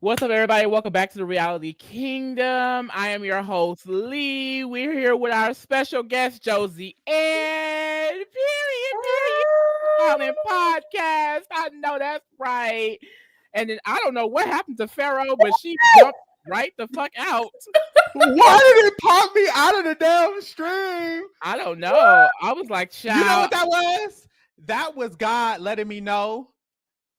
What's up, everybody? Welcome back to the Reality Kingdom. I am your host, Lee. We're here with our special guest, Josiane. Period. Calling podcast. I know that's right. And then I don't know what happened to Pharaoh, but she jumped right the fuck out. Why did it pop me out of the damn stream? I don't know. I was like, child. You know what that was? That was God letting me know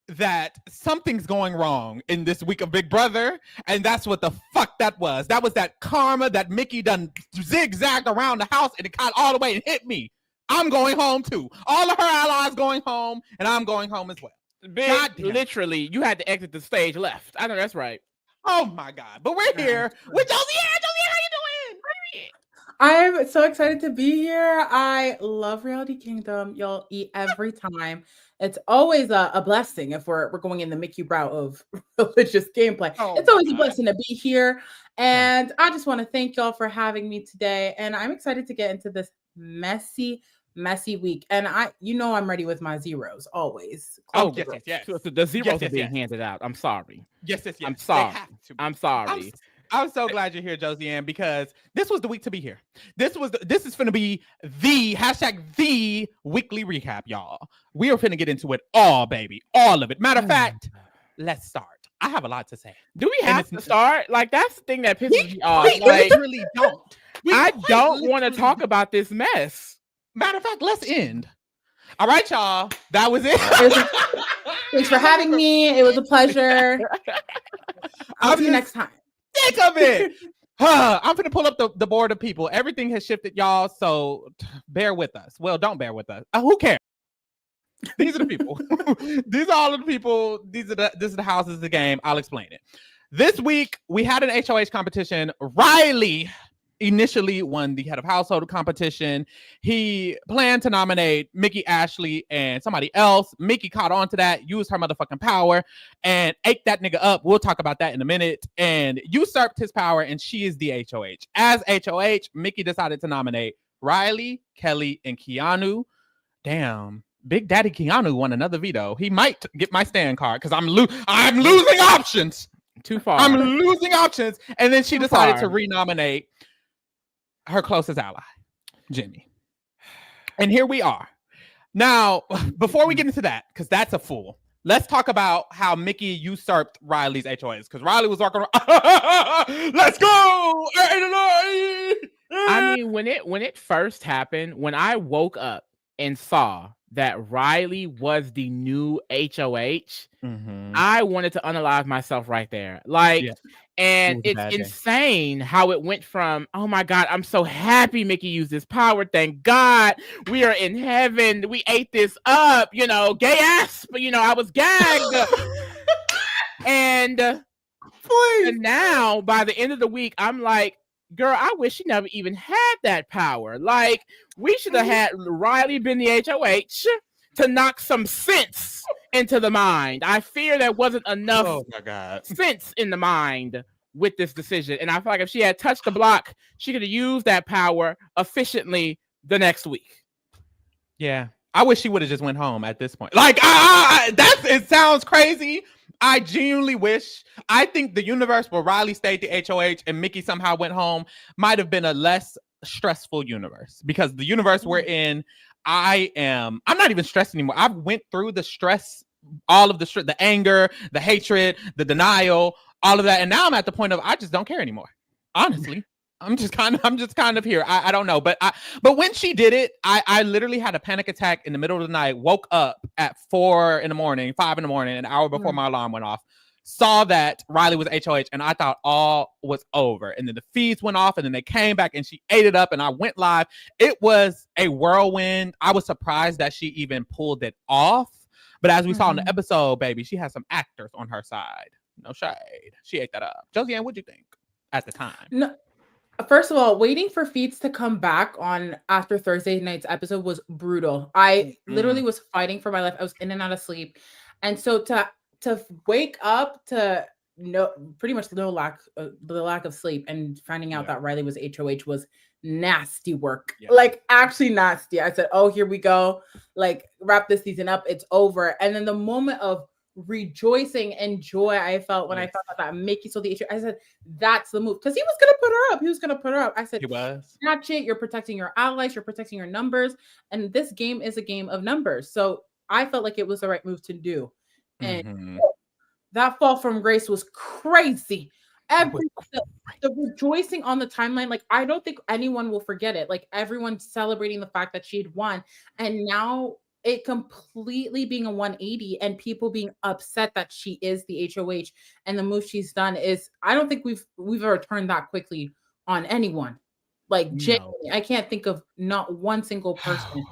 that something's going wrong in this week of Big Brother, and that's what the fuck that was. That was that karma that Mickey done zigzagged around the house, and it caught all the way and hit me. I'm going home too. All of her allies going home, and I'm going home as well. Big, literally, you had to exit the stage left. I know that's right. Oh my God! But we're here with Josiane. Josiane, how you doing? I'm so excited to be here. I love Reality Kingdom. You'll eat every time. It's always a blessing if we're going in the Mickey route of religious gameplay. It's always a blessing to be here. And I just want to thank y'all for having me today. And I'm excited to get into this messy week. And I'm ready with my zeros always. Yes. So the zeros are being handed out. I'm sorry. Yes. I'm sorry. I'm sorry. I'm so glad you're here, Josiane, because this was the week to be here. This is going to be the weekly recap, y'all. We are finna get into it all, baby. All of it. Matter of fact, let's start. I have a lot to say. Do we have to start? Like, that's the thing that pisses me off. We literally don't. I don't want to talk about this mess. Matter of fact, let's end. All right, y'all. That was it. Thanks for having me. It was a pleasure. I'll see you next time. Think of it. I'm going to pull up the board of people. Everything has shifted, y'all, so bear with us. Well, don't bear with us. Who cares? These are the people. These are all of the people. This is the house, this is the game. I'll explain it. This week, we had an HOH competition. Rylie initially won the head of household competition. He planned to nominate Mickey, Ashley, and somebody else. Mickey caught on to that, used her motherfucking power, and ate that nigga up. We'll talk about that in a minute. And usurped his power, and she is the HOH. As HOH, Mickey decided to nominate Rylie, Kelley, and Keanu. Damn. Big Daddy Keanu won another veto. He might get my stand card because I'm losing options. Too far. I'm losing options. And then she decided to renominate her closest ally, Jimmy. And here we are. Now, before we get into that, because that's a fool, let's talk about how Mickey usurped Riley's HOAs. Because Rylie was walking around, let's go! I mean, when it first happened, when I woke up and saw that Rylie was the new HOH, I wanted to unalive myself right there. And it's insane how it went from, oh my God, I'm so happy Mickey used this power. Thank God we are in heaven. We ate this up, gay ass, but I was gagged. and now by the end of the week, I'm like, girl, I wish she never even had that power. Like, we should have had Rylie been the HOH to knock some sense into the mind. I fear there wasn't enough sense in the mind with this decision. And I feel like if she had touched the block, she could have used that power efficiently the next week. Yeah. I wish she would have just went home at this point. It sounds crazy. I genuinely wish. I think the universe where Rylie stayed the HOH and Mickey somehow went home might have been a less stressful universe, because the universe we're in, I'm not even stressed anymore. I've went through the stress, all of the anger, the hatred, the denial, all of that. And now I'm at the point of, I just don't care anymore. Honestly. I'm just kind of here. I don't know. But when she did it, I literally had a panic attack in the middle of the night, woke up at 4 in the morning, 5 in the morning, an hour before my alarm went off, saw that Rylie was HOH, and I thought all was over. And then the feeds went off, and then they came back, and she ate it up, and I went live. It was a whirlwind. I was surprised that she even pulled it off. But as we saw in the episode, baby, she has some actors on her side. No shade. She ate that up. Josiane, what'd you think at the time? No. First of all, waiting for feeds to come back on after Thursday night's episode was brutal. I literally was fighting for my life. I was in and out of sleep. And so to wake up to pretty much the lack of sleep and finding out that Rylie was HOH was nasty work. Yeah. Like actually nasty. I said, oh, here we go. Like wrap this season up. It's over. And then the moment of rejoicing and joy I felt when I found out that Mickey sold the issue, I said, that's the move. Because he was going to put her up. He was going to put her up. I said, he was. Snatch it. You're protecting your allies. You're protecting your numbers. And this game is a game of numbers. So I felt like it was the right move to do. And that fall from grace was crazy. The rejoicing on the timeline, like I don't think anyone will forget it. Like everyone's celebrating the fact that she had won, and now it completely being a 180 and people being upset that she is the HOH, and the move she's done is, I don't think we've ever turned that quickly on anyone. Like genuinely, I can't think of not one single person.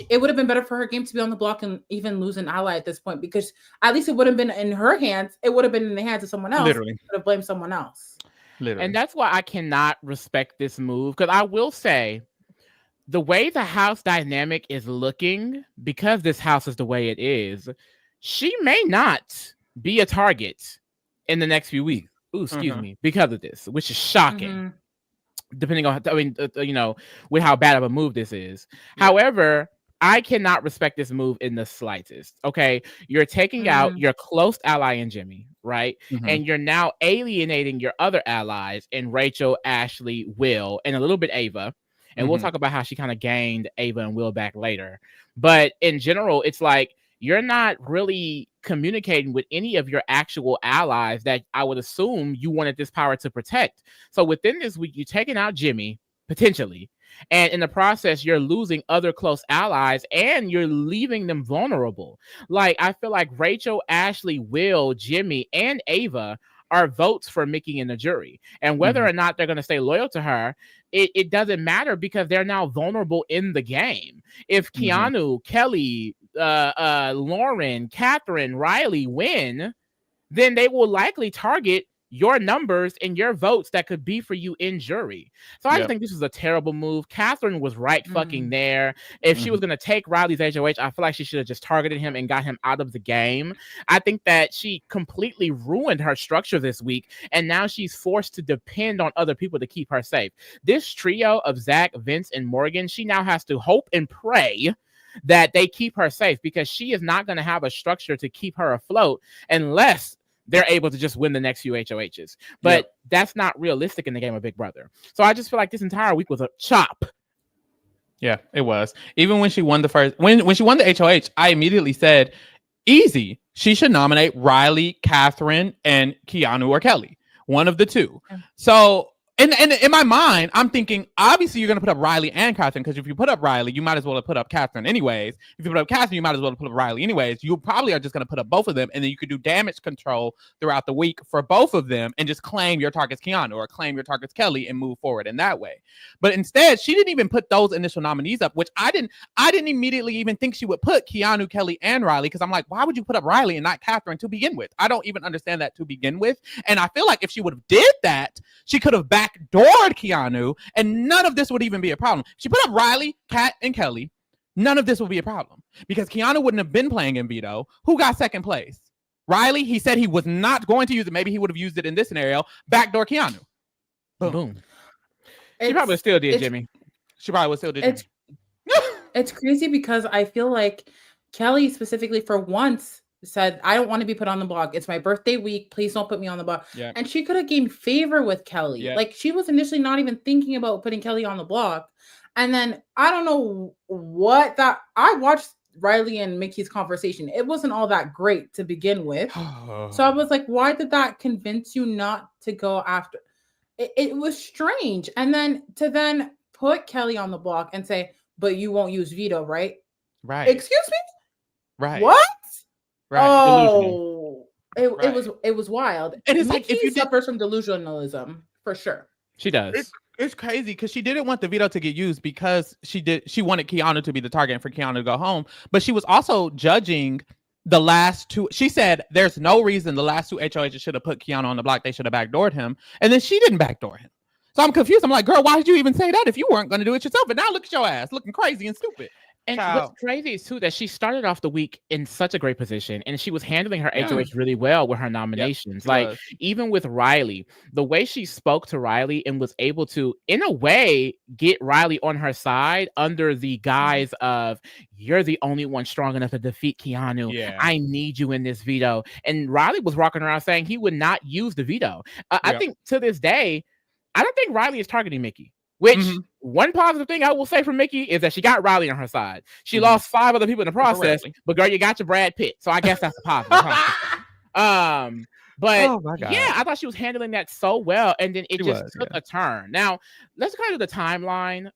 It would have been better for her game to be on the block and even lose an ally at this point, because at least it would have been in her hands. It would have been in the hands of someone else. Literally. Would have blamed someone else. Literally. And that's why I cannot respect this move. Because I will say, the way the house dynamic is looking, because this house is the way it is, she may not be a target in the next few weeks. Ooh, excuse me, because of this, which is shocking. Depending on, with how bad of a move this is. However, I cannot respect this move in the slightest. Okay, you're taking out your close ally in Jimmy, right? And you're now alienating your other allies in Rachel, Ashley, Will, and a little bit Ava. And we'll talk about how she kind of gained Ava and Will back later. But in general, it's like you're not really communicating with any of your actual allies that I would assume you wanted this power to protect. So within this week, you're taking out Jimmy, potentially. And in the process, you're losing other close allies and you're leaving them vulnerable. Like, I feel like Rachel, Ashley, Will, Jimmy, and Ava are votes for Mickey in the jury. And whether or not they're going to stay loyal to her, it doesn't matter, because they're now vulnerable in the game. If Keanu, Kelley, Lauren, Katherine, Rylie win, then they will likely target your numbers and your votes that could be for you in jury. So I just think this was a terrible move. Katherine was right fucking there. If she was going to take Riley's HOH, I feel like she should have just targeted him and got him out of the game. I think that she completely ruined her structure this week, and now she's forced to depend on other people to keep her safe. This trio of Zach, Vince, and Morgan, she now has to hope and pray that they keep her safe, because she is not going to have a structure to keep her afloat unless they're able to just win the next few HOHs. But that's not realistic in the game of Big Brother. So I just feel like this entire week was a chop. Yeah, it was. Even when she won the first, when she won the HOH, I immediately said, easy. She should nominate Rylie, Katherine, and Keanu or Kelley. One of the two. So and in my mind, I'm thinking, obviously you're going to put up Rylie and Katherine, because if you put up Rylie, you might as well have put up Katherine anyways. If you put up Katherine, you might as well have put up Rylie anyways. You probably are just going to put up both of them, and then you could do damage control throughout the week for both of them and just claim your target's Keanu or claim your target's Kelley and move forward in that way. But instead, she didn't even put those initial nominees up, which I didn't immediately even think she would put Keanu, Kelley, and Rylie, because I'm like, why would you put up Rylie and not Katherine to begin with? I don't even understand that to begin with. And I feel like if she would have did that, she could have backdoored Keanu, and none of this would even be a problem. She put up Rylie, Kat, and Kelley. None of this would be a problem, because Keanu wouldn't have been playing in veto. Who got second place? Rylie. He said he was not going to use it. Maybe he would have used it in this scenario. Backdoor Keanu. Boom. She probably still did, Jimmy. She probably would still did. Jimmy. It's crazy, because I feel like Kelley specifically for once said, I don't want to be put on the block. It's my birthday week. Please don't put me on the block. Yeah. And she could have gained favor with Kelley. Yeah. Like, she was initially not even thinking about putting Kelley on the block. And then I don't know what that, I watched Rylie and Mickey's conversation. It wasn't all that great to begin with. So I was like, why did that convince you not to go after? It was strange. And then to put Kelley on the block and say, but you won't use veto, right? Right. Excuse me? Right. What? Right. Oh, it was wild. And it's Mickey like, if you suffers from delusionalism for sure. She does. It's crazy, because she didn't want the veto to get used, because she wanted Keanu to be the target and for Keanu to go home. But she was also judging the last two. She said there's no reason the last two HOHs should have put Keanu on the block. They should have backdoored him. And then she didn't backdoor him. So I'm confused. I'm like, girl, why did you even say that if you weren't going to do it yourself? And now look at your ass looking crazy and stupid. And what's crazy is too that she started off the week in such a great position, and she was handling her HOH really well with her nominations. Like even with Rylie, the way she spoke to Rylie and was able to, in a way, get Rylie on her side under the guise of "you're the only one strong enough to defeat Keanu. I need you in this veto." And Rylie was walking around saying he would not use the veto. I think to this day, I don't think Rylie is targeting Mickey. Which one positive thing I will say for Mickey is that she got Rylie on her side. She lost 5 other people in the process, but girl, you got your Brad Pitt, so I guess that's a positive. But yeah, I thought she was handling that so well, and then it took a turn. Now let's go to the timeline,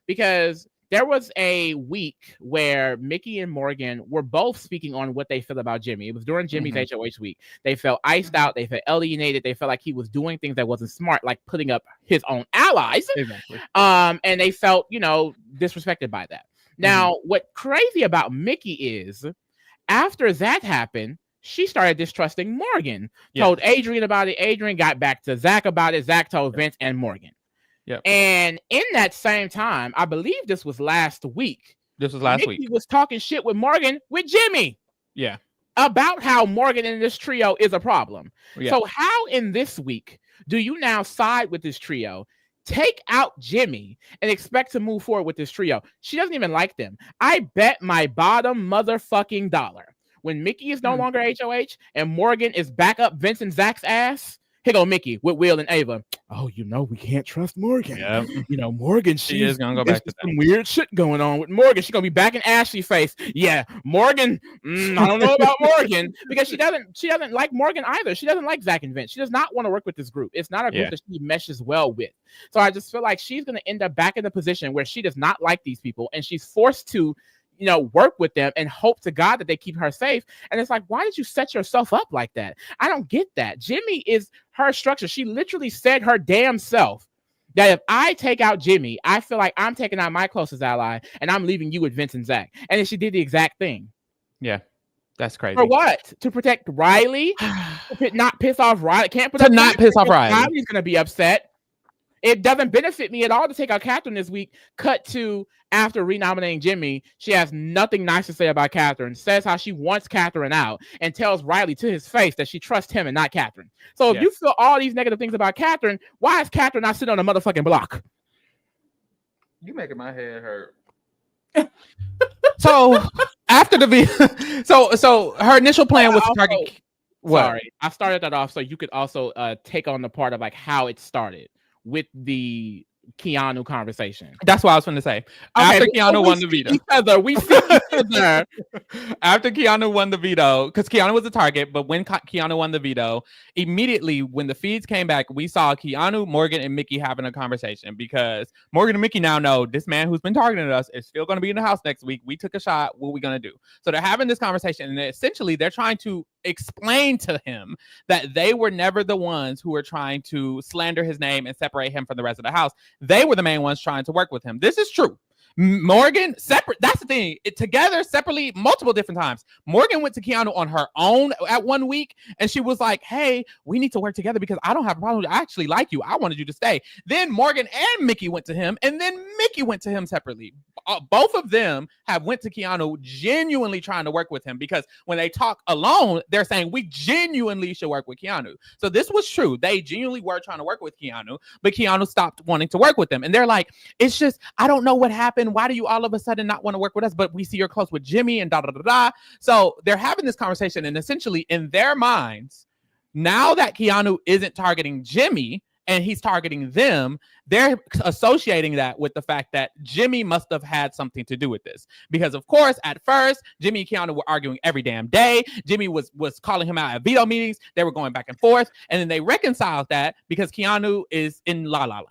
because there was a week where Mickey and Morgan were both speaking on what they feel about Jimmy. It was during Jimmy's HOH week. They felt iced out. They felt alienated. They felt like he was doing things that wasn't smart, like putting up his own allies. And they felt, disrespected by that. Now, what's crazy about Mickey is after that happened, she started distrusting Morgan. Told Adrian about it. Adrian got back to Zach about it. Zach told Vince and Morgan. And in that same time, I believe this was last week. Mickey was talking shit with Morgan with Jimmy. About how Morgan in this trio is a problem. So how in this week do you now side with this trio, take out Jimmy, and expect to move forward with this trio? She doesn't even like them. I bet my bottom motherfucking dollar when Mickey is no longer HOH and Morgan is back up Vince and Zach's ass, here go Mickey with Will and Ava. Oh, we can't trust Morgan. Morgan, she is gonna go back to some weird shit going on with Morgan. She's gonna be back in Ashley's face. Yeah, Morgan. I don't know about Morgan because she doesn't like Morgan either. She doesn't like Zach and Vince. She does not want to work with this group. It's not a group that she meshes well with. So I just feel like she's gonna end up back in the position where she does not like these people, and she's forced to work with them and hope to God that they keep her safe. And it's like, why did you set yourself up like that? I don't get that. Jimmy is her structure. She literally said her damn self that if I take out Jimmy, I feel like I'm taking out my closest ally and I'm leaving you with Vince and Zach. And then she did the exact thing. Yeah. That's crazy. For what? To protect Rylie? To not piss off Rylie? Can't put to not piss off Rylie. Rylie's going to be upset. It doesn't benefit me at all to take out Katherine this week. Cut to after renominating Jimmy, she has nothing nice to say about Katherine, says how she wants Katherine out, and tells Rylie to his face that she trusts him and not Katherine. So if you feel all these negative things about Katherine, why is Katherine not sitting on a motherfucking block? You making my head hurt. So after the so her initial plan was to target. Sorry, I started that off so you could also take on the part of like how it started with the Keanu conversation. That's what I was going to say. After Keanu won the veto. We see each other. After Keanu won the veto, because Keanu was the target, but when Keanu won the veto, immediately when the feeds came back, we saw Keanu, Morgan, and Mickey having a conversation because Morgan and Mickey now know this man who's been targeting us is still going to be in the house next week. We took a shot. What are we going to do? So they're having this conversation, and essentially they're trying to explain to him that they were never the ones who were trying to slander his name and separate him from the rest of the house. They were the main ones trying to work with him. This is true. Morgan, separate. That's the thing. Together, separately, multiple different times. Morgan went to Keanu on her own at one week, and she was like, hey, we need to work together because I don't have a problem. I actually like you. I wanted you to stay. Then Morgan and Mickey went to him, and then Mickey went to him separately. Both of them have went to Keanu genuinely trying to work with him because when they talk alone, they're saying we genuinely should work with Keanu. So this was true. They genuinely were trying to work with Keanu, but Keanu stopped wanting to work with them. And they're like, it's just, I don't know what happened. Why do you all of a sudden not want to work with us? But we see you're close with Jimmy and da da da da. So they're having this conversation, and essentially in their minds, now that Keanu isn't targeting Jimmy and he's targeting them, they're associating that with the fact that Jimmy must have had something to do with this. Because of course, at first, Jimmy and Keanu were arguing every damn day. Jimmy was calling him out at veto meetings. They were going back and forth. And then they reconciled that because Keanu is in La La Land.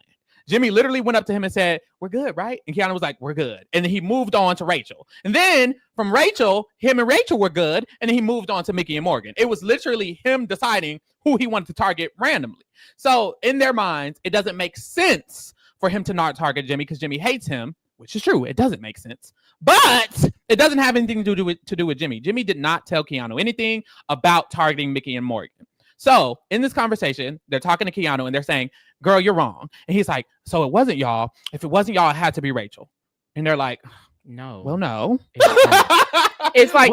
Jimmy literally went up to him and said, we're good, right? And Keanu was like, we're good. And then he moved on to Rachel. And then from Rachel, him and Rachel were good. And then he moved on to Mickey and Morgan. It was literally him deciding who he wanted to target randomly. So in their minds, it doesn't make sense for him to not target Jimmy because Jimmy hates him, which is true. It doesn't make sense. But it doesn't have anything to do with Jimmy. Jimmy did not tell Keanu anything about targeting Mickey and Morgan. So in this conversation, they're talking to Keanu and they're saying, girl, you're wrong. And he's like, so it wasn't y'all. If it wasn't y'all, it had to be Rachel. And they're like, No. Well, no. It's like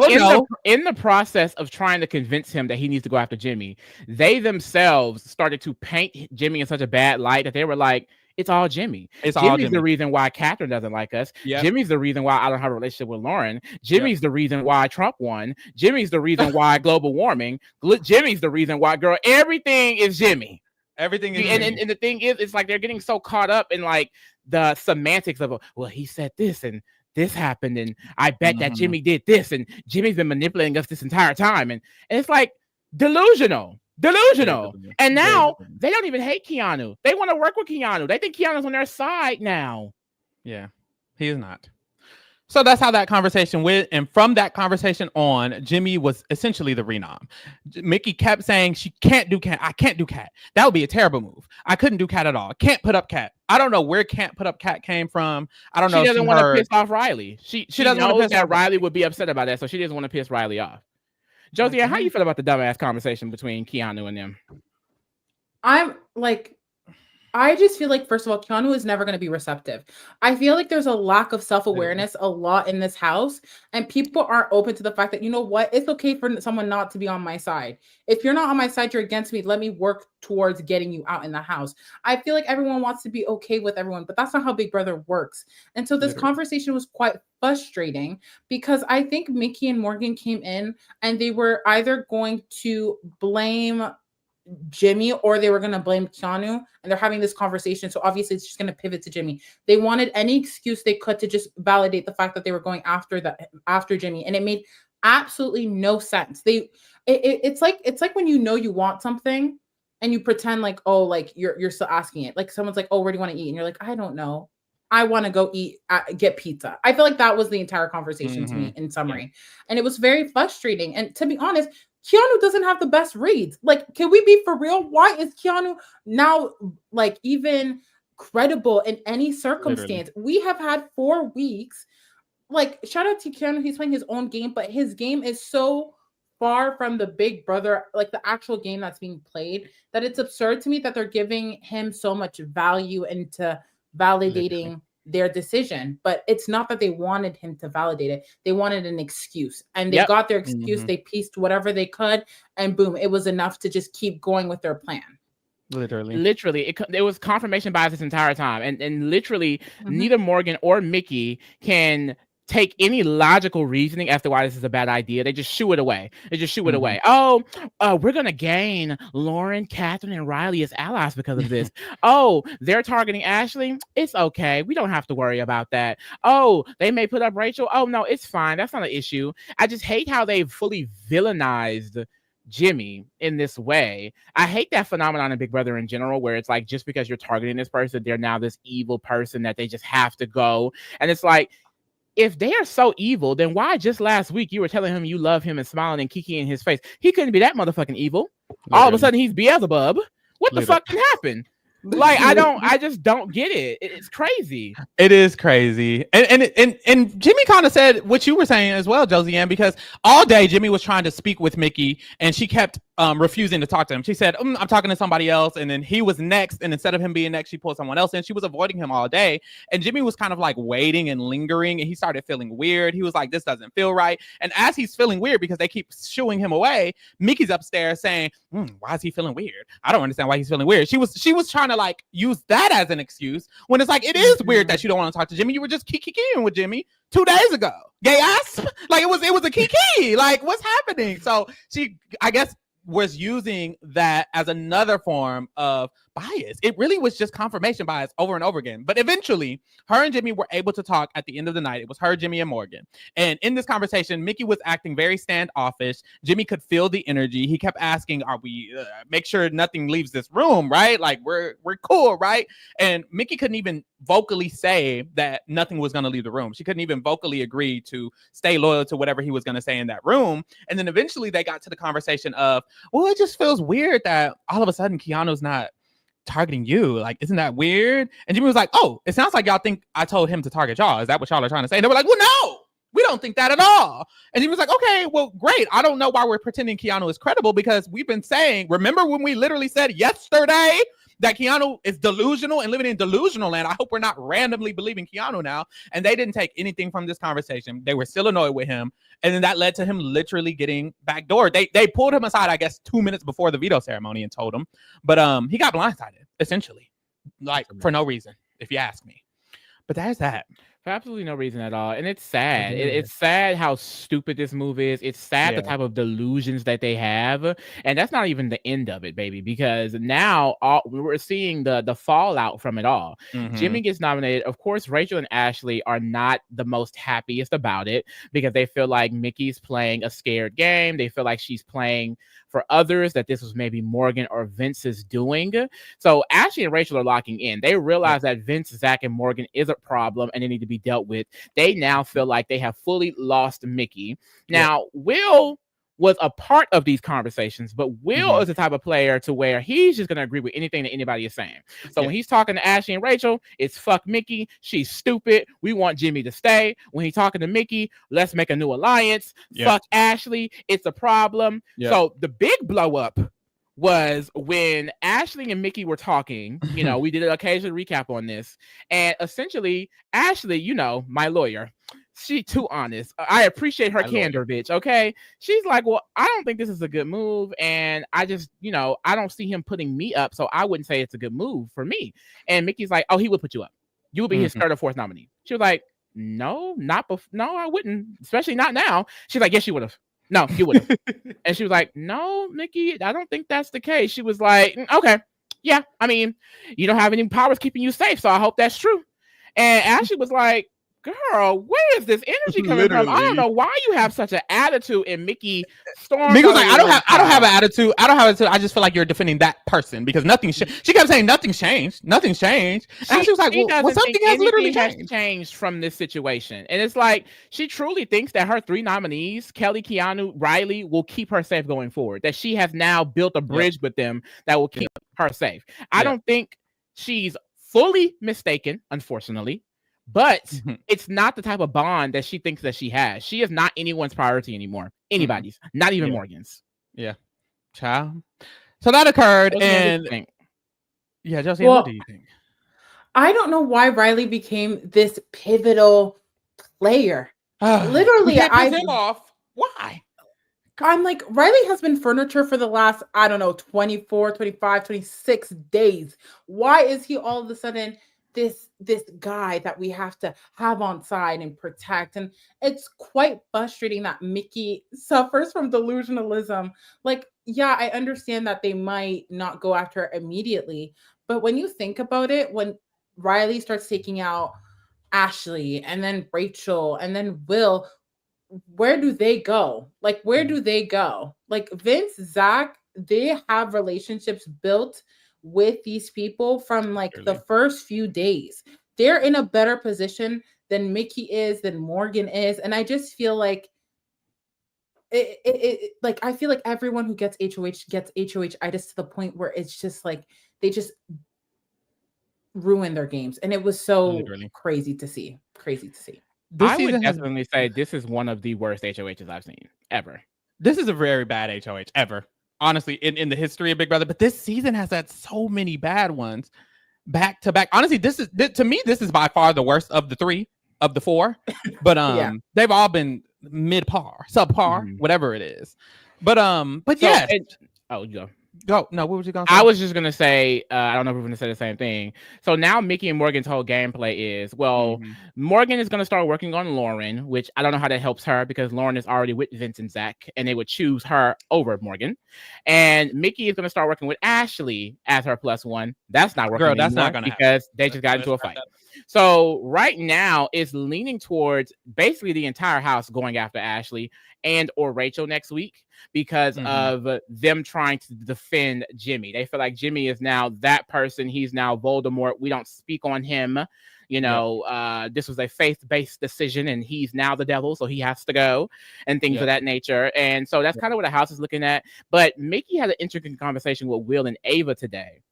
in the process of trying to convince him that he needs to go after Jimmy, they themselves started to paint Jimmy in such a bad light that they were like, it's all Jimmy. Jimmy's the reason why Katherine doesn't like us. Yep. Jimmy's the reason why I don't have a relationship with Lauren. Jimmy's the reason why Trump won. Jimmy's the reason why global warming. Jimmy's the reason why, girl, everything is Jimmy. Everything is and the thing is, it's like they're getting so caught up in like the semantics of, well, he said this and this happened, and I bet that Jimmy did this, and Jimmy's been manipulating us this entire time, and it's like delusional. And now they don't even hate Keanu. They want to work with Keanu. They think Keanu's on their side now. Yeah, he is not. So that's how that conversation went. And from that conversation on, Jimmy was essentially the renom. Mickey kept saying, she can't do Cat. I can't do Cat. That would be a terrible move. I couldn't do Cat at all. Can't put up Cat. I don't know where can't put up Cat came from. I don't know. She doesn't want to piss off Rylie. She doesn't know that Rylie would be upset about that. So she doesn't want to piss Rylie off. Josiane, how you feel about the dumbass conversation between Keanu and them? I just feel like, first of all, Keanu is never going to be receptive. I feel like there's a lack of self-awareness a lot in this house, and people aren't open to the fact that, you know what, it's okay for someone not to be on my side. If you're not on my side, you're against me. Let me work towards getting you out in the house. I feel like everyone wants to be okay with everyone, but that's not how Big Brother works. And so this conversation was quite frustrating because I think Mickey and Morgan came in and they were either going to blame Jimmy or they were going to blame Keanu, and they're having this conversation. So obviously it's just going to pivot to Jimmy. They wanted any excuse they could to just validate the fact that they were going after Jimmy, and it made absolutely no sense. It's like when you want something and you pretend like, oh, like you're still asking it. Like someone's like, oh, where do you want to eat? And you're like, I don't know. I want to go get pizza. I feel like that was the entire conversation to me in summary. And it was very frustrating. And to be honest, Keanu doesn't have the best reads. Like, can we be for real? Why is Keanu now like even credible in any circumstance? Literally. We have had 4 weeks. Like, shout out to Keanu. He's playing his own game, but his game is so far from the Big Brother, like the actual game that's being played, that it's absurd to me that they're giving him so much value into validating their decision. But it's not that they wanted him to validate it. They wanted an excuse, and they got their excuse. They pieced whatever they could, and boom, it was enough to just keep going with their plan. Literally, it was confirmation bias this entire time, and literally neither Morgan or Mickey can take any logical reasoning as to why this is a bad idea. They just shoo it away. Oh, we're gonna gain Lauren, Katherine, and Rylie as allies because of this. Oh, they're targeting Ashley. It's okay. We don't have to worry about that. Oh, they may put up Rachel. Oh no, it's fine. That's not an issue. I just hate how they fully villainized Jimmy in this way. I hate that phenomenon in Big Brother in general, where it's like, just because you're targeting this person, they're now this evil person that they just have to go. And it's like, if they are so evil, then why just last week you were telling him you love him and smiling and kiki in his face? He couldn't be that motherfucking evil. All of a sudden he's Beelzebub. What the fuck can happen? Like, I just don't get it. It's crazy. It is crazy. And Jimmy kind of said what you were saying as well, Josiane, because all day Jimmy was trying to speak with Mickey and she kept refusing to talk to him. She said, I'm talking to somebody else. And then he was next. And instead of him being next, she pulled someone else in. She was avoiding him all day. And Jimmy was kind of like waiting and lingering. And he started feeling weird. He was like, this doesn't feel right. And as he's feeling weird because they keep shooing him away, Mickey's upstairs saying, why is he feeling weird? I don't understand why he's feeling weird. She was trying to like use that as an excuse when it's like, it is weird that you don't want to talk to Jimmy. You were just kikiing with Jimmy 2 days ago. Gay ass. Like it was a kiki. Like, what's happening? So she, I guess, was using that as another form of bias. It really was just confirmation bias over and over again. But eventually, her and Jimmy were able to talk at the end of the night. It was her, Jimmy, and Morgan. And in this conversation, Mickey was acting very standoffish. Jimmy could feel the energy. He kept asking, are we, make sure nothing leaves this room, right? Like, we're cool, right? And Mickey couldn't even vocally say that nothing was going to leave the room. She couldn't even vocally agree to stay loyal to whatever he was going to say in that room. And then eventually they got to the conversation of, well, it just feels weird that all of a sudden Keanu's not targeting you. Like, isn't that weird? And Jimmy was like, oh, it sounds like y'all think I told him to target y'all. Is that what y'all are trying to say? And they were like, well, no, we don't think that at all. And he was like, okay, well, great. I don't know why we're pretending Keanu is credible, because we've been saying, remember when we literally said yesterday that Keanu is delusional and living in delusional land. I hope we're not randomly believing Keanu now. And they didn't take anything from this conversation. They were still annoyed with him. And then that led to him literally getting backdoored. They pulled him aside, I guess, 2 minutes before the veto ceremony and told him. But he got blindsided, essentially. Like, for no reason, if you ask me. But there's that. For absolutely no reason at all. And it's sad. It's sad how stupid this move is. It's sad the type of delusions that they have. And that's not even the end of it, baby, because now we're seeing the fallout from it all. Jimmy gets nominated. Of course, Rachel and Ashley are not the most happiest about it because they feel like Mickey's playing a scared game. They feel like she's playing for others, that this was maybe Morgan or Vince's doing. So Ashley and Rachel are locking in. They realize that Vince, Zach, and Morgan is a problem and they need to be dealt with. They now feel like they have fully lost Mickey. Now, Will was a part of these conversations, but Will is the type of player to where he's just going to agree with anything that anybody is saying. So when he's talking to Ashley and Rachel, it's fuck Mickey. She's stupid. We want Jimmy to stay. When he's talking to Mickey, let's make a new alliance. Fuck Ashley. It's a problem. So the big blow up was when Ashley and Mickey were talking. You know, we did an occasional recap on this. And essentially, Ashley, you know, my lawyer, she too honest. I appreciate her candor, bitch. Okay. She's like, well, I don't think this is a good move. And I just, you know, I don't see him putting me up. So I wouldn't say it's a good move for me. And Mickey's like, oh, he would put you up. You would be his third or fourth nominee. She was like, no, no, I wouldn't. Especially not now. She's like, yes, you would have. No, you would have. And she was like, no, Mickey, I don't think that's the case. She was like, okay. Yeah. I mean, you don't have any powers keeping you safe. So I hope that's true. And Ashley was like, girl, where is this energy coming from? I don't know why you have such an attitude. And Mickey stormed. Mickey was like, I don't have an attitude. I don't have an attitude. I just feel like you're defending that person because nothing. She kept saying nothing's changed. Nothing's changed. And she was like, well, something has literally changed from this situation. And it's like she truly thinks that her three nominees, Kelley, Keanu, Rylie, will keep her safe going forward. That she has now built a bridge with them that will keep her safe. I don't think she's fully mistaken, unfortunately. But it's not the type of bond that she thinks that she has. She is not anyone's priority anymore. Anybody's, not even Morgan's. Yeah. Child. So that occurred. And Josiane, what do you think? I don't know why Rylie became this pivotal player. Literally, him off. Why? I'm like, Rylie has been furniture for the last, I don't know, 24, 25, 26 days. Why is he all of a sudden this guy that we have to have on side and protect? And it's quite frustrating that Mickey suffers from delusionalism. Like, yeah, I understand that they might not go after her immediately, but when you think about it, when Rylie starts taking out Ashley and then Rachel and then Will, where do they go? Like, where do they go? Like Vince, Zach, they have relationships built with these people from like the first few days. They're in a better position than Mickey is, than Morgan is. And I just feel like like I feel like everyone who gets HOH gets HOH-itis to the point where it's just like they just ruin their games. And it was so crazy to see. I would definitely say this is one of the worst HOHs I've seen ever. This is a very bad HOH ever. Honestly, in the history of Big Brother, but this season has had so many bad ones back to back. Honestly, this is by far the worst of the four. But they've all been mid-par, subpar, whatever it is. But yes. Go. No, what was you going to say? I was just going to say, I don't know if we're going to say the same thing. So now Mickey and Morgan's whole gameplay is, Morgan is going to start working on Lauren, which I don't know how that helps her because Lauren is already with Vince and Zach, and they would choose her over Morgan. And Mickey is going to start working with Ashley as her +1. That's not working that's not going to because they just got into a fight. So right now it's leaning towards basically the entire house going after Ashley and or Rachel next week because of them trying to defend Jimmy. They feel like Jimmy is now that person. He's now Voldemort. We don't speak on him. You know, this was a faith-based decision and he's now the devil, so he has to go and things of that nature. And so that's kind of what the house is looking at. But Mickey had an interesting conversation with Will and Ava today,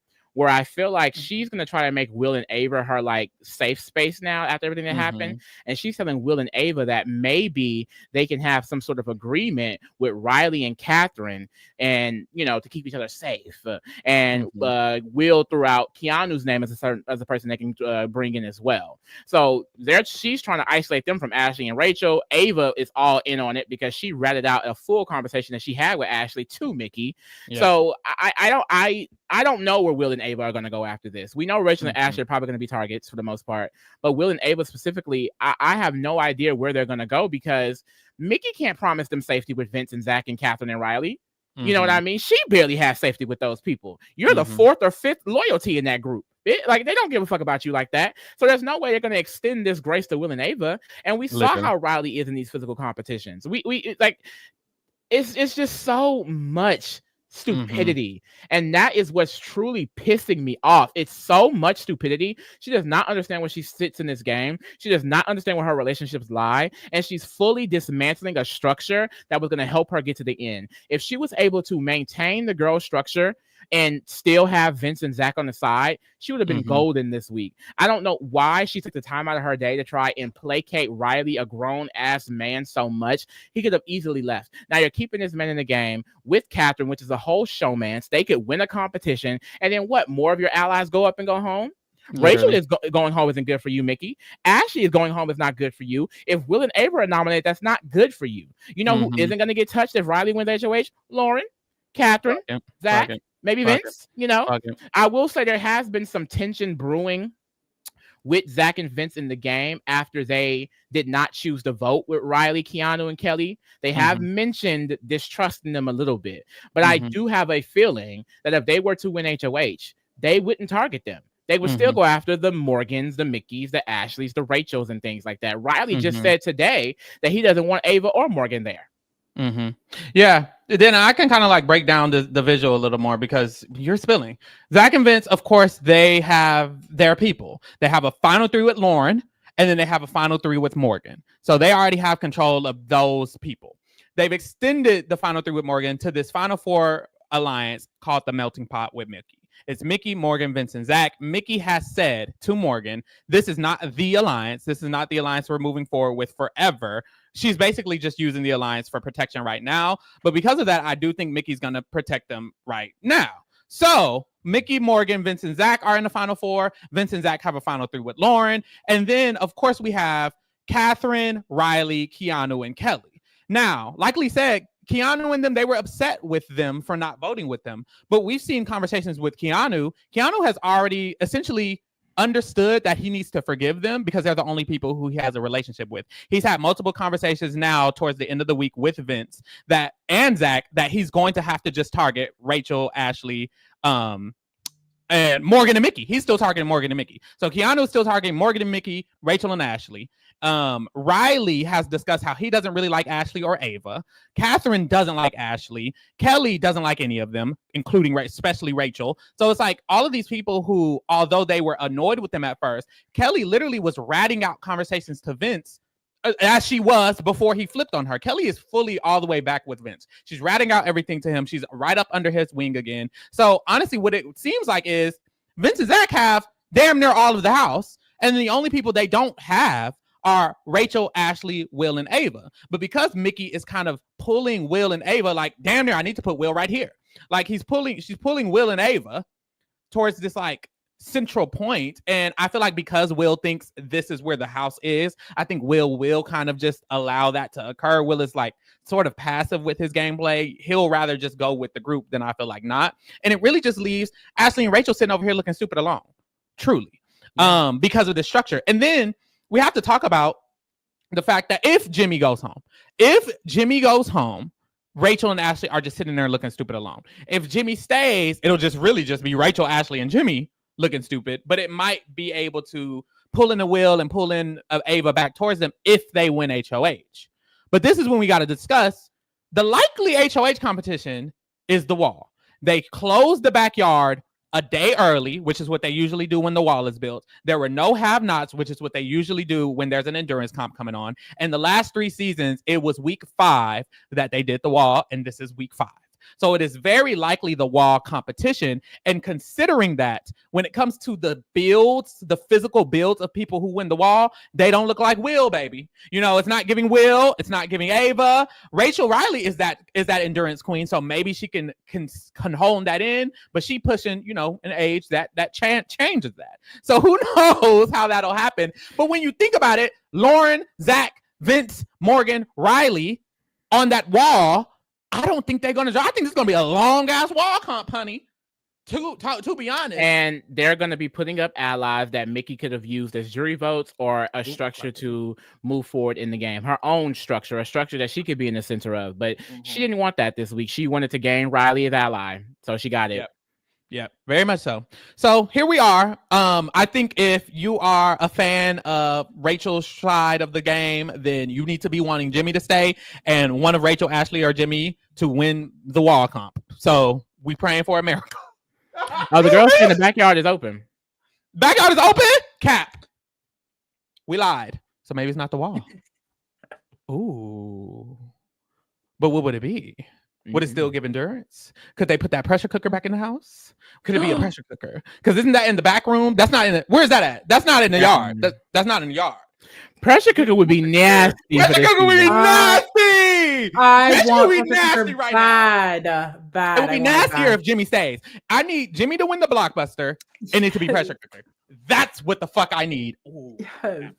where I feel like she's gonna try to make Will and Ava her like safe space now after everything that happened, and she's telling Will and Ava that maybe they can have some sort of agreement with Rylie and Katherine, and to keep each other safe. And Will threw out Keanu's name as a person they can bring in as well. So she's trying to isolate them from Ashley and Rachel. Ava is all in on it because she ratted out a full conversation that she had with Ashley to Mickey. Yeah. So I don't know where Will and Ava are going to go after this. We know Rachel and Ashley are probably going to be targets for the most part, but Will and Ava specifically, I have no idea where they're going to go because Mickey can't promise them safety with Vince and Zach and Katherine and Rylie. You know what I mean? She barely has safety with those people. You're the fourth or fifth loyalty in that group. They don't give a fuck about you like that. So there's no way they're going to extend this grace to Will and Ava. And we saw how Rylie is in these physical competitions. We like, it's just so much stupidity, and that is what's truly pissing me off. It's so much stupidity. She does not understand where she sits in this game. She does not understand where her relationships lie, and she's fully dismantling a structure that was going to help her get to the end. If she was able to maintain the girl structure and still have Vince and Zach on the side, she would have been golden this week. I don't know why she took the time out of her day to try and placate Rylie, a grown-ass man, so much. He could have easily left. Now you're keeping this man in the game with Katherine, which is a whole showmance. They could win a competition, and then what? More of your allies go up and go home? Rachel is going home isn't good for you, Mickey. Ashley is going home is not good for you. If Will and Ava are nominated, that's not good for you. You know who isn't going to get touched if Rylie wins HOH? Lauren, Katherine, Zach. Maybe Vince, I will say there has been some tension brewing with Zach and Vince in the game after they did not choose to vote with Rylie, Keanu, and Kelley. They have mentioned distrusting them a little bit. But I do have a feeling that if they were to win HOH, they wouldn't target them. They would still go after the Morgans, the Mickeys, the Ashleys, the Rachels, and things like that. Rylie just said today that he doesn't want Ava or Morgan there. Yeah, then I can kind of like break down the visual a little more because you're spilling. Zach and Vince, of course, they have their people. They have a final three with Lauren, and then they have a final three with Morgan. So they already have control of those people. They've extended the final three with Morgan to this final four alliance called the Melting Pot with Mickey. It's Mickey, Morgan, Vince, and Zach. Mickey has said to Morgan, this is not the alliance. This is not the alliance we're moving forward with forever. She's basically just using the alliance for protection right now. But because of that, I do think Mickey's going to protect them right now. So Mickey, Morgan, Vince, and Zach are in the final four. Vince and Zach have a final three with Lauren. And then, of course, we have Katherine, Rylie, Keanu, and Kelley. Now, like Lee said, Keanu and them, they were upset with them for not voting with them. But we've seen conversations with Keanu. Keanu has already essentially understood that he needs to forgive them because they're the only people who he has a relationship with. He's had multiple conversations now towards the end of the week with Vince and Zach that he's going to have to just target Rachel, Ashley, and Morgan and Mickey. He's still targeting Morgan and Mickey. So Keanu is still targeting Morgan and Mickey, Rachel and Ashley. Rylie has discussed how he doesn't really like Ashley or Ava. Katherine doesn't like Ashley. Kelley doesn't like any of them, including especially Rachel. So it's like all of these people who, although they were annoyed with them at first, Kelley literally was ratting out conversations to Vince as she was before he flipped on her. Kelley is fully all the way back with Vince. She's ratting out everything to him. She's right up under his wing again. So honestly, what it seems like is Vince and Zach have damn near all of the house. And the only people they don't have are Rachel, Ashley, Will, and Ava. But because Mickey is kind of pulling Will and Ava, like, damn near, I need to put Will right here. Like she's pulling Will and Ava towards this like central point. And I feel like because Will thinks this is where the house is, I think Will kind of just allow that to occur. Will is like sort of passive with his gameplay. He'll rather just go with the group than I feel like not. And it really just leaves Ashley and Rachel sitting over here looking stupid alone. Truly. Because of the structure. And then we have to talk about the fact that if Jimmy goes home, Rachel and Ashley are just sitting there looking stupid alone. If Jimmy stays, it'll just really just be Rachel, Ashley, and Jimmy looking stupid, but it might be able to pull in the Will and pull in Ava back towards them if they win HOH. But this is when we got to discuss the likely HOH competition is the wall. They closed the backyard a day early, which is what they usually do when the wall is built. There were no have-nots, which is what they usually do when there's an endurance comp coming on. And the last 3 seasons, it was week 5 that they did the wall, and this is week 5. So it is very likely the wall competition. And considering that when it comes to the builds, the physical builds of people who win the wall, they don't look like Will, baby. You know, it's not giving Will, it's not giving Ava. Rachel Rylie is that endurance queen, so maybe she can hone that in, but she pushing, you know, an age that changes that. So who knows how that'll happen. But when you think about it, Lauren, Zach, Vince, Morgan, Rylie on that wall, I don't think they're gonna. I think it's gonna be a long ass wall comp, honey. To be honest, and they're gonna be putting up allies that Mickey could have used as jury votes or a structure to move forward in the game. Her own structure, a structure that she could be in the center of. But she didn't want that this week. She wanted to gain Rylie as ally, so she got it. Yep, very much so. So here we are. I think if you are a fan of Rachel's side of the game, then you need to be wanting Jimmy to stay and one of Rachel, Ashley, or Jimmy to win the wall comp. So we praying for a miracle. Oh, the girl in the backyard is open. Backyard is open? Cap. We lied. So maybe it's not the wall. Ooh. But what would it be? Would it still give endurance? Could they put that pressure cooker back in the house? Could it be a pressure cooker? Because isn't that in the back room? That's not in the. Where's that at? That's not in the yard. That's not in the yard. Pressure cooker would be nasty. Pressure cooker would be nasty. I want would be nasty right bad. It would be nastier if Jimmy stays. I need Jimmy to win the blockbuster. It needs to be pressure cooker. That's what the fuck I need. Ooh. Yes.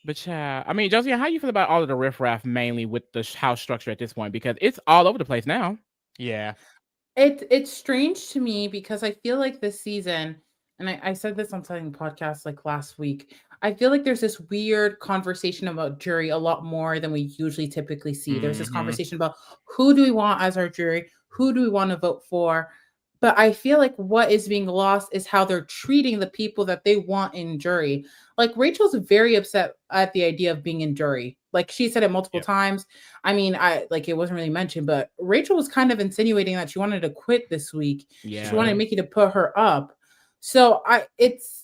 But yeah, I mean, Josiane, how you feel about all of the riffraff mainly with the house structure at this point? Because it's all over the place now. Yeah. It's strange to me because I feel like this season, and I said this on something podcast like last week, I feel like there's this weird conversation about jury a lot more than we usually typically see. There's this conversation about who do we want as our jury? Who do we want to vote for? But I feel like what is being lost is how they're treating the people that they want in jury. Like Rachel's very upset at the idea of being in jury. Like she said it multiple times. I mean, it wasn't really mentioned, but Rachel was kind of insinuating that she wanted to quit this week. Yeah. She wanted Mickey to put her up. So it's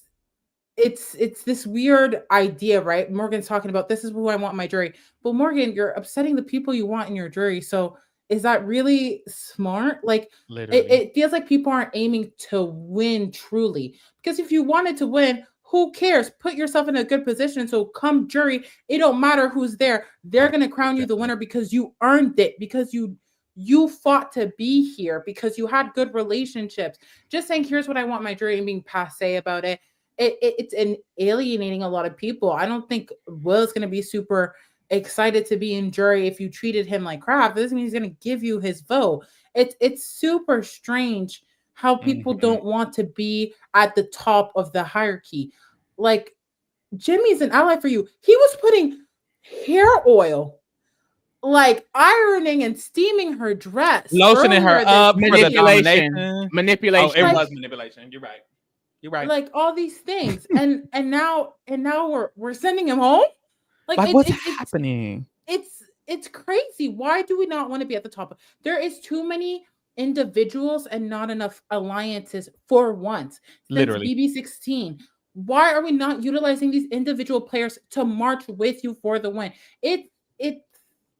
this weird idea, right? Morgan's talking about this is who I want in my jury. But Morgan, you're upsetting the people you want in your jury. So is that really smart? Like it feels like people aren't aiming to win truly. Because if you wanted to win, who cares? Put yourself in a good position. So come jury, it don't matter who's there. They're going to crown you the winner because you earned it, because you fought to be here, because you had good relationships. Just saying, here's what I want my jury and being passe about it. It's alienating a lot of people. I don't think Will's going to be super excited to be in jury if you treated him like crap. This means he's going to give you his vote. It's super strange how people don't want to be at the top of the hierarchy. Like Jimmy's an ally for you. He was putting hair oil, like ironing and steaming her dress, lotioning her up, manipulation. Oh, it was manipulation. You're right. Like all these things, and now we're sending him home. Like what's happening? It's crazy. Why do we not want to be at the top? There is too many individuals and not enough alliances for once. Literally. BB16. Why are we not utilizing these individual players to march with you for the win?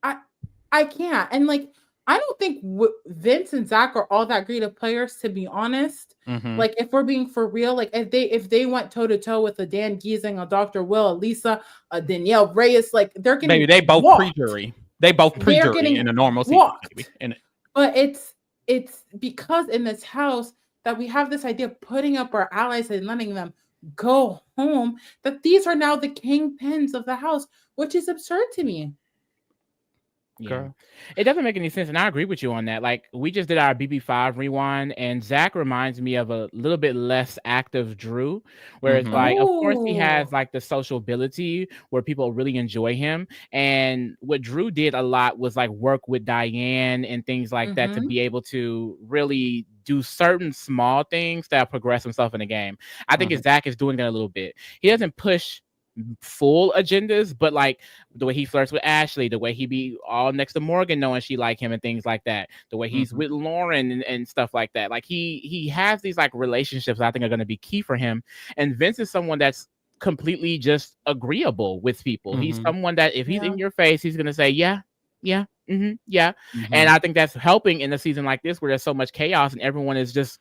I can't. And like, I don't think Vince and Zach are all that great of players, to be honest. Like, if we're being for real, like if they went toe to toe with a Dan Giesing, a Dr. Will, a Lisa, a Danielle Reyes, like they're getting maybe they both pre-jury. They both pre-jury in a normal season. But it's because in this house that we have this idea of putting up our allies and letting them go home, that these are now the kingpins of the house, which is absurd to me. Yeah. It doesn't make any sense, and I agree with you on that. Like, we just did our BB5 rewind, and Zach reminds me of a little bit less active Drew, where it's like, of course, he has like the sociability where people really enjoy him, and what Drew did a lot was like work with Diane and things like that to be able to really do certain small things that progress himself in the game. I think Zach is doing that a little bit. He doesn't push full agendas, but like the way he flirts with Ashley, the way he be all next to Morgan knowing she like him and things like that, the way he's with Lauren and stuff like that. Like he has these like relationships that I think are going to be key for him. And Vince is someone that's completely just agreeable with people. He's someone that if he's in your face, he's going to say, yeah, Yeah. And I think that's helping in a season like this where there's so much chaos and everyone is just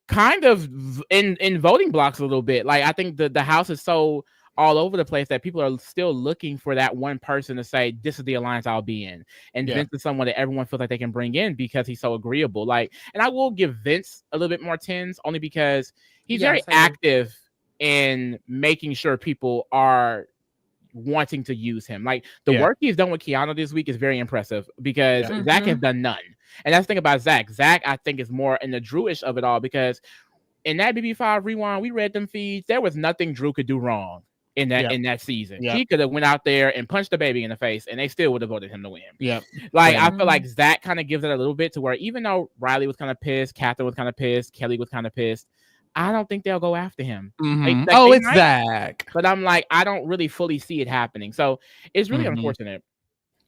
kind of in voting blocks a little bit. Like, I think the house is so all over the place that people are still looking for that one person to say, this is the alliance I'll be in. And Vince is someone that everyone feels like they can bring in because he's so agreeable. Like, and I will give Vince a little bit more tens only because he's very active in making sure people are wanting to use him. Like, the work he's done with Keanu this week is very impressive because Zach has done none. And that's the thing about Zach. Zach, I think, is more in the Drewish of it all because in that BB5 rewind, we read them feeds. There was nothing Drew could do wrong in that season. He could have went out there and punched the baby in the face and they still would have voted him to win. Like, I feel like Zach kind of gives it a little bit to where even though Rylie was kind of pissed, Katherine was kind of pissed, Kelley was kind of pissed, I don't think they'll go after him. It's Zach. But I'm like, I don't really fully see it happening. So it's really unfortunate.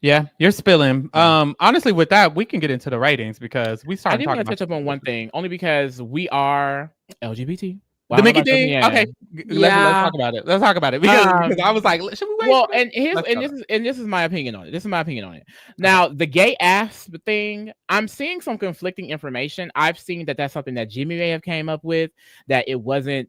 Yeah, you're spilling. Honestly, with that, we can get into the ratings because we started. I did want to touch up on one thing, only because we are LGBT. Well, the Mickey thing. Okay, let's talk about it. Let's talk about it because I was like, should we wait? Well, this is my opinion on it. This is my opinion on it. Now, the gay ass thing, I'm seeing some conflicting information. I've seen that that's something that Jimmy may have came up with. That it wasn't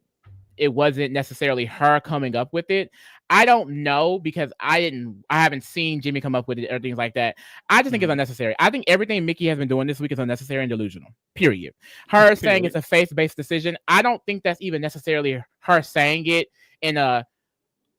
necessarily her coming up with it. I don't know because I haven't seen Jimmy come up with it or things like that. I just think it's unnecessary. I think everything Mickey has been doing this week is unnecessary and delusional. Period. Her saying it's a faith-based decision, I don't think that's even necessarily her saying it in a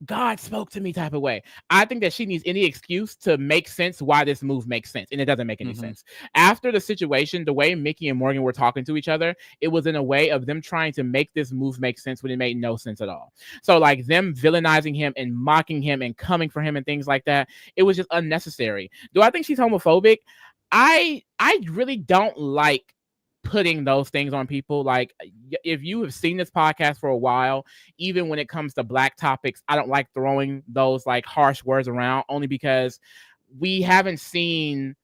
God spoke to me type of way. I think that she needs any excuse to make sense why this move makes sense, and it doesn't make any sense. After the situation, the way Mickey and Morgan were talking to each other, it was in a way of them trying to make this move make sense when it made no sense at all. So like them villainizing him and mocking him and coming for him and things like that, it was just unnecessary. Do I think she's homophobic? I really don't like putting those things on people. Like, if you have seen this podcast for a while, even when it comes to black topics, I don't like throwing those like harsh words around only because we haven't seen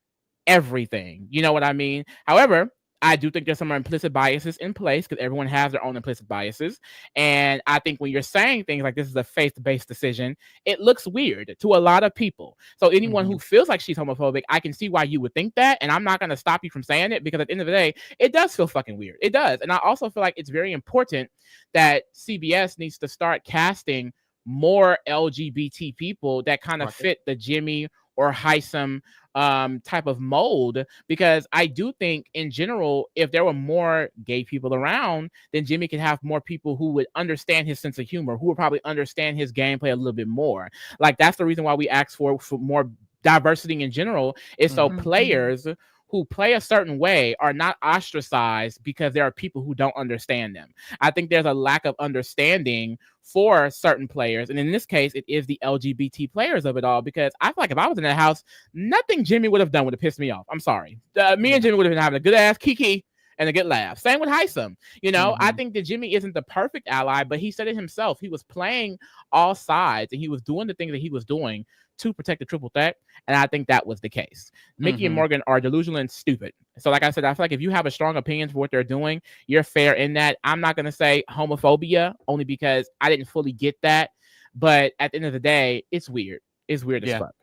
everything. You know what I mean? However, I do think there's some implicit biases in place because everyone has their own implicit biases. And I think when you're saying things like this is a faith-based decision, it looks weird to a lot of people. So anyone who feels like she's homophobic, I can see why you would think that. And I'm not going to stop you from saying it because at the end of the day, it does feel fucking weird. It does. And I also feel like it's very important that CBS needs to start casting more LGBT people that kind of fit the Jimmy or Heisem type of mold, because I do think in general, if there were more gay people around, then Jimmy could have more people who would understand his sense of humor, who would probably understand his gameplay a little bit more. Like, that's the reason why we ask for more diversity in general, is so players who play a certain way are not ostracized because there are people who don't understand them. I think there's a lack of understanding for certain players. And in this case, it is the LGBT players of it all, because I feel like if I was in that house, nothing Jimmy would have done would have pissed me off. I'm sorry. Me and Jimmy would have been having a good ass kiki and a good laugh. Same with Heisem. You know, I think that Jimmy isn't the perfect ally, but he said it himself. He was playing all sides and he was doing the things that he was doing to protect the triple threat, and I think that was the case. Mickey and Morgan are delusional and stupid. So like I said, I feel like if you have a strong opinion for what they're doing, you're fair in that. I'm not going to say homophobia, only because I didn't fully get that, but at the end of the day, it's weird. It's weird as fuck.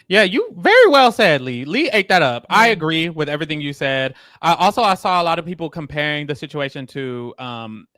Yeah, you very well said, Lee. Lee ate that up. I agree with everything you said. I saw a lot of people comparing the situation to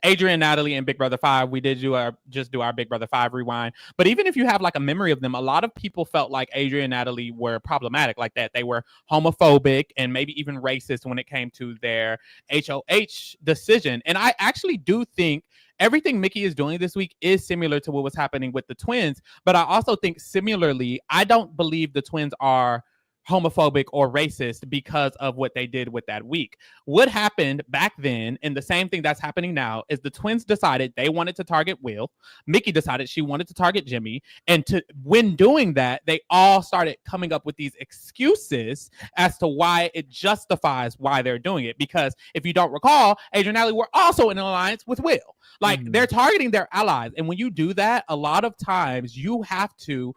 Adrian, Natalie, and Big Brother 5. We did do our Big Brother 5 rewind. But even if you have like a memory of them, a lot of people felt like Adrian and Natalie were problematic, like that. They were homophobic and maybe even racist when it came to their HOH decision. And I actually do think everything Mickey is doing this week is similar to what was happening with the twins. But I also think similarly, I don't believe the twins are homophobic or racist because of what they did with that week. What happened back then, and the same thing that's happening now, is the twins decided they wanted to target Will. Mickey decided she wanted to target Jimmy. And when doing that, they all started coming up with these excuses as to why it justifies why they're doing it. Because if you don't recall, Adrian and Allie were also in an alliance with Will. Like, they're targeting their allies. And when you do that, a lot of times you have to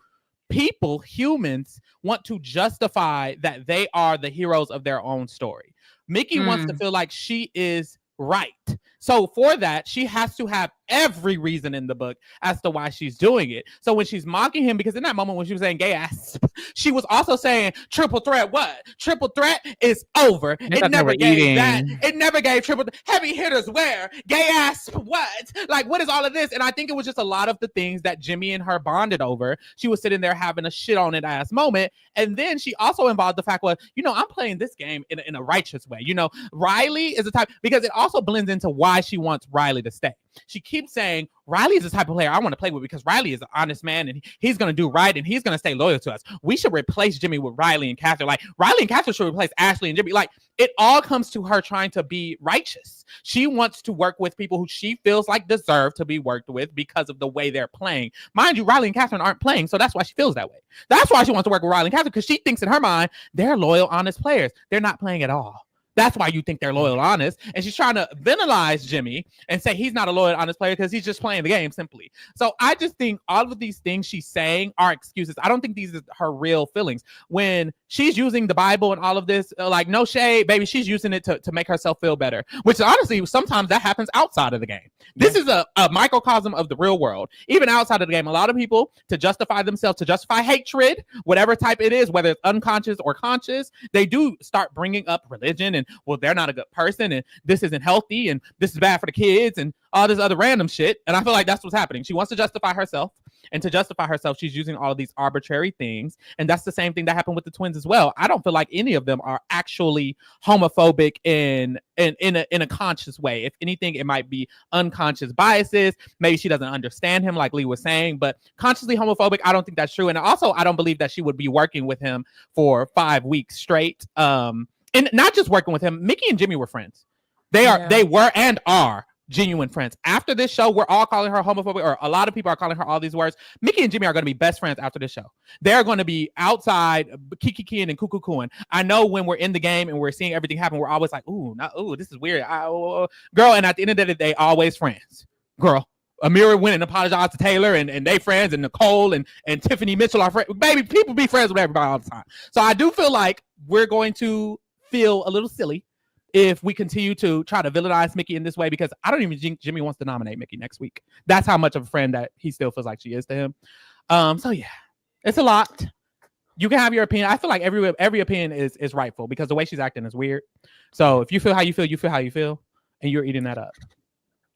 humans want to justify that they are the heroes of their own story. Mickey wants to feel like she is right. So for that, she has to have every reason in the book as to why she's doing it. So when she's mocking him, because in that moment when she was saying gay ass, She was also saying triple threat. What? Triple threat is over. It never gave that. It never gave triple heavy hitters where? Gay ass what? Like, what is all of this? And I think it was just a lot of the things that Jimmy and her bonded over. She was sitting there having a shit on it ass moment. And then she also involved the fact, well, I'm playing this game in a righteous way. Rylie is the type, because it also blends into why she wants Rylie to stay. She keeps saying, Rylie is the type of player I want to play with because Rylie is an honest man and he's going to do right and he's going to stay loyal to us. We should replace Jimmy with Rylie and Katherine. Like, Rylie and Katherine should replace Ashley and Jimmy. Like, it all comes to her trying to be righteous. She wants to work with people who she feels like deserve to be worked with because of the way they're playing. Mind you, Rylie and Katherine aren't playing, so that's why she feels that way. That's why she wants to work with Rylie and Katherine, because she thinks in her mind, they're loyal, honest players. They're not playing at all. That's why you think they're loyal, honest. And she's trying to villainize Jimmy and say he's not a loyal, honest player because he's just playing the game simply. So I just think all of these things she's saying are excuses. I don't think these are her real feelings. When she's using the Bible and all of this, like, no shade, baby, she's using it to make herself feel better, which honestly, sometimes that happens outside of the game. This is a microcosm of the real world. Even outside of the game, a lot of people, to justify themselves, to justify hatred, whatever type it is, whether it's unconscious or conscious, they do start bringing up religion and, well, they're not a good person and this isn't healthy and this is bad for the kids and all this other random shit. And I feel like that's what's happening. She wants to justify herself, and to justify herself, she's using all of these arbitrary things. And that's the same thing that happened with the twins as well. I don't feel like any of them are actually homophobic in a conscious way. If anything, it might be unconscious biases. Maybe she doesn't understand him, like Lee was saying, but consciously homophobic, I don't think that's true. And also, I don't believe that she would be working with him for 5 weeks straight. And not just working with him. Mickey and Jimmy were friends. They were and are genuine friends. After this show, we're all calling her homophobic, or a lot of people are calling her all these words. Mickey and Jimmy are going to be best friends after this show. They're going to be outside kikiing and cuckoo-cooing. I know when we're in the game and we're seeing everything happen, we're always like, ooh, this is weird. Girl, and at the end of the day, they always friends. Girl. Amira went and apologized to Taylor, and they friends, and Nicole and Tiffany Mitchell are friends. Baby, people be friends with everybody all the time. So I do feel like we're going to feel a little silly if we continue to try to villainize Mickey in this way, because I don't even think Jimmy wants to nominate Mickey next week. That's how much of a friend that he still feels like she is to him. So yeah, it's a lot. You can have your opinion. I feel like every opinion is rightful because the way she's acting is weird. So if you feel how you feel, you feel how you feel, and you're eating that up.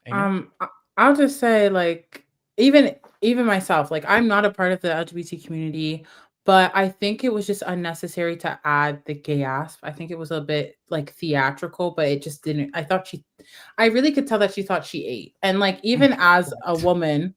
Amen. I'll just say, like, even myself, like, I'm not a part of the LGBT community, but I think it was just unnecessary to add the gay asp. I think it was a bit like theatrical, but it just didn't. I really could tell that she thought she ate. And like, even as a woman,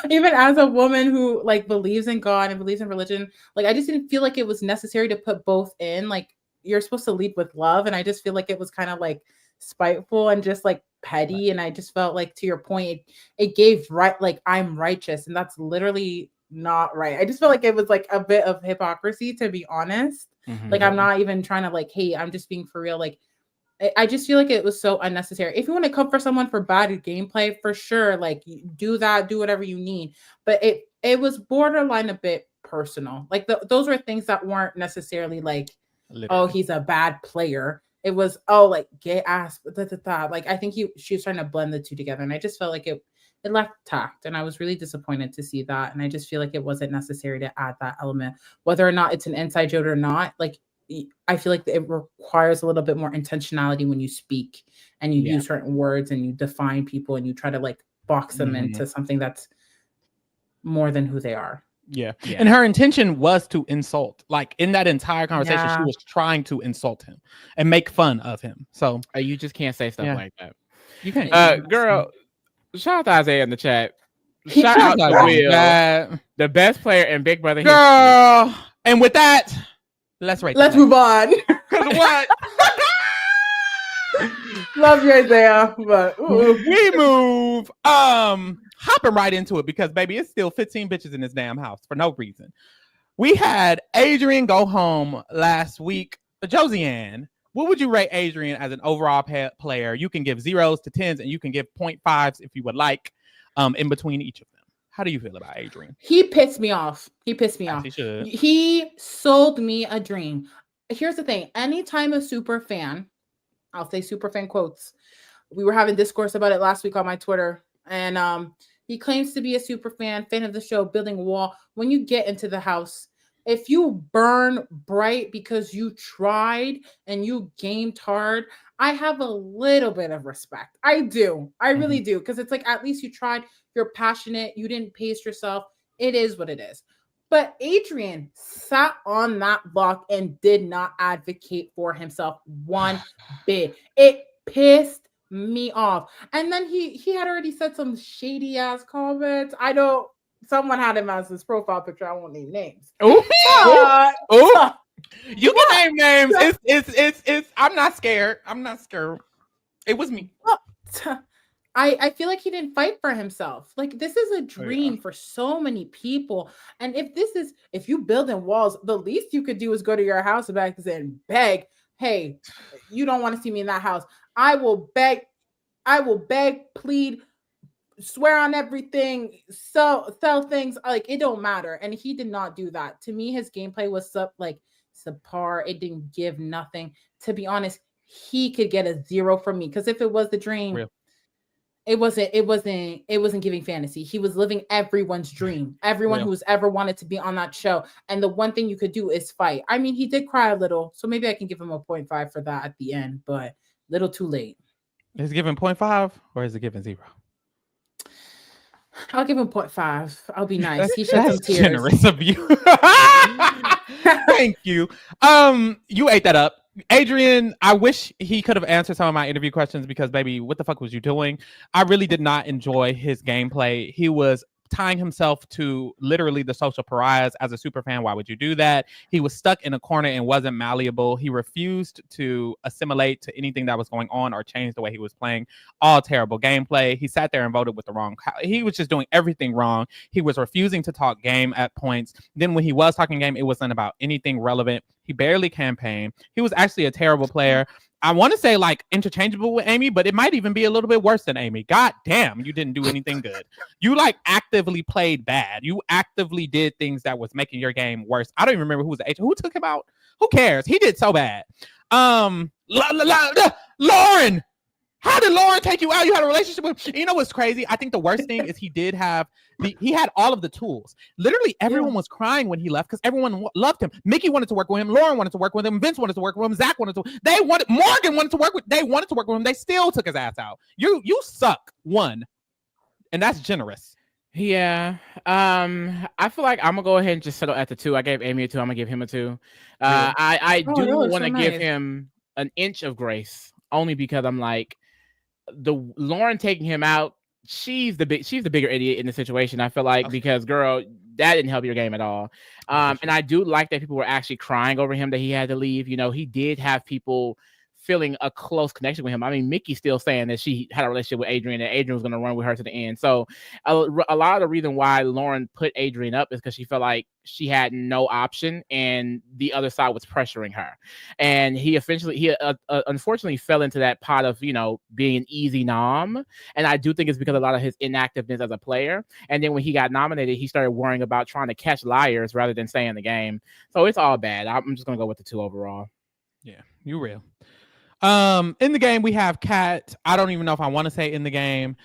even as a woman who like believes in God and believes in religion, like, I just didn't feel like it was necessary to put both in. Like, you're supposed to lead with love. And I just feel like it was kind of like spiteful and just like petty. And I just felt like, to your point, it gave right, like, I'm righteous. And that's literally not right. I just feel like it was like a bit of hypocrisy, to be honest. Like, I'm not even trying to like, hey, I'm just being for real. Like, I just feel like it was so unnecessary. If you want to come for someone for bad gameplay, for sure, like, do that, do whatever you need. But it was borderline a bit personal. Like, those were things that weren't necessarily like, literally, oh, he's a bad player. It was, oh, like, gay ass, like, I think she was trying to blend the two together, and I just felt like it left tact, and I was really disappointed to see that. And I just feel like it wasn't necessary to add that element, whether or not it's an inside joke or not. Like, I feel like it requires a little bit more intentionality when you speak and you use certain words and you define people and you try to like box them into something that's more than who they are. Yeah. And her intention was to insult. Like, in that entire conversation, she was trying to insult him and make fun of him. So you just can't say stuff like that. You can't. Girl, shout out to Isaiah in the chat. Shout out to Will, the best player in Big Brother history. And with that, let's move on. What? Love you, Isaiah. But we move. Hopping right into it, because baby, it's still 15 bitches in this damn house for no reason. We had Adrian go home last week. Josiane, what would you rate Adrian as an overall player? You can give 0s to 10s, and you can give 0.5s if you would like, in between each of them. How do you feel about Adrian? He pissed me off. He should. He sold me a dream. Here's the thing. Anytime a super fan, I'll say super fan quotes, we were having discourse about it last week on my Twitter, and he claims to be a super fan of the show, building a wall. When you get into the house, if you burn bright because you tried and you gamed hard, I have a little bit of respect. I do. I really do. Because it's like, at least you tried. You're passionate. You didn't pace yourself. It is what it is. But Adrian sat on that block and did not advocate for himself one bit. It pissed me off. And then he had already said some shady ass comments. I don't. Someone had him as his profile picture. I won't name names. Oh, you can name names. It's. I'm not scared. I'm not scared. It was me. I feel like he didn't fight for himself. Like, this is a dream for so many people. And if you build in walls, the least you could do is go to your house back and beg, hey, you don't want to see me in that house. I will beg, plead, swear on everything, sell things, like, it don't matter. And he did not do that. To me, his gameplay was subpar. It didn't give nothing. To be honest, he could get a 0 from me, because if it was the dream, it wasn't giving fantasy. He was living everyone's dream. Everyone who's ever wanted to be on that show. And the one thing you could do is fight. I mean, he did cry a little, so maybe I can give him a 0.5 for that at the end, but little too late. Is it given 0.5 or is it given 0? I'll give him 0.5. I'll be nice. He shed some tears. Generous of you. Thank you. You ate that up. Adrian, I wish he could have answered some of my interview questions, because, baby, what the fuck was you doing? I really did not enjoy his gameplay. He was tying himself to literally the social pariahs. As a super fan, why would you do that? He was stuck in a corner and wasn't malleable. He refused to assimilate to anything that was going on or change the way he was playing. All terrible gameplay. He sat there and voted with the wrong. He was just doing everything wrong. He was refusing to talk game at points. Then when he was talking game, it wasn't about anything relevant. He barely campaigned. He was actually a terrible player. I want to say interchangeable with Amy, but it might even be a little bit worse than Amy. God damn, you didn't do anything good. You actively played bad. You actively did things that was making your game worse. I don't even remember who was the agent. Who took him out? Who cares? He did so bad. Lauren. How did Lauren take you out? You had a relationship with him. You know what's crazy? I think the worst thing is he had all of the tools. Literally everyone was crying when he left, because everyone loved him. Mickey wanted to work with him. Lauren wanted to work with him. Vince wanted to work with him. Zach wanted to. Morgan wanted to work with. They wanted to work with him. They still took his ass out. You suck. One, and that's generous. Yeah. I feel like I'm gonna go ahead and just settle at the 2. I gave Amy a 2. I'm gonna give him a 2. I do want to give him an inch of grace, only because I'm like, the Lauren taking him out, she's the bigger idiot in the situation, I feel like, because, girl, that didn't help your game at all. And I do like that people were actually crying over him that he had to leave. You know, he did have people feeling a close connection with him. I mean, Mickey's still saying that she had a relationship with Adrian and Adrian was going to run with her to the end. So a lot of the reason why Lauren put Adrian up is because she felt like she had no option and the other side was pressuring her. And he unfortunately fell into that pot of, being an easy nom. And I do think it's because of a lot of his inactiveness as a player. And then when he got nominated, he started worrying about trying to catch liars rather than stay in the game. So it's all bad. I'm just going to go with the 2 overall. Yeah, you real. In the game, we have Kat. I don't even know if I want to say in the game.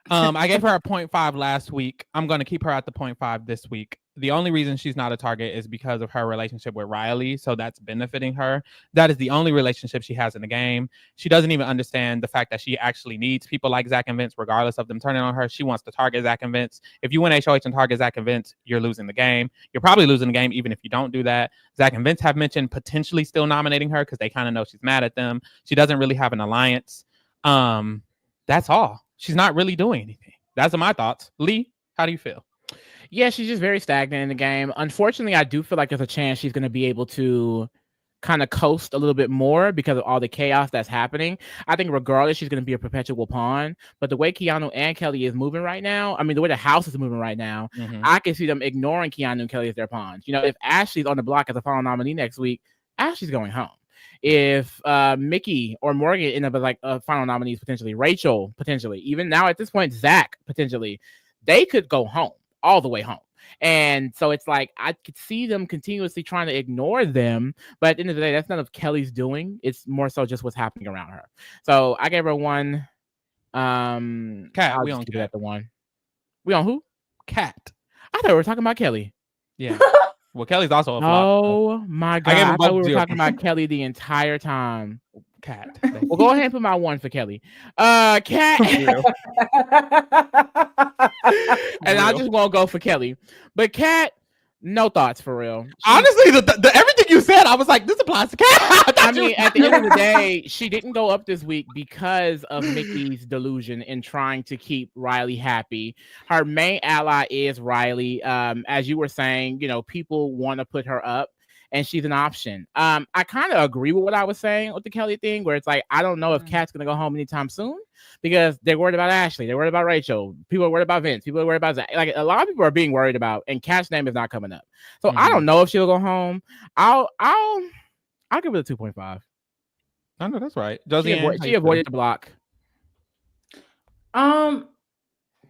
I gave her a 0.5 last week. I'm going to keep her at the 0.5 this week. The only reason she's not a target is because of her relationship with Rylie, so that's benefiting her. That is the only relationship she has in the game. She doesn't even understand the fact that she actually needs people like Zach and Vince, regardless of them turning on her. She wants to target Zach and Vince. If you win HOH and target Zach and Vince, you're losing the game. You're probably losing the game even if you don't do that. Zach and Vince have mentioned potentially still nominating her because they kind of know she's mad at them. She doesn't really have an alliance. That's all. She's not really doing anything. That's my thoughts. Lee, how do you feel? Yeah, she's just very stagnant in the game. Unfortunately, I do feel like there's a chance she's going to be able to kind of coast a little bit more because of all the chaos that's happening. I think regardless, she's going to be a perpetual pawn. But the way Keanu and Kelley is moving right now, I mean, the way the house is moving right now, I can see them ignoring Keanu and Kelley as their pawns. If Ashley's on the block as a final nominee next week, Ashley's going home. If Mickey or Morgan end up as like final nominees, potentially Rachel, potentially, even now at this point, Zach, potentially, they could go home. All the way home. And so it's like I could see them continuously trying to ignore them, but at the end of the day, that's none of Kelley's doing. It's more so just what's happening around her. So I gave her 1. Kat, we on Kat. The 1. We on who? Kat. I thought we were talking about Kelley. Yeah. Well, Kelley's also a flop. Oh my god! I thought we were talking about Kelley the entire time. Kat. Well, go ahead and put my 1 for Kelley. Kat. And I just won't go for Kelley. But Kat, no thoughts for real. Honestly, the everything you said, I was like, this applies to Kat. I mean, at the end of the day, she didn't go up this week because of Mickey's delusion in trying to keep Rylie happy. Her main ally is Rylie. As you were saying, you know, people want to put her up. And she's an option. I kind of agree with what I was saying with the Kelley thing, where it's like, I don't know if Kat's going to go home anytime soon because they're worried about Ashley. They're worried about Rachel. People are worried about Vince. People are worried about Zach. Like, a lot of people are being worried about, and Kat's name is not coming up. So I don't know if she'll go home. I'll give it a 2.5. I know that's right. Josiane, she avoided the block.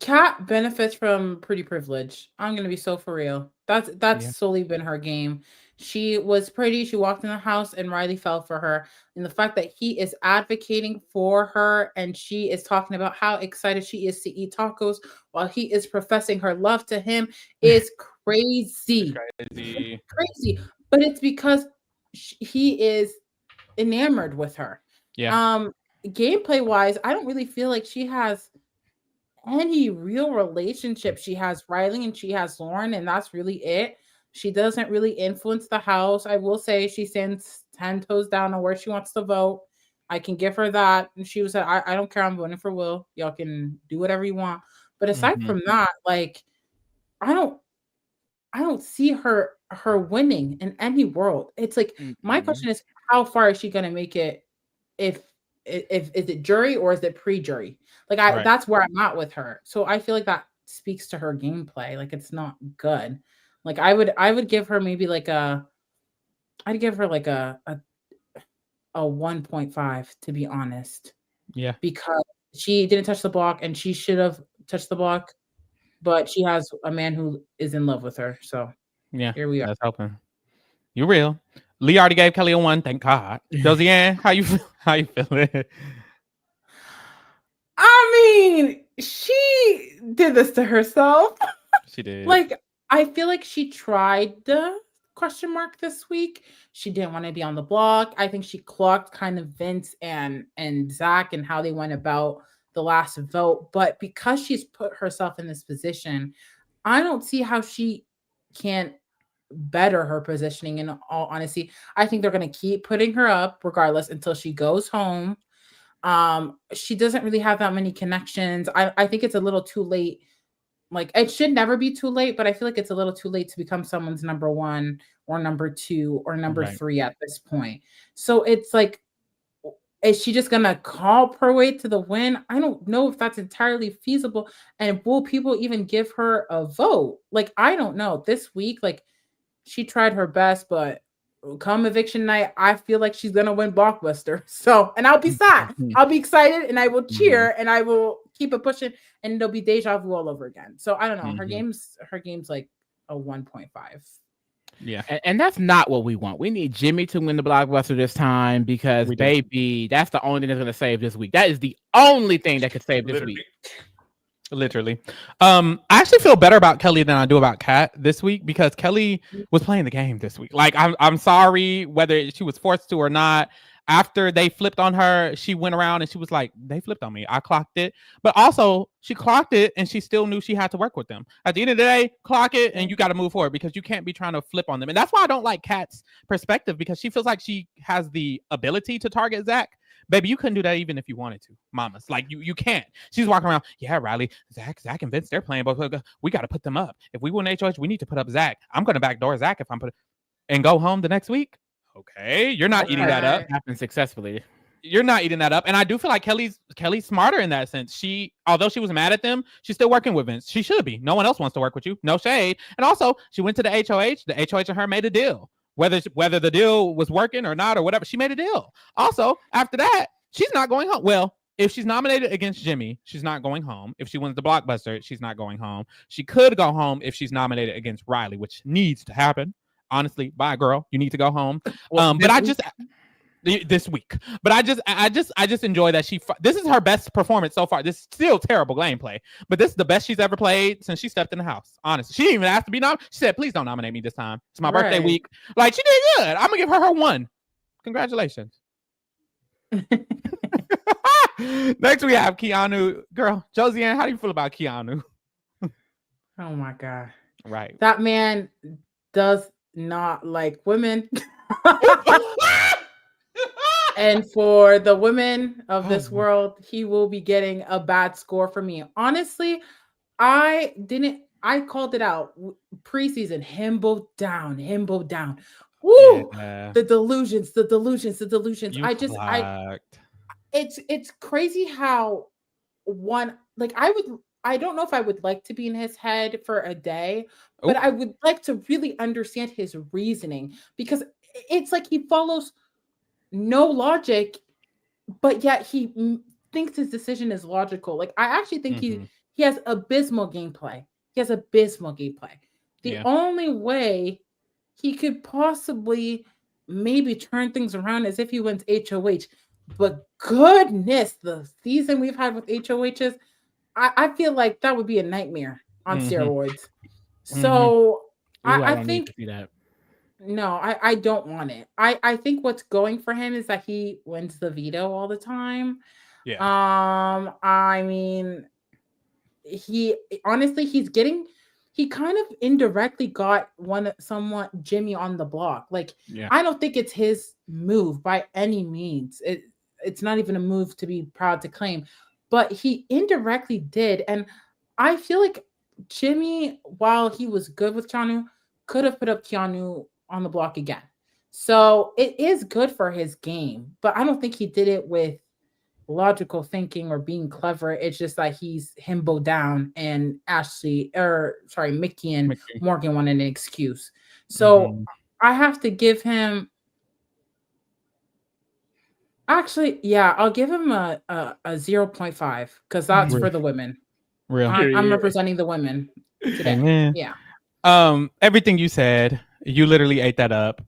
Kat benefits from pretty privilege. I'm gonna be so for real. That's solely been her game. She was pretty. She walked in the house and Rylie fell for her. And the fact that he is advocating for her and she is talking about how excited she is to eat tacos while he is professing her love to him is crazy. Crazy. But it's because he is enamored with her. Yeah. Gameplay wise, I don't really feel like she has any real relationship. She has Rylie and she has Lauren, and that's really it. She doesn't really influence the house. I will say she stands 10 toes down on where she wants to vote. I can give her that. And she was like, I don't care. I'm voting for Will. Y'all can do whatever you want. But aside from that, like, I don't see her winning in any world. It's like, my question is, how far is she going to make it? If is it jury or is it pre-jury? Like, that's where I'm at with her. So I feel like that speaks to her gameplay. Like, it's not good. Like, I would give her maybe like I'd give her like a 1.5, to be honest. Yeah. Because she didn't touch the block and she should have touched the block, but she has a man who is in love with her. So yeah, here we are. That's helping. You're real. Lee already gave Kelley a 1. Thank God. Josiane, how you feeling? I mean, she did this to herself. She did. Like, I feel like she tried the question mark this week. She didn't want to be on the block. I think she clocked kind of Vince and Zach and how they went about the last vote. But because she's put herself in this position, I don't see how she can't better her positioning. In all honesty, I think they're going to keep putting her up regardless until she goes home. She doesn't really have that many connections. I think it's a little too late. Like, it should never be too late, but I feel like it's a little too late to become someone's number 1 or number 2 or number 3 at this point. So it's like, is she just gonna call her way to the win? I don't know if that's entirely feasible. And will people even give her a vote? Like, I don't know. This week, like, she tried her best, but come eviction night, I feel like she's gonna win Blockbuster. So, and I'll be sad. I'll be excited and I will cheer and I will keep it pushing and it'll be deja vu all over again. So I don't know. Her game's like a 1.5. Yeah. And that's not what we want. We need Jimmy to win the Blockbuster this time because, baby, that's the only thing that's going to save this week. That is the only thing that could save this week. Literally. I actually feel better about Kelley than I do about Kat this week because Kelley was playing the game this week. Like, I'm sorry whether she was forced to or not. After they flipped on her, she went around and she was like, they flipped on me. I clocked it. But also, she clocked it and she still knew she had to work with them. At the end of the day, clock it and you got to move forward because you can't be trying to flip on them. And that's why I don't like Kat's perspective because she feels like she has the ability to target Zach. Baby, you couldn't do that even if you wanted to, mamas. Like, you can't. She's walking around, yeah, Rylie, Zach and Vince, they're playing, but we got to put them up. If we win HOH, we need to put up Zach. I'm going to backdoor Zach if I'm and go home the next week. Okay, you're not eating that up. Happened successfully. You're not eating that up. And I do feel like Kelley's smarter in that sense. Although she was mad at them, she's still working with Vince. She should be. No one else wants to work with you. No shade. And also, she went to the HOH. The HOH and her made a deal. Whether the deal was working or not or whatever, she made a deal. Also, after that, she's not going home. Well, if she's nominated against Jimmy, she's not going home. If she wins the Blockbuster, she's not going home. She could go home if she's nominated against Rylie, which needs to happen. Honestly, bye, girl. You need to go home. But this week. But I just enjoy that this is her best performance so far. This is still terrible gameplay, but this is the best she's ever played since she stepped in the house. Honestly, she didn't even ask to be nominated. She said, "Please don't nominate me this time. It's my birthday week." Like, she did good. I'm gonna give her 1. Congratulations. Next we have Keanu. Girl, Josiane, how do you feel about Keanu? Oh my God. Right. That man does not like women. And for the women of this world, he will be getting a bad score from me. Honestly, I called it out preseason. Himbo down. Woo! Yeah. The delusions. It's crazy how I don't know if I would like to be in his head for a day, but I would like to really understand his reasoning, because it's like he follows no logic, but yet he thinks his decision is logical. Like, I actually think he has abysmal gameplay. The only way he could possibly maybe turn things around is if he wins HOH. But goodness, the season we've had with HOHs, I feel like that would be a nightmare on steroids. So I think that. No, I don't want it. I think what's going for him is that he wins the veto all the time. Yeah. I mean, he kind of indirectly got somewhat Jimmy on the block. Like, I don't think it's his move by any means. It's not even a move to be proud to claim, but he indirectly did. And I feel like Jimmy, while he was good with Keanu, could have put up Keanu on the block again. So it is good for his game, but I don't think he did it with logical thinking or being clever. It's just that he's himbo down, and Mickey and Morgan wanted an excuse. So I have to give him. Actually, yeah, I'll give him a 0.5, because that's for the women. I'm representing the women today. Yeah. Everything you said, you literally ate that up.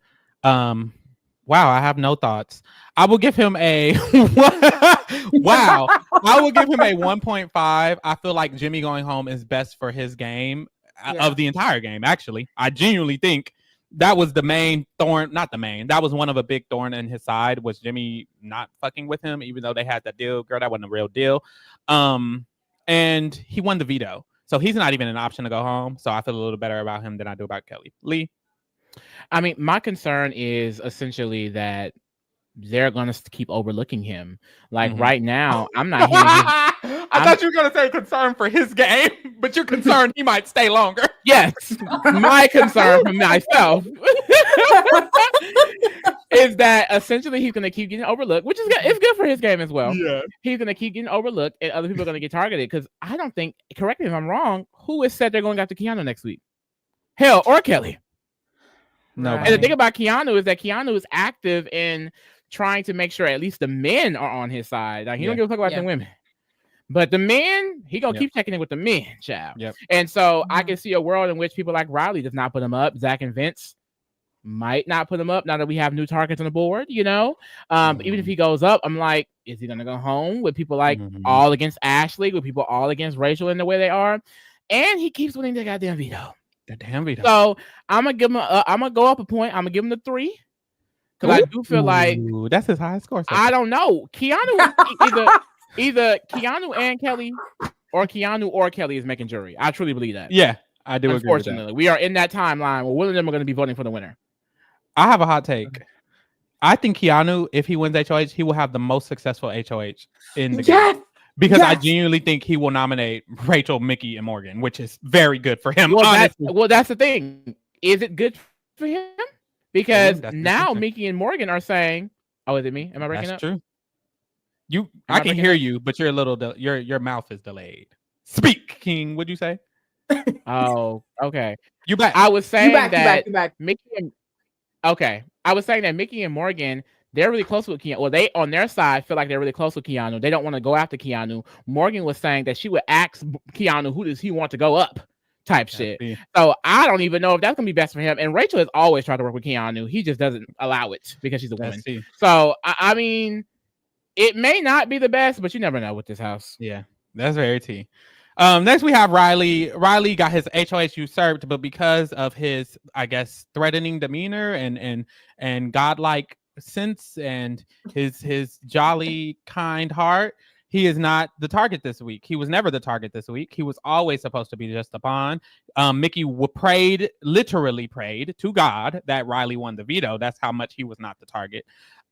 Wow, I have no thoughts. I will give him a wow. I will give him a 1.5. I feel like Jimmy going home is best for his game of the entire game. Actually, I genuinely think that was the main thorn, not the main. That was one of a big thorn in his side, was Jimmy not fucking with him, even though they had that deal. Girl, that wasn't a real deal. And he won the veto, so he's not even an option to go home. So I feel a little better about him than I do about Kelley. Lee? I mean, my concern is essentially that they're going to keep overlooking him. Like, right now, I'm not hearing I thought you were going to say concern for his game, but you're concerned he might stay longer. Yes. My concern for myself is that essentially he's going to keep getting overlooked, which is good. It's good for his game as well. Yeah. He's going to keep getting overlooked, and other people are going to get targeted, because I don't think, correct me if I'm wrong, who has said they're going after Keanu next week? Hell, or Kelley. No. And the thing about Keanu is that Keanu is active in trying to make sure at least the men are on his side. Like, he don't give a fuck about the women. But the men, he gonna keep checking in with the men, child. Yep. And so I can see a world in which people like Rylie does not put him up. Zach and Vince might not put him up now that we have new targets on the board, you know? Even if he goes up, I'm like, is he gonna go home with people like all against Ashley, with people all against Rachel in the way they are? And he keeps winning the goddamn veto. The damn veto. So I'm gonna give him I'm gonna go up a point. I'm gonna give him the 3. Because I do feel like that's his highest score. I don't know. Keanu either Keanu and Kelley, or Keanu or Kelley is making jury. I truly believe that. Yeah, I do. Unfortunately, we are in that timeline where one of them are going to be voting for the winner. I have a hot take. I think Keanu, if he wins HOH, he will have the most successful HOH in the game. Because I genuinely think he will nominate Rachel, Mickey, and Morgan, which is very good for him. Well, that's the thing. Is it good for him? Because now Mickey and Morgan are saying, "Oh, is it me? Am I breaking up?" That's true. I can hear you, but you're a little. Your mouth is delayed. Speak, King. What'd you say? Oh, okay. You back? I was saying that you back. Mickey and I was saying that Mickey and Morgan, they're really close with Keanu. Well, they on their side feel like they're really close with Keanu. They don't want to go after Keanu. Morgan was saying that she would ask Keanu, who does he want to go up type shit. So I don't even know if that's gonna be best for him. And Rachel has always tried to work with Keanu. He just doesn't allow it because she's a woman. So I mean, it may not be the best, but you never know with this house. Yeah, that's very tea. Next we have Rylie. Rylie got his HOH usurped, but because of his, I guess, threatening demeanor and godlike sense and his jolly kind heart, he is not the target this week. He was never the target this week. He was always supposed to be just a pawn. Mickey literally prayed to God that Rylie won the veto. That's how much he was not the target.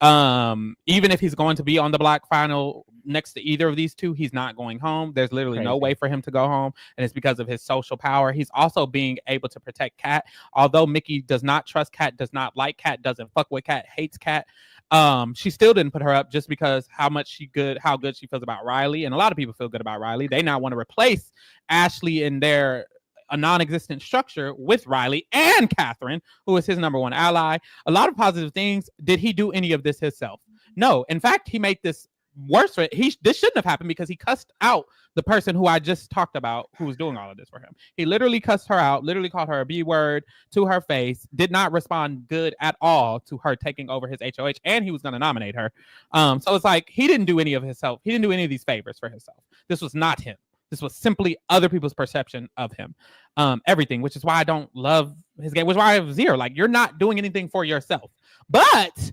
Even if he's going to be on the black final next to either of these two, he's not going home. There's literally no way for him to go home, and it's because of his social power. He's also being able to protect Kat. Although Mickey does not trust Kat, does not like Kat, doesn't fuck with Kat, hates Kat, she still didn't put her up just because how good she feels about Rylie. And a lot of people feel good about Rylie. They now want to replace Ashley in their a non-existent structure with Rylie and Katherine, who is his number one ally. A lot of positive things. Did he do any of this himself? No. In fact, he made this worse. This shouldn't have happened because he cussed out the person who I just talked about who was doing all of this for him. He literally cussed her out, literally called her a B word to her face, did not respond good at all to her taking over his HOH, and he was going to nominate her. So it's like he didn't do any of himself. He didn't do any of these favors for himself. This was not him. This was simply other people's perception of him. Everything, which is why I don't love his game, which is why I have 0. Like, you're not doing anything for yourself. But,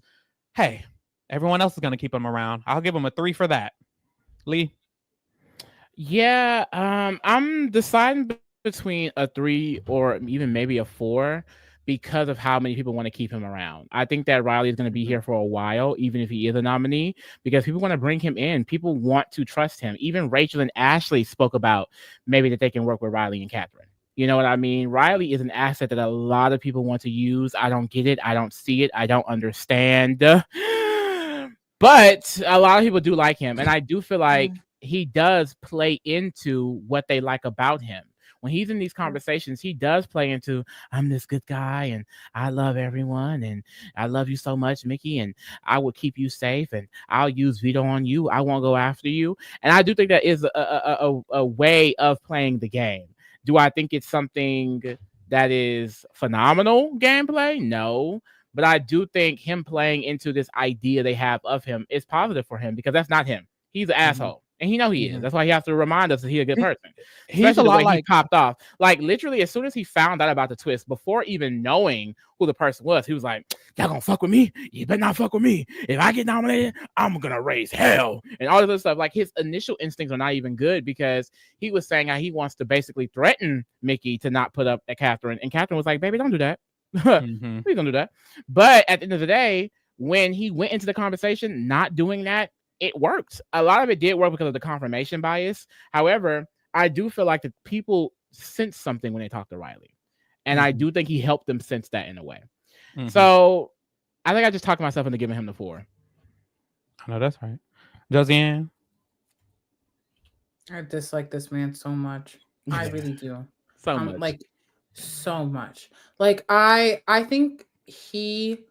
hey, everyone else is going to keep him around. I'll give him a 3 for that. Lee? Yeah, I'm deciding between a 3 or even maybe a 4 because of how many people want to keep him around. I think that Rylie is going to be here for a while, even if he is a nominee, because people want to bring him in. People want to trust him. Even Rachel and Ashley spoke about maybe that they can work with Rylie and Katherine. You know what I mean? Rylie is an asset that a lot of people want to use. I don't get it. I don't see it. I don't understand. But a lot of people do like him. And I do feel like he does play into what they like about him. When he's in these conversations, he does play into, I'm this good guy and I love everyone and I love you so much, Mickey, and I will keep you safe and I'll use veto on you. I won't go after you. And I do think that is a way of playing the game. Do I think it's something that is phenomenal gameplay? No. But I do think him playing into this idea they have of him is positive for him because that's not him. He's an asshole. And he know he is. That's why he has to remind us that he's a good person. He's a lot like he popped off. Like literally, as soon as he found out about the twist, before even knowing who the person was, he was like, "Y'all gonna fuck with me? You better not fuck with me. If I get nominated, I'm gonna raise hell." And all this other stuff. Like his initial instincts are not even good because he was saying how he wants to basically threaten Mickey to not put up at Katherine, and Katherine was like, "Baby, don't do that. Please don't do that." But at the end of the day, when he went into the conversation, not doing that, it worked. A lot of it did work because of the confirmation bias. However, I do feel like the people sense something when they talk to Rylie. And I do think he helped them sense that in a way. So I think I just talked myself into giving him the 4. I know that's right. Josiane? I dislike this man so much. I really do. So much. Like, so much. Like, I think he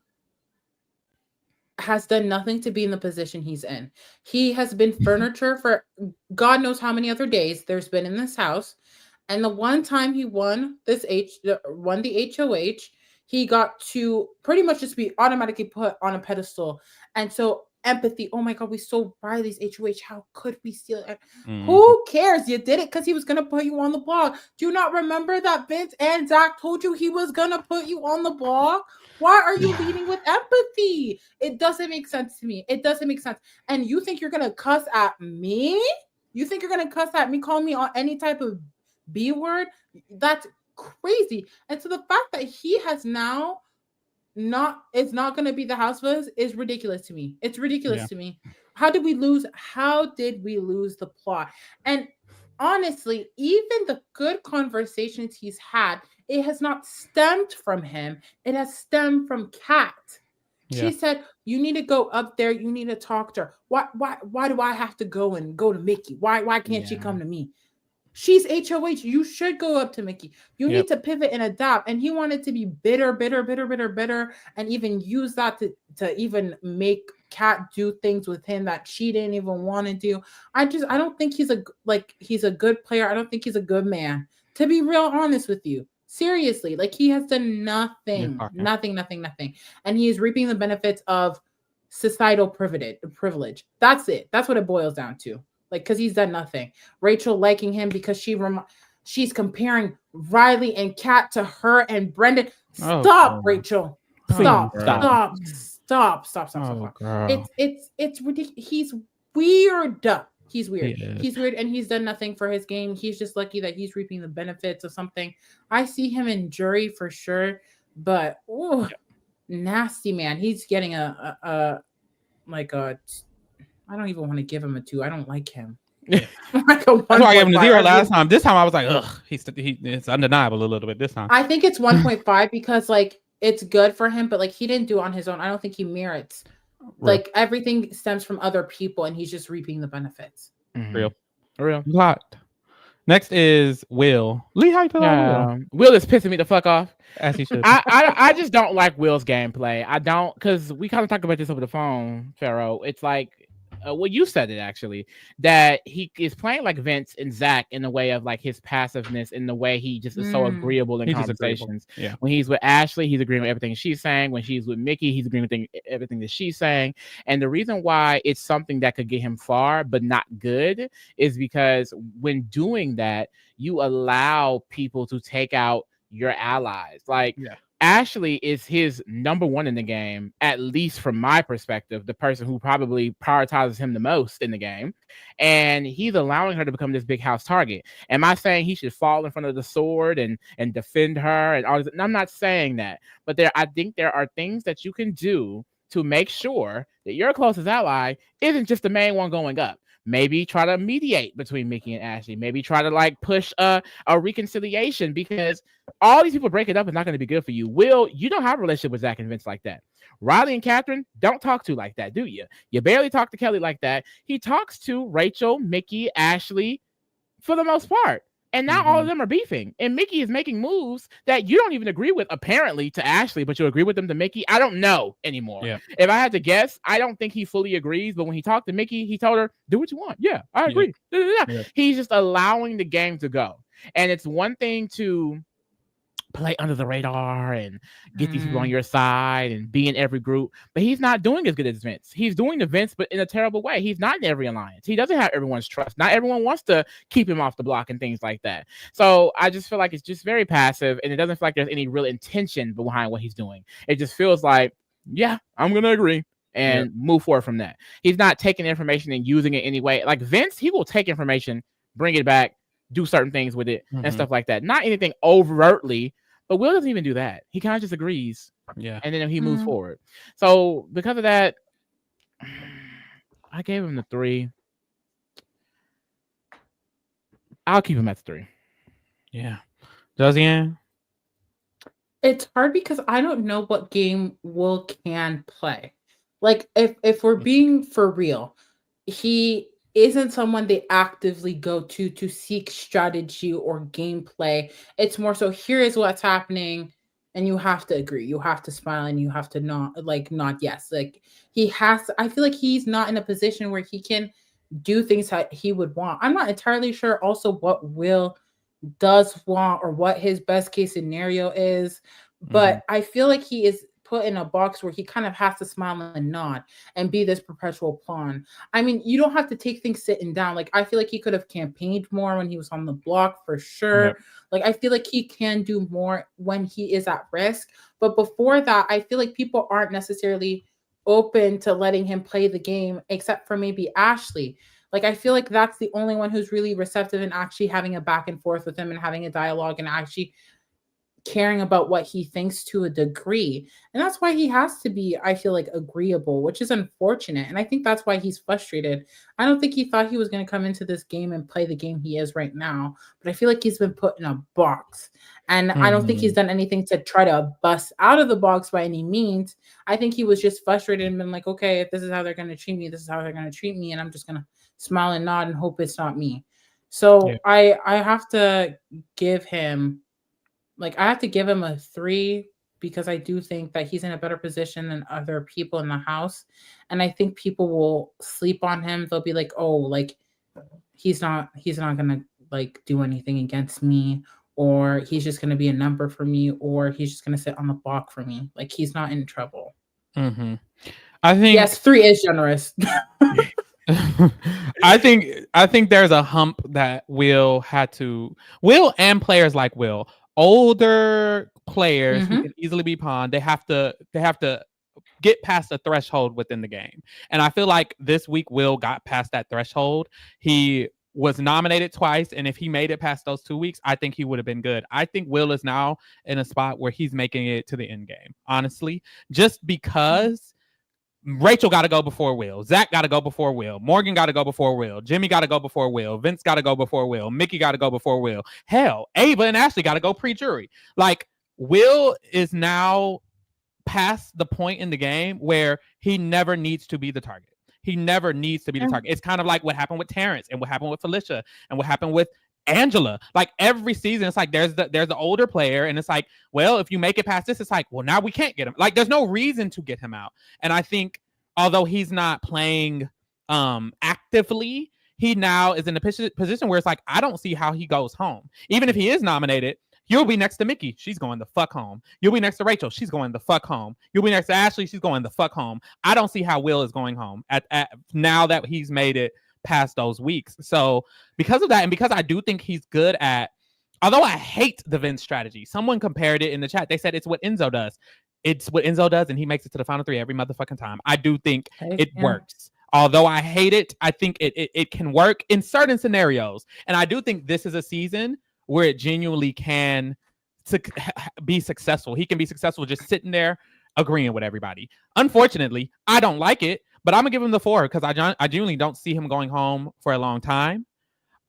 has done nothing to be in the position he's in. He has been furniture for God knows how many other days there's been in this house. And the one time he won the HOH, he got to pretty much just be automatically put on a pedestal. And so empathy, oh my God, we stole Rylie's HOH. How could we steal it? Who cares? You did it because he was going to put you on the blog. Do you not remember that Vince and Zach told you he was going to put you on the blog? Why are you leading with empathy? It doesn't make sense to me. It doesn't make sense. And you think you're going to cuss at me? You think you're going to cuss at me, call me on any type of B word? That's crazy. And so the fact that he has now it's not going to be the house buzz is ridiculous to me. It's ridiculous to me. How did we lose the plot? And honestly, even the good conversations he's had, it has not stemmed from him. It has stemmed from Kat. She said, you need to go up there. You need to talk to her. Why do I have to go to Mickey? Why can't she come to me? She's HOH. You should go up to Mickey. You need to pivot and adapt. And he wanted to be bitter, and even use that to even make Kat do things with him that she didn't even want to do. I don't think he's a good player. I don't think he's a good man. To be real honest with you, seriously, like he has done nothing. And he is reaping the benefits of societal privilege. That's it. That's what it boils down to. Like, because he's done nothing. Rachel liking him because she's comparing Rylie and Kat to her and Brendan. Stop, Rachel. Stop. It's ridiculous. He's weird. He's weird. He's weird, and he's done nothing for his game. He's just lucky that he's reaping the benefits of something. I see him in jury for sure, but nasty man. He's getting a I don't even want to give him a 2. I don't like him. That's why I gave him a 0 last time. This time I was like, ugh, it's undeniable a little bit this time. I think it's 1.5 because like it's good for him, but like he didn't do it on his own. I don't think he merits. Like everything stems from other people, and he's just reaping the benefits. Real. Lot. Next is Will. Lee, how you feel about Will? Will is pissing me the fuck off. As he should. I just don't like Will's gameplay. I don't, because we kind of talked about this over the phone, Pharaoh. It's like, well, you said it actually, that he is playing like Vince and Zach in the way of like his passiveness, in the way he just is so agreeable in conversations. Yeah. When he's with Ashley, he's agreeing with everything she's saying. When she's with Mickey, he's agreeing with everything that she's saying. And the reason why it's something that could get him far but not good is because when doing that, you allow people to take out your allies. Like, Ashley is his number one in the game, at least from my perspective, the person who probably prioritizes him the most in the game. And he's allowing her to become this big house target. Am I saying he should fall in front of the sword and defend her and all this? No, I'm not saying that. But I think there are things that you can do to make sure that your closest ally isn't just the main one going up. Maybe try to mediate between Mickey and Ashley. Maybe try to like push a reconciliation, because all these people breaking up is not going to be good for you. Will, you don't have a relationship with Zach and Vince like that. Rylie and Katherine don't talk to like that, do you? You barely talk to Kelley like that. He talks to Rachel, Mickey, Ashley for the most part. And now all of them are beefing. And Mickey is making moves that you don't even agree with, apparently, to Ashley, but you agree with them to Mickey. I don't know anymore. Yeah. If I had to guess, I don't think he fully agrees. But when he talked to Mickey, he told her, do what you want. Yeah, I agree. Yeah. He's just allowing the game to go. And it's one thing to play under the radar and get these people on your side and be in every group, but he's not doing as good as Vince. He's doing the Vince, but in a terrible way. He's not in every alliance. He doesn't have everyone's trust. Not everyone wants to keep him off the block and things like that. So I just feel like it's just very passive, and it doesn't feel like there's any real intention behind what he's doing. It just feels like, yeah, I'm gonna agree and move forward from that. He's not taking information and using it anyway. Like Vince, he will take information, bring it back, do certain things with it and stuff like that. Not anything overtly. But Will doesn't even do that. He kind of just agrees. Yeah. And then he moves forward. So because of that, I gave him the 3. I'll keep him at the 3. Yeah. Josiane? It's hard because I don't know what game Will can play. Like if we're being for real, he isn't someone they actively go to seek strategy or gameplay. It's more so, here is what's happening, and you have to agree. You have to smile, and you have to nod yes. Like he has to, I feel like he's not in a position where he can do things that he would want. I'm not entirely sure also what Will does want or what his best case scenario is, but I feel like he is put in a box where he kind of has to smile and nod and be this perpetual pawn. I mean, you don't have to take things sitting down. Like, I feel like he could have campaigned more when he was on the block for sure. Yep. Like, I feel like he can do more when he is at risk. But before that, I feel like people aren't necessarily open to letting him play the game, except for maybe Ashley. Like, I feel like that's the only one who's really receptive and actually having a back and forth with him and having a dialogue and actually caring about what he thinks to a degree. And that's why he has to be, I feel like, agreeable, which is unfortunate. And I think that's why he's frustrated. I don't think he thought he was going to come into this game and play the game he is right now, but I feel like he's been put in a box. And I don't think he's done anything to try to bust out of the box by any means. I think he was just frustrated and been like, okay, if this is how they're going to treat me, this is how they're going to treat me. And I'm just going to smile and nod and hope it's not me. So I have to give him, a 3 because I do think that he's in a better position than other people in the house. And I think people will sleep on him. They'll be like, oh, like he's not going to like do anything against me, or he's just going to be a number for me, or he's just going to sit on the block for me. Like, he's not in trouble. Mm-hmm. I think yes, 3 is generous. I think there's a hump that Will and players like Will, older players who can easily be pawned, they have to get past a threshold within the game. And I feel like this week Will got past that threshold. He was nominated twice, and if he made it past those 2 weeks, I think he would have been good. I think Will is now in a spot where he's making it to the end game, honestly, just because Rachel got to go before Will. Zach got to go before Will. Morgan got to go before Will. Jimmy got to go before Will. Vince got to go before Will. Mickey got to go before Will. Hell, Ava and Ashley got to go pre-jury. Like, Will is now past the point in the game where he never needs to be the target. He never needs to be the target. It's kind of like what happened with Terrence and what happened with Felicia and what happened with Angela. Like, every season, it's like there's the older player, and it's like, well, if you make it past this, it's like, well, now we can't get him. Like, there's no reason to get him out. And I think, although he's not playing actively, he now is in a position where it's like, I don't see how he goes home. Even if he is nominated, you'll be next to Mickey. She's going the fuck home. You'll be next to Rachel. She's going the fuck home. You'll be next to Ashley. She's going the fuck home. I don't see how Will is going home at now that he's made it past those weeks. So because of that, and because I do think he's good at, although I hate the Vince strategy, someone compared it in the chat. They said it's what Enzo does. It's what Enzo does, and he makes it to the final 3 every motherfucking time. I do think it works. Although I hate it, I think it can work in certain scenarios. And I do think this is a season where it genuinely can be successful. He can be successful just sitting there agreeing with everybody. Unfortunately, I don't like it, but I'm gonna give him the 4 because I genuinely don't see him going home for a long time.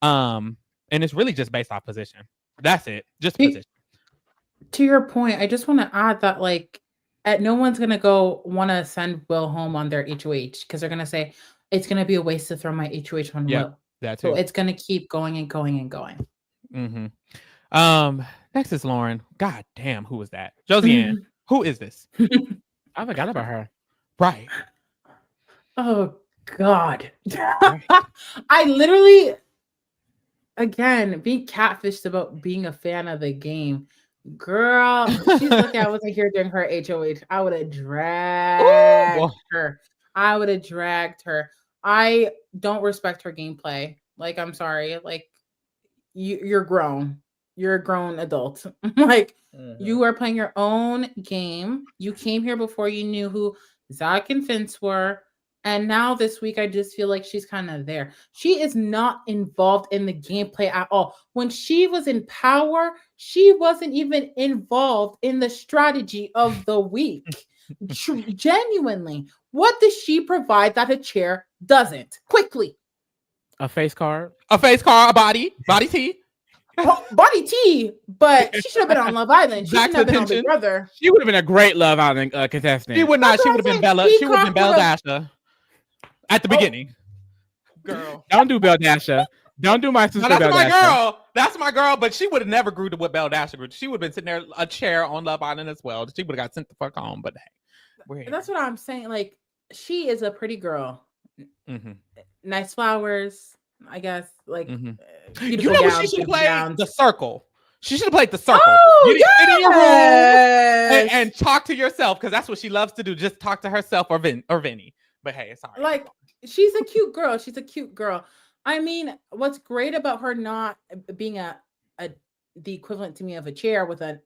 And it's really just based off position. That's it. Just position. To your point, I just want to add that, like, no one's gonna want to send Will home on their HOH because they're gonna say it's gonna be a waste to throw my HOH on Will. That too. So it's gonna keep going and going and going. Mm-hmm. Next is Lauren. God damn, who was that? Josiane. Who is this? I forgot about her. Right. Oh God. I literally, again, being catfished about being a fan of the game. Girl, she's lucky I wasn't here during her HOH. I would have dragged her. I don't respect her gameplay. Like, I'm sorry. Like, you're grown. You're a grown adult. Like, you are playing your own game. You came here before you knew who Zach and Vince were. And now this week, I just feel like she's kind of there. She is not involved in the gameplay at all. When she was in power, she wasn't even involved in the strategy of the week. Genuinely. What does she provide that a chair doesn't? Quickly. A face card. A body tea. Body tea, but she should have been on Love Island. She should have been on Big Brother. She would have been a great Love Island contestant. She would not. She would have been Bella. She would have been Belle Dasha at the beginning. Girl, don't do Belle Dasha. Don't do my sister. No, that's my girl. That's my girl. But she would have never grew to what Belle Dasha grew. She would have been sitting there a chair on Love Island as well. She would have got sent the fuck home. But hey, that's what I'm saying. Like, she is a pretty girl. Nice flowers, I guess. Like, you know what she should play? The Circle. She should have played The Circle. Oh, sit in your room and talk to yourself, because that's what she loves to do. Just talk to herself or Vinny. But hey, it's all right. Like, she's a cute girl. She's a cute girl. I mean, what's great about her not being the equivalent to me of a chair with a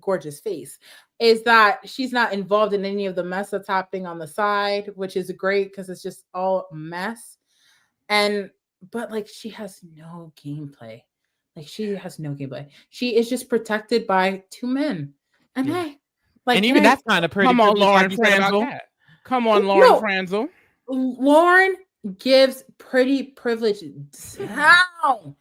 gorgeous face is that she's not involved in any of the mess that's happening on the side, which is great because it's just all mess. But like, she has no gameplay. Like, she has no gameplay. She is just protected by 2 men. And hey, like, and even that's kind of pretty. Come on, Lauren Franzel. Come on, Lauren Franzel. Lauren gives pretty privilege down.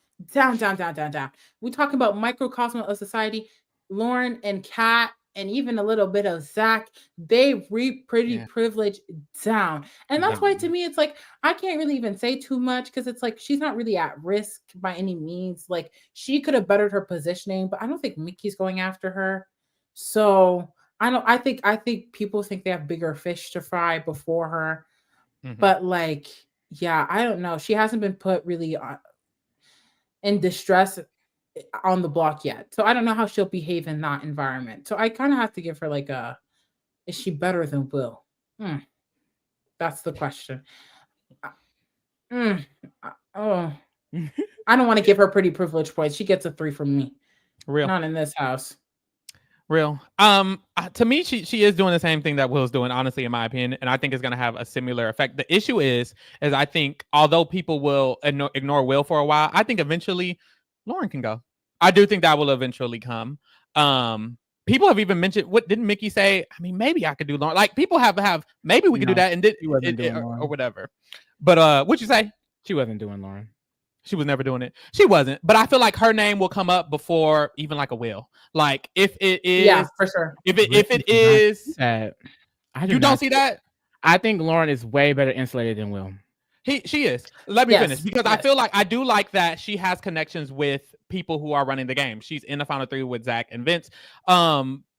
We talk about microcosm of society. Lauren and Kat, and even a little bit of Zach, they reap pretty privilege down. And that's why, to me, it's like, I can't really even say too much, because it's like, she's not really at risk by any means. Like, she could have bettered her positioning, but I don't think Mickey's going after her. So I think people think they have bigger fish to fry before her. But like, yeah, I don't know. She hasn't been put really in distress on the block yet. So I don't know how she'll behave in that environment. So I kind of have to give her like is she better than Will? That's the question. Oh, I don't want to give her pretty privilege points. She gets a 3 from me. Real. Not in this house. Real. To me, she is doing the same thing that Will's doing, honestly, in my opinion, and I think it's going to have a similar effect. The issue is I think although people will ignore Will for a while, I think eventually Lauren can go. I do think that will eventually come. People have even mentioned, what didn't Mickey say? I mean, maybe I could do Lauren. Like people have maybe we could do that and or whatever. But what'd you say? She wasn't doing Lauren. She was never doing it. She wasn't. But I feel like her name will come up before even like a Will. Like if it is, yeah, for sure. If it is, you don't see that. I think Lauren is way better insulated than Will. She is. Let me finish because I feel like I do like that she has connections with people who are running the game. She's in the final 3 with Zach and Vince.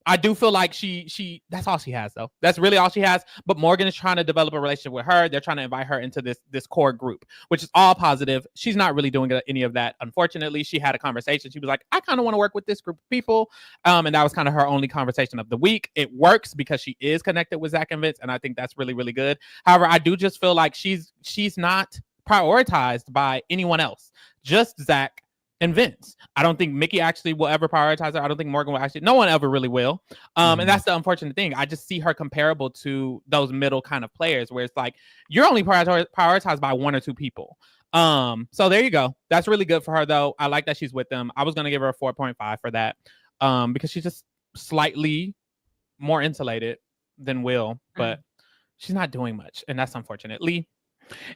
I do feel like she that's all she has though. That's really all she has. But Morgan is trying to develop a relationship with her. They're trying to invite her into this core group, which is all positive. She's not really doing any of that. Unfortunately, she had a conversation. She was like, I kind of want to work with this group of people. And that was kind of her only conversation of the week. It works because she is connected with Zach and Vince, and I think that's really, really good. However, I do just feel like she's not prioritized by anyone else. Just Zach and Vince. I don't think Mickey actually will ever prioritize her. I don't think Morgan will actually. No one ever really will. And that's the unfortunate thing. I just see her comparable to those middle kind of players where it's like you're only prioritized by 1 or 2 people. So there you go. That's really good for her though. I like that she's with them. I was gonna give her a 4.5 for that. Because she's just slightly more insulated than Will, but she's not doing much, and that's unfortunate. Lee.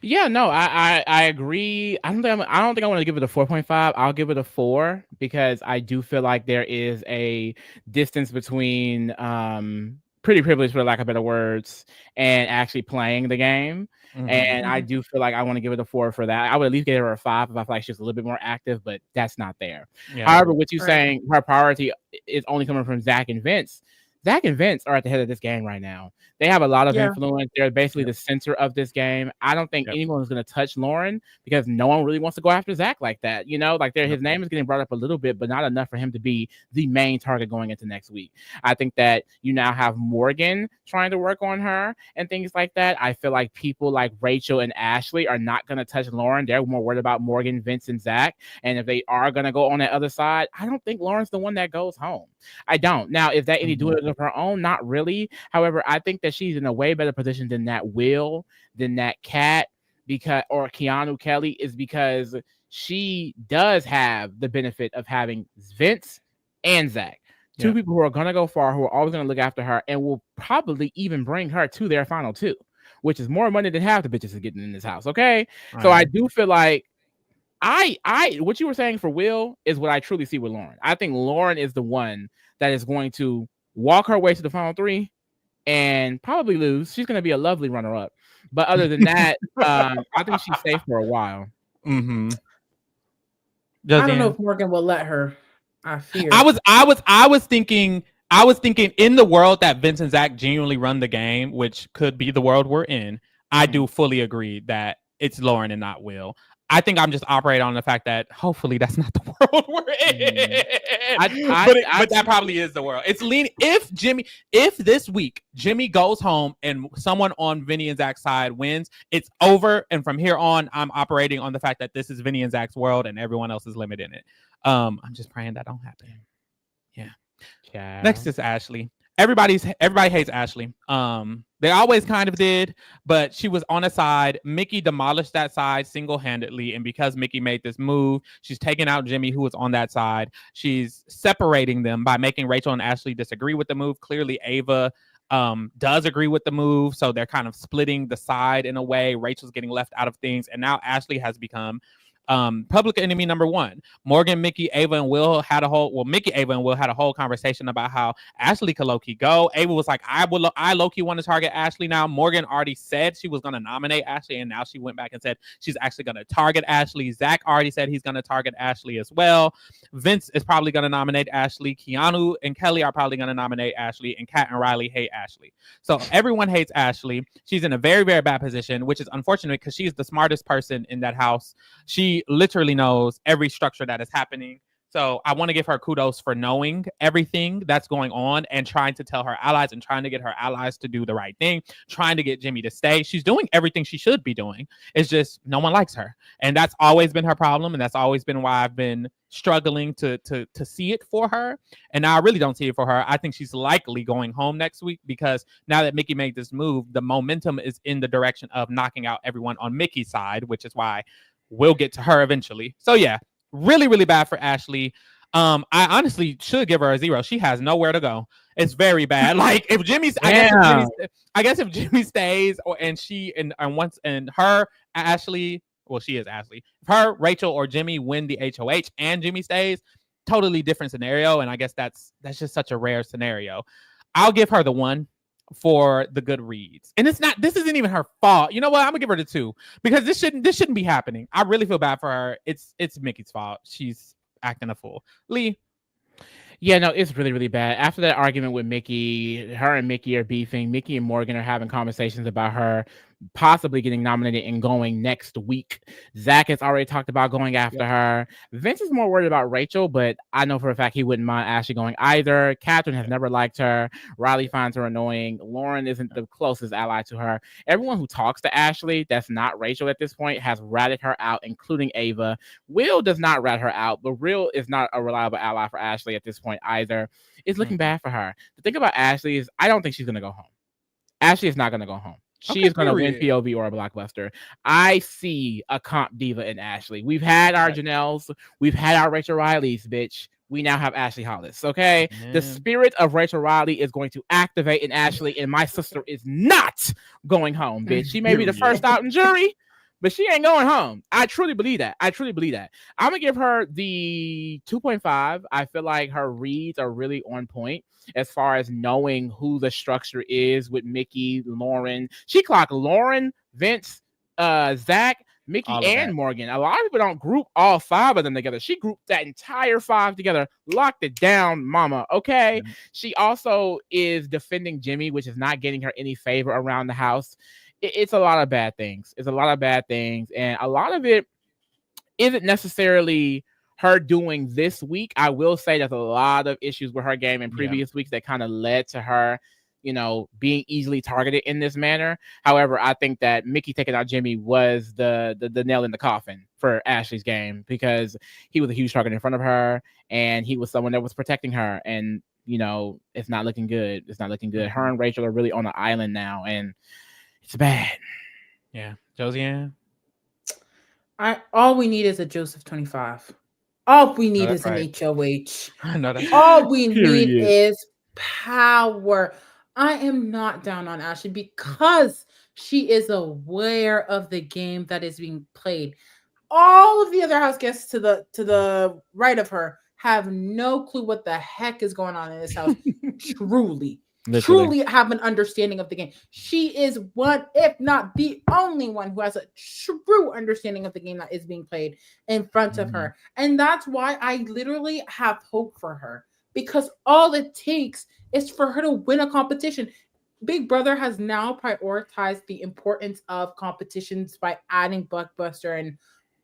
Yeah, no, I agree. I don't think I want to give it a 4.5. I'll give it a 4 because I do feel like there is a distance between pretty privileged, for lack of better words, and actually playing the game. And I do feel like I want to give it a 4 for that. I would at least give her a 5 if I feel like she's a little bit more active, but that's not there. Yeah. However, what you're saying, her priority is only coming from Zach and Vince. Zach and Vince are at the head of this game right now. They have a lot of influence. They're basically the center of this game. I don't think anyone is going to touch Lauren because no one really wants to go after Zach like that. You know, like his name is getting brought up a little bit, but not enough for him to be the main target going into next week. I think that you now have Morgan trying to work on her and things like that. I feel like people like Rachel and Ashley are not going to touch Lauren. They're more worried about Morgan, Vince, and Zach. And if they are going to go on that other side, I don't think Lauren's the one that goes home. I don't. Now, is that any doing it of her own? Not really. However, I think that she's in a way better position than that Will, than that Kat, or Keanu Kelley, is because she does have the benefit of having Vince and Zach. 2 people who are going to go far, who are always going to look after her, and will probably even bring her to their final 2, which is more money than half the bitches are getting in this house. Okay. So I do feel like what you were saying for Will is what I truly see with Lauren. I think Lauren is the one that is going to walk her way to the final 3 and probably lose. She's going to be a lovely runner-up. But other than that, I think she's safe for a while. I don't know if Morgan will let her. I fear. I was thinking in the world that Vince and Zach genuinely run the game, which could be the world we're in. I do fully agree that it's Lauren and not Will. I think I'm just operating on the fact that hopefully that's not the world we're in. But that probably is the world. It's leaning. If this week Jimmy goes home and someone on Vinny and Zach's side wins, it's over. And from here on, I'm operating on the fact that this is Vinny and Zach's world and everyone else is limited in it. I'm just praying that don't happen. Yeah. Next is Ashley. Everybody hates Ashley. They always kind of did, but she was on a side. Mickey demolished that side single-handedly, and because Mickey made this move, she's taking out Jimmy, who was on that side. She's separating them by making Rachel and Ashley disagree with the move. Clearly, Ava does agree with the move, so they're kind of splitting the side in a way. Rachel's getting left out of things, and now Ashley has become public enemy number 1. Morgan, Mickey, Ava, and Will had a whole conversation about how Ashley could low-key go. Ava was like, I low-key want to target Ashley now. Morgan already said she was going to nominate Ashley, and now she went back and said she's actually going to target Ashley. Zach already said he's going to target Ashley as well. Vince is probably going to nominate Ashley. Keanu and Kelley are probably going to nominate Ashley, and Kat and Rylie hate Ashley. So everyone hates Ashley. She's in a very, very bad position, which is unfortunate because she's the smartest person in that house. She literally knows every structure that is happening. So I want to give her kudos for knowing everything that's going on and trying to tell her allies and trying to get her allies to do the right thing, trying to get Jimmy to stay. She's doing everything she should be doing. It's just no one likes her. And that's always been her problem. And that's always been why I've been struggling to see it for her. And now I really don't see it for her. I think she's likely going home next week because now that Mickey made this move, the momentum is in the direction of knocking out everyone on Mickey's side, which is why we'll get to her eventually. So yeah, really, really bad for Ashley. I honestly should give her a 0. She has nowhere to go. It's very bad. Like if Jimmy's, I guess if Jimmy stays and her Ashley, well, she is Ashley. If her, Rachel, or Jimmy win the HOH and Jimmy stays, totally different scenario. And I guess that's just such a rare scenario. I'll give her the 1 for the good reads. And this isn't even her fault. You know what? I'm gonna give her the 2 because this shouldn't be happening. I really feel bad for her. It's Mickey's fault. She's acting a fool. Lee. Yeah, no, it's really, really bad. After that argument with Mickey, her and Mickey are beefing. Mickey and Morgan are having conversations about her possibly getting nominated and going next week. Zach has already talked about going after her. Vince is more worried about Rachel, but I know for a fact he wouldn't mind Ashley going either. Katherine has never liked her. Rylie finds her annoying. Lauren isn't the closest ally to her. Everyone who talks to Ashley that's not Rachel at this point has ratted her out, including Ava. Will does not rat her out, but Will is not a reliable ally for Ashley at this point either. It's looking bad for her. The thing about Ashley is I don't think she's going to go home. Ashley is not going to go home. She is going to win POV or a blockbuster. I see a comp diva in Ashley. We've had our Janelles. We've had our Rachel Rileys, bitch. We now have Ashley Hollis, okay? The spirit of Rachel Rylie is going to activate in Ashley, and my sister is not going home, bitch. She may be the first out in jury, but she ain't going home. I truly believe that. I'm going to give her the 2.5. I feel like her reads are really on point as far as knowing who the structure is with Mickey, Lauren. She clocked Lauren, Vince, Zach, Mickey, and Morgan. A lot of people don't group all 5 of them together. She grouped that entire 5 together, locked it down, mama, okay? She also is defending Jimmy, which is not getting her any favor around the house. It's a lot of bad things. And a lot of it isn't necessarily her doing this week. I will say there's a lot of issues with her game in previous weeks that kind of led to her, being easily targeted in this manner. However, I think that Mickey taking out Jimmy was the nail in the coffin for Ashley's game because he was a huge target in front of her and he was someone that was protecting her. And, it's not looking good. Her and Rachel are really on an island now and it's bad. Yeah. Josiane? All we need is a Joseph 25. All we need is an HOH. All we need is power. I am not down on Ashley because she is aware of the game that is being played. All of the other house guests to the right of her have no clue what the heck is going on in this house. Truly have an understanding of the game. She is one, if not the only one, who has a true understanding of the game that is being played in front of her. And that's why I literally have hope for her because all it takes is for her to win a competition. Big Brother has now prioritized the importance of competitions by adding Blockbuster and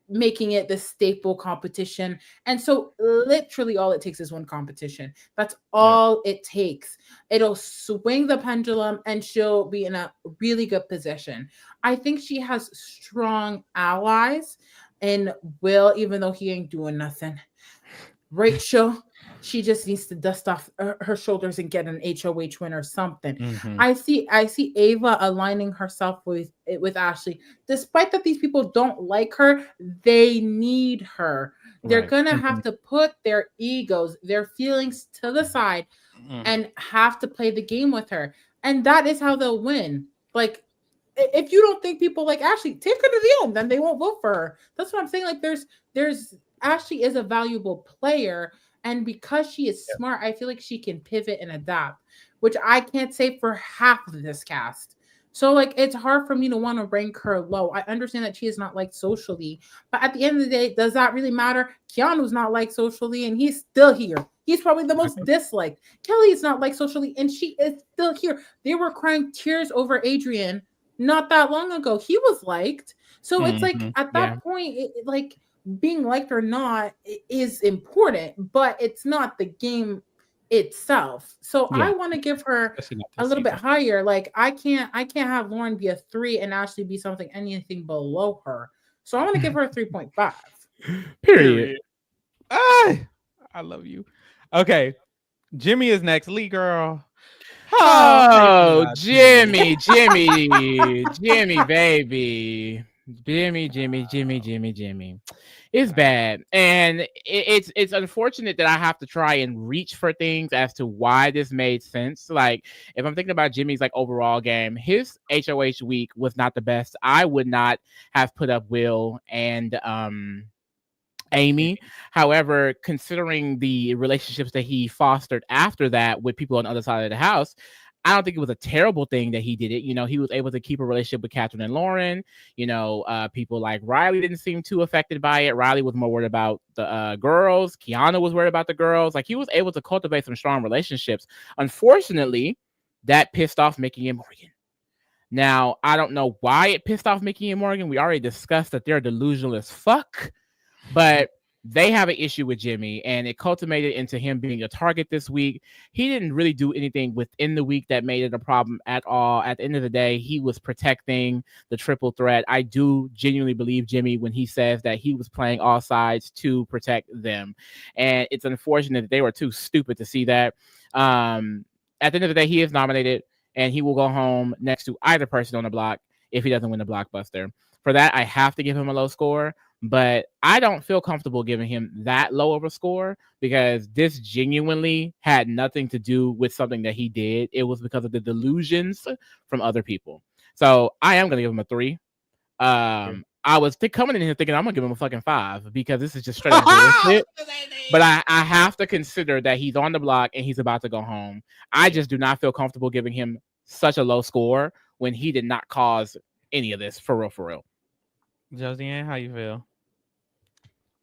making it the staple competition. And so literally all it takes is one competition. That's all it takes. It'll swing the pendulum and she'll be in a really good position. I think she has strong allies and Will, even though he ain't doing nothing. Rachel, she just needs to dust off her shoulders and get an HOH win or something. I see Ava aligning herself with Ashley. Despite that these people don't like her, they need her. They're going to have to put their egos, their feelings to the side and have to play the game with her. And that is how they'll win. Like, if you don't think people like Ashley, take her to the end, then they won't vote for her. That's what I'm saying. Like, there's Ashley is a valuable player. And because she is smart, I feel like she can pivot and adapt, which I can't say for half of this cast. So, like, it's hard for me to want to rank her low. I understand that she is not liked socially, but at the end of the day, does that really matter? Keanu's not liked socially, and he's still here. He's probably the most disliked. Kelley is not liked socially, and she is still here. They were crying tears over Adrian not that long ago. He was liked. So it's like, at that point, being liked or not is important, but it's not the game itself. So I want to give her a little bit higher. Like I can't have Lauren be a 3 and Ashley be anything below her. So I want to give her a 3.5. Period. I love you. Okay. Jimmy is next. Lee girl. Oh, Jimmy, baby. Jimmy. It's bad. And it's unfortunate that I have to try and reach for things as to why this made sense. Like, if I'm thinking about Jimmy's like overall game, his HOH week was not the best. I would not have put up Will and Amy. However, considering the relationships that he fostered after that with people on the other side of the house, I don't think it was a terrible thing that he did it. You know, he was able to keep a relationship with Katherine and Lauren. You know, people like Rylie didn't seem too affected by it. Rylie was more worried about the girls. Keanu was worried about the girls. Like, he was able to cultivate some strong relationships. Unfortunately, that pissed off Mickey and Morgan. Now, I don't know why it pissed off Mickey and Morgan. We already discussed that they're delusional as fuck. But they have an issue with Jimmy, and it culminated into him being a target this week. He didn't really do anything within the week that made it a problem at all. At the end of the day, he was protecting the triple threat. I do genuinely believe Jimmy when he says that he was playing all sides to protect them. And it's unfortunate that they were too stupid to see that. At the end of the day, he is nominated, and he will go home next to either person on the block if he doesn't win the blockbuster. For that, I have to give him a low score. But I don't feel comfortable giving him that low of a score because this genuinely had nothing to do with something that he did. It was because of the delusions from other people. So I am going to give him a 3. I was coming in here thinking I'm going to give him a fucking 5 because this is just straight up bullshit. But I have to consider that he's on the block and he's about to go home. I just do not feel comfortable giving him such a low score when he did not cause any of this, for real. Josiane, how you feel?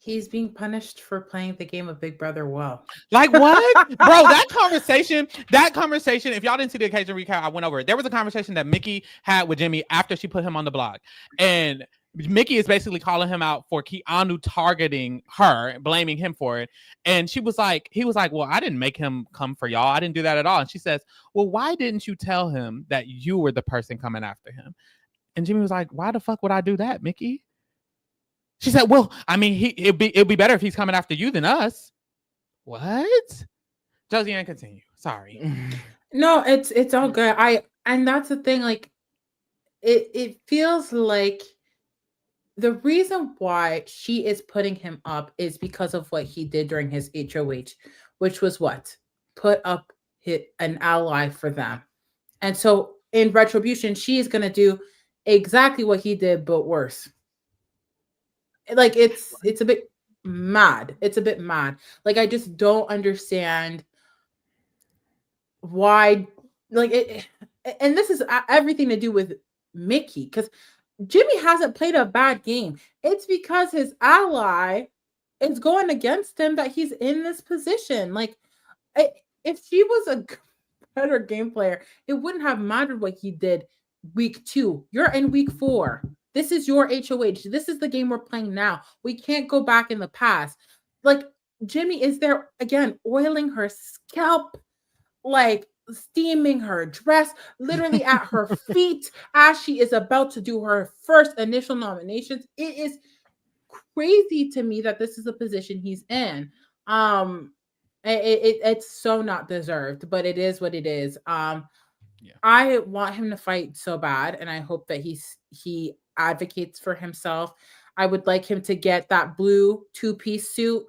He's being punished for playing the game of Big Brother well. Like what? Bro, that conversation, if y'all didn't see the occasion recap, I went over it. There was a conversation that Mickey had with Jimmy after she put him on the block. And Mickey is basically calling him out for Keanu targeting her, blaming him for it. And he was like, well, I didn't make him come for y'all. I didn't do that at all. And she says, well, why didn't you tell him that you were the person coming after him? And Jimmy was like, why the fuck would I do that, Mickey? She said, well, I mean, it'd be better if he's coming after you than us. What? Josiane, continue. Sorry. No, it's all good. And that's the thing, like, it feels like the reason why she is putting him up is because of what he did during his HOH, which was what? Put up an ally for them. And so in retribution, she is going to do exactly what he did, but worse. Like, it's a bit mad. It's a bit mad. Like, I just don't understand why, like, it, and this is everything to do with Mickey, because Jimmy hasn't played a bad game. It's because his ally is going against him that he's in this position. Like, if she was a better game player, it wouldn't have mattered what he did week 2. You're in week 4. This is your HOH. This is the game we're playing now. We can't go back in the past. Like, Jimmy is there again, oiling her scalp, like steaming her dress, literally at her feet as she is about to do her first initial nominations. It is crazy to me that this is a position he's in. It's so not deserved, but it is what it is. I want him to fight so bad, and I hope that he advocates for himself. I would like him to get that blue 2-piece suit,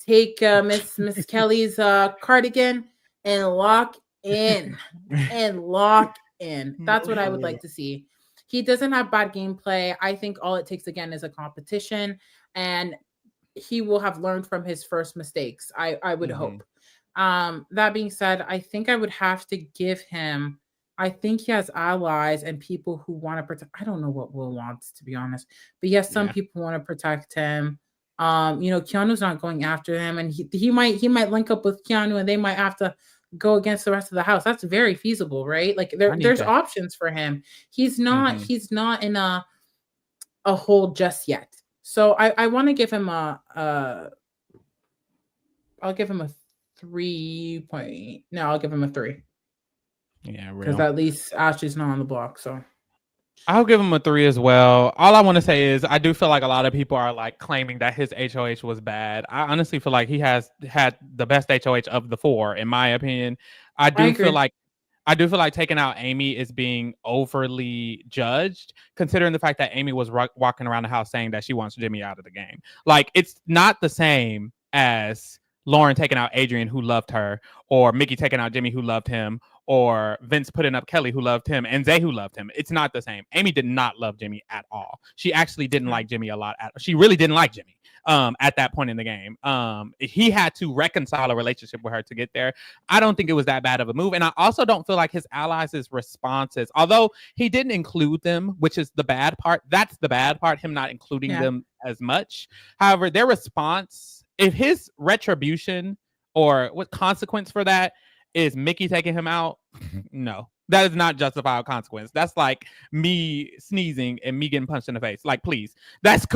take Miss Kelley's cardigan, and lock in. That's what I would like to see. He doesn't have bad gameplay. I think all it takes again is a competition, and he will have learned from his first mistakes. I would hope. That being said, I think I would have to give him. I think he has allies and people who want to protect. I don't know what Will wants, to be honest, but yes, some people want to protect him. Keanu's not going after him, and he might link up with Keanu, and they might have to go against the rest of the house. That's very feasible, right? Like there's options for him. He's not in a hole just yet. So I want to give him I'll give him a 3 point. No, I'll give him a 3. Yeah, Because real. at least Ashley's not on the block. So I'll give him a 3 as well. All I want to say is I do feel like a lot of people are like claiming that his HOH was bad. I honestly feel like he has had the best HOH of the 4, in my opinion. I do feel like taking out Amy is being overly judged, considering the fact that Amy was walking around the house saying that she wants Jimmy out of the game. Like, it's not the same as Lauren taking out Adrian, who loved her, or Mickey taking out Jimmy, who loved him, or Vince putting up Kelley, who loved him, and Zay, who loved him. It's not the same. Amy did not love Jimmy at all. She actually didn't like Jimmy a lot. She really didn't like Jimmy at that point in the game. He had to reconcile a relationship with her to get there. I don't think it was that bad of a move. And I also don't feel like his allies' responses, although he didn't include them, which is the bad part. That's the bad part, him not including them as much. However, their response, if his retribution or what consequence for that is Mickey taking him out, no, that is not justifiable consequence. That's like me sneezing and me getting punched in the face. Like, please,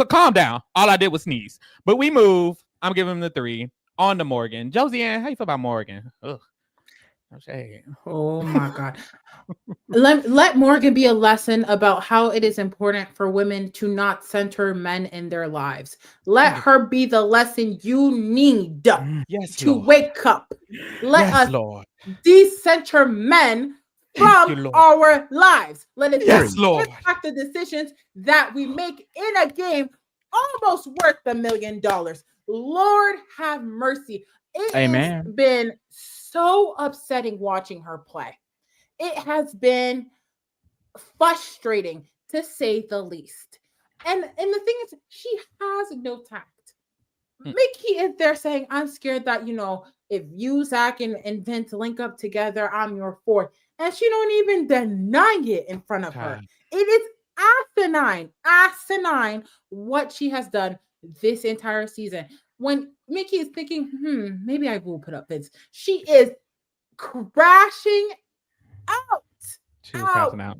calm down. All I did was sneeze. But we move. I'm giving him the 3. On to Morgan. Josiane, how you feel about Morgan? Ugh. No shade. Oh my God. Let Morgan be a lesson about how it is important for women to not center men in their lives. Let her be the lesson you need to wake up. Let us decenter men from our lives. Let us impact the decisions that we make in a game almost worth $1 million. Lord have mercy. It has been so upsetting watching her play. It has been frustrating, to say the least. And the thing is, she has no tact. Mickey is there saying, I'm scared that, if you, Zach, and Vince link up together, I'm your 4th. And she don't even deny it in front of her. It is asinine what she has done this entire season. When Mickey is thinking, maybe I will put up Vince, she is crashing out. She was crashing out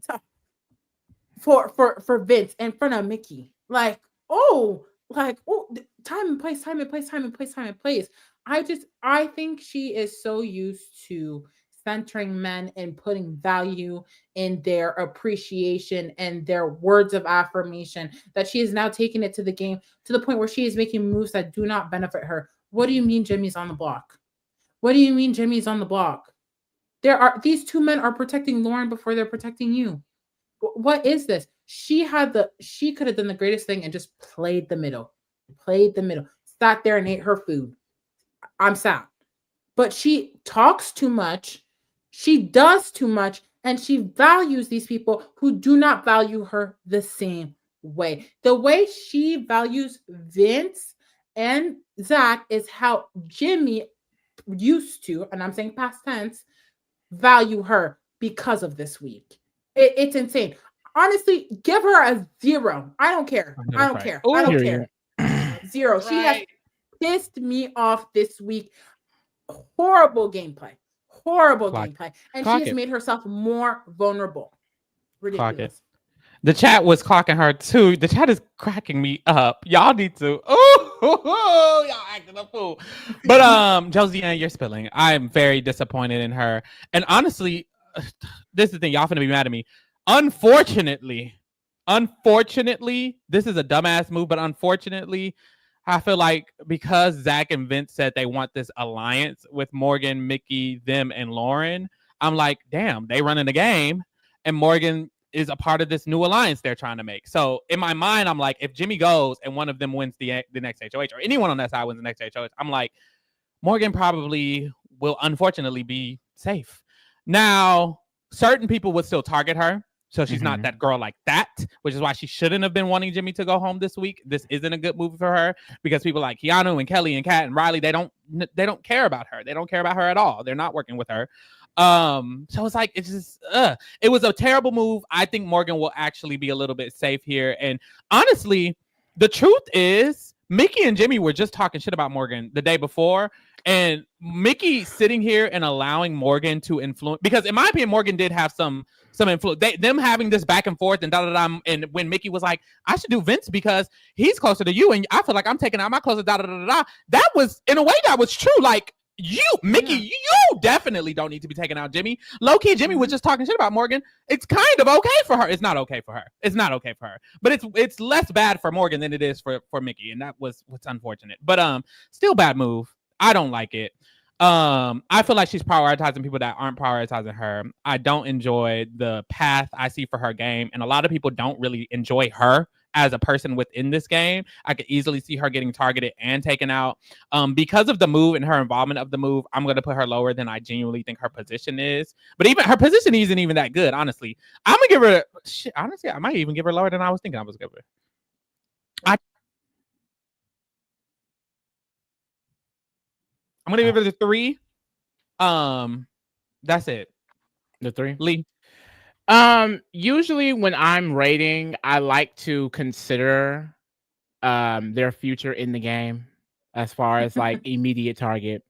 for Vince in front of Mickey. Time and place. I think she is so used to centering men and putting value in their appreciation and their words of affirmation that she is now taking it to the game to the point where she is making moves that do not benefit her. What do you mean Jimmy's on the block? What do you mean Jimmy's on the block? These 2 men are protecting Lauren before they're protecting you. What is this? She could have done the greatest thing and just played the middle. Sat there and ate her food. I'm sad. But she talks too much. She does too much. And she values these people who do not value her the same way. The way she values Vince and Zach is how Jimmy used to, and I'm saying past tense, value her because of this week. It's insane. Honestly, give her a 0. I don't care. I don't care. 0. She has pissed me off this week. Horrible gameplay. And she has made herself more vulnerable. Ridiculous. The chat was clocking her too. The chat is cracking me up. Y'all need to. Y'all acting a fool. But Josiane, you're spilling. I am very disappointed in her. And honestly, this is the thing. Y'all finna be mad at me. Unfortunately, this is a dumbass move. But unfortunately, I feel like because Zach and Vince said they want this alliance with Morgan, Mickey, them, and Lauren, I'm like, damn, they running the game, and Morgan is a part of this new alliance they're trying to make. So in my mind, I'm like, if Jimmy goes and one of them wins the next HOH, or anyone on that side wins the next HOH, I'm like, Morgan probably will unfortunately be safe. Now, certain people would still target her. So she's not that girl like that, which is why she shouldn't have been wanting Jimmy to go home this week. This isn't a good move for her because people like Keanu and Kelley and Kat and Rylie, they don't care about her. They don't care about her at all. They're not working with her. So it's like, it's just, it was a terrible move. I think Morgan will actually be a little bit safe here. And honestly, the truth is Mickey and Jimmy were just talking shit about Morgan the day before. And Mickey sitting here and allowing Morgan to influence, because in my opinion, Morgan did have some influence. Them having this back and forth and and when Mickey was like, I should do Vince because he's closer to you, and I feel like I'm taking out my closer. That was, in a way, that was true. Like, Mickey, you definitely don't need to be taking out Jimmy. Low key, Jimmy was just talking shit about Morgan. It's kind of okay for her. It's not okay for her. It's not okay for her. But it's less bad for Morgan than it is for Mickey, and that was what's unfortunate. But still bad move. I don't like it. I feel like she's prioritizing people that aren't prioritizing her. I don't enjoy the path I see for her game, and a lot of people don't really enjoy her as a person within this game. I could easily see her getting targeted and taken out. Because of the move and her involvement of the move, I'm going to put her lower than I genuinely think her position is. But even her position isn't even that good, honestly. I'm going to give her, honestly, I might even give her lower than I was thinking I was going to give her. I'm going to give it a 3. That's it. The 3? Lee? Usually when I'm rating, I like to consider their future in the game as far as like immediate target.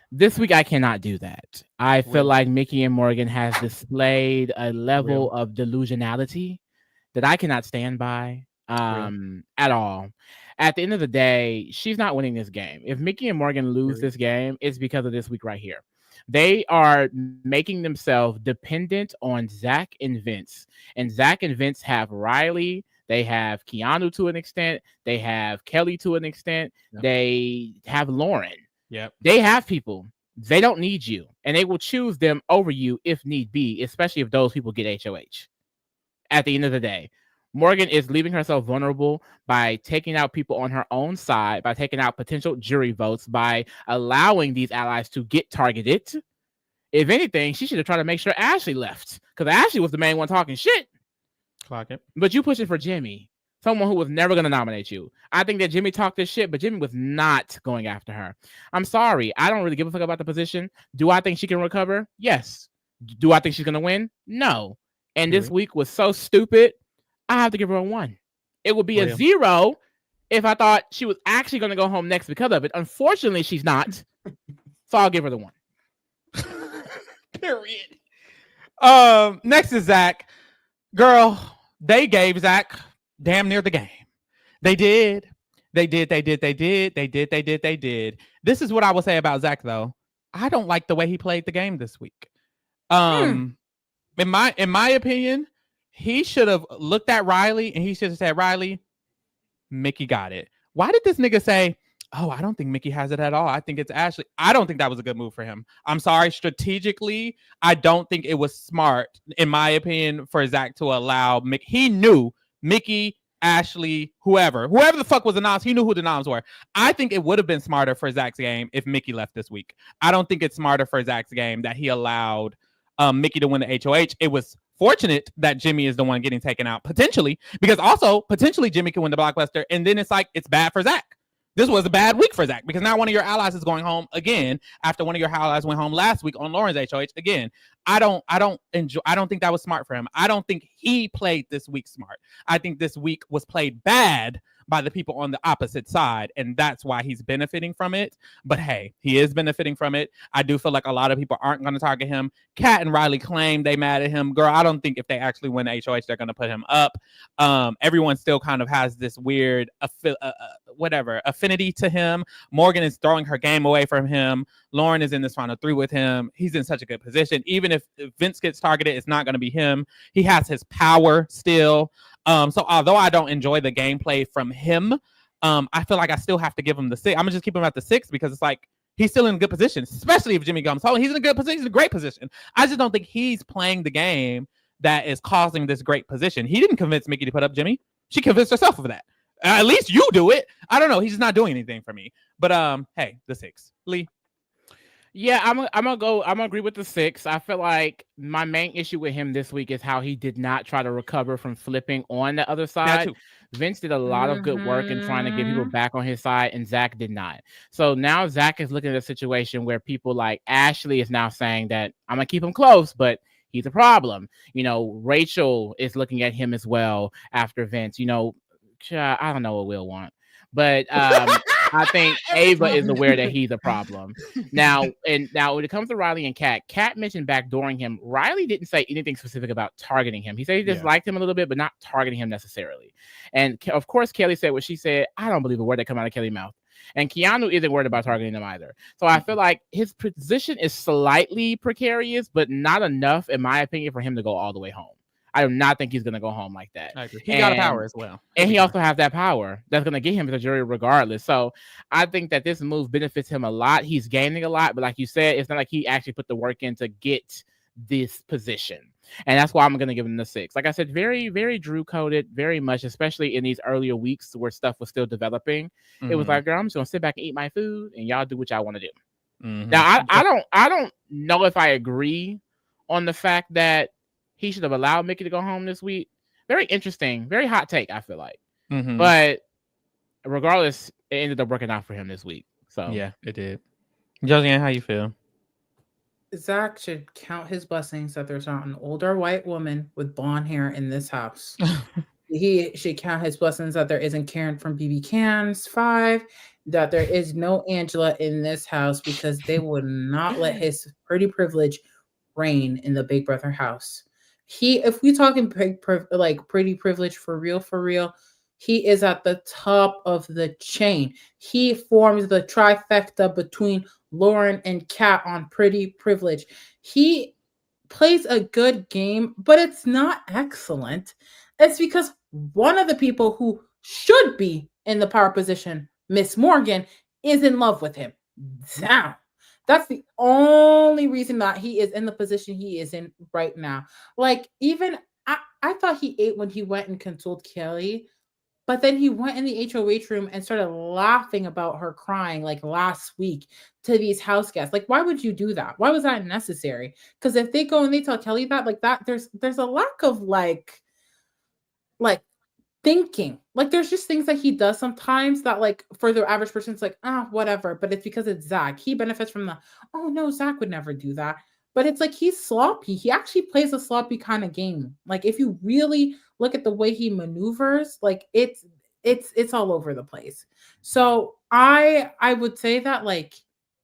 This week I cannot do that. I feel like Mickey and Morgan has displayed a level of delusionality that I cannot stand by at all. At the end of the day, she's not winning this game. If Mickey and Morgan lose this game, it's because of this week right here. They are making themselves dependent on Zach and Vince. And Zach and Vince have Rylie. They have Keanu to an extent. They have Kelley to an extent. Yep. They have Lauren. Yep. They have people. They don't need you. And they will choose them over you if need be, especially if those people get HOH. At the end of the day, Morgan is leaving herself vulnerable by taking out people on her own side, by taking out potential jury votes, by allowing these allies to get targeted. If anything, she should have tried to make sure Ashley left, because Ashley was the main one talking shit. Clock it. But you pushing for Jimmy, someone who was never going to nominate you. I think that Jimmy talked this shit, but Jimmy was not going after her. I'm sorry. I don't really give a fuck about the position. Do I think she can recover? Yes. Do I think she's going to win? No. And this week was so stupid. I have to give her a 1. It would be a 0 if I thought she was actually going to go home next because of it. Unfortunately, she's not. So I'll give her the 1. Period. Next is Zach. Girl, they gave Zach damn near the game. They did. This is what I will say about Zach, though. I don't like the way he played the game this week. In my opinion, he should have looked at Rylie and he should have said, Rylie, Mickey got it. Why did this nigga say, oh, I don't think Mickey has it at all. I think it's Ashley. I don't think that was a good move for him. I'm sorry. Strategically, I don't think it was smart, in my opinion, for Zach to allow Mickey. He knew Mickey, Ashley, whoever the fuck was the noms, he knew who the noms were. I think it would have been smarter for Zach's game if Mickey left this week. I don't think it's smarter for Zach's game that he allowed Mickey to win the HOH. It was fortunate that Jimmy is the one getting taken out, potentially, because also potentially Jimmy can win the blockbuster, and then it's like it's bad for Zach. This was a bad week for Zach because now one of your allies is going home again after one of your allies went home last week on Lauren's HOH again. I don't think that was smart for him. I don't think he played this week smart. I think this week was played bad by the people on the opposite side, and that's why he's benefiting from it. But hey, he is benefiting from it. I do feel like a lot of people aren't going to target him. Kat and Rylie claim they mad at him. Girl, I don't think if they actually win the HOH, they're going to put him up. Everyone still kind of has this weird affinity to him. Morgan is throwing her game away from him. Lauren is in this final 3 with him. He's in such a good position. Even if Vince gets targeted, it's not going to be him. He has his power still. So although I don't enjoy the gameplay from him, I feel like I still have to give him the 6. I'm gonna just keep him at the 6 because it's like he's still in a good position, especially if Jimmy comes home. He's in a good position. He's in a great position. I just don't think he's playing the game that is causing this great position. He didn't convince Mickey to put up Jimmy. She convinced herself of that. At least you do it. I don't know. He's just not doing anything for me. But hey, the 6. Lee. Yeah, I'm gonna agree with the 6. I feel like my main issue with him this week is how he did not try to recover from flipping on the other side. Vince did a lot of good work in trying to get people back on his side, and Zach did not. So now Zach is looking at a situation where people like Ashley is now saying that I'm gonna keep him close, but he's a problem. You know, Rachel is looking at him as well after Vince. You know, I don't know what we'll want. But I think Ava is aware that he's a problem. Now when it comes to Rylie and Kat mentioned backdooring him. Rylie didn't say anything specific about targeting him. He said he just liked him a little bit, but not targeting him necessarily. And of course, Kelley said what she said. I don't believe a word that come out of Kelley's mouth. And Keanu isn't worried about targeting him either. So I feel like his position is slightly precarious, but not enough, in my opinion, for him to go all the way home. I do not think he's going to go home like that. I agree. He got power as well. And he also has that power that's going to get him to the jury regardless. So I think that this move benefits him a lot. He's gaining a lot. But like you said, it's not like he actually put the work in to get this position. And that's why I'm going to give him the 6. Like I said, very, very Drew coded, very much, especially in these earlier weeks where stuff was still developing. Mm-hmm. It was like, girl, I'm just going to sit back and eat my food and y'all do what y'all want to do. Mm-hmm. Now, I don't know if I agree on the fact that he should have allowed Mickey to go home this week. Very interesting, very hot take, I feel like. Mm-hmm. But regardless, it ended up working out for him this week. So yeah, it did. Josiane, how you feel? Zach should count his blessings that there's not an older white woman with blonde hair in this house. He should count his blessings that there isn't Karen from BB Can's 5, that there is no Angela in this house, because they would not let his pretty privilege reign in the Big Brother house. If we talking like pretty privilege for real, he is at the top of the chain. He forms the trifecta between Lauren and Kat on pretty privilege. He plays a good game, but it's not excellent. It's because one of the people who should be in the power position, Miss Morgan, is in love with him. Damn. That's the only reason that he is in the position he is in right now. Like, even I thought he ate when he went and consoled Kelley, but then he went in the HOH room and started laughing about her crying like last week to these house guests. Like, why would you do that? Why was that necessary? Because if they go and they tell Kelley that, like that, there's a lack of like thinking. Like, there's just things that he does sometimes that, like, for the average person, it's like, whatever. But it's because it's Zach. He benefits from oh no, Zach would never do that. But it's like he's sloppy. He actually plays a sloppy kind of game. Like, if you really look at the way he maneuvers, like it's all over the place. So I would say that, like,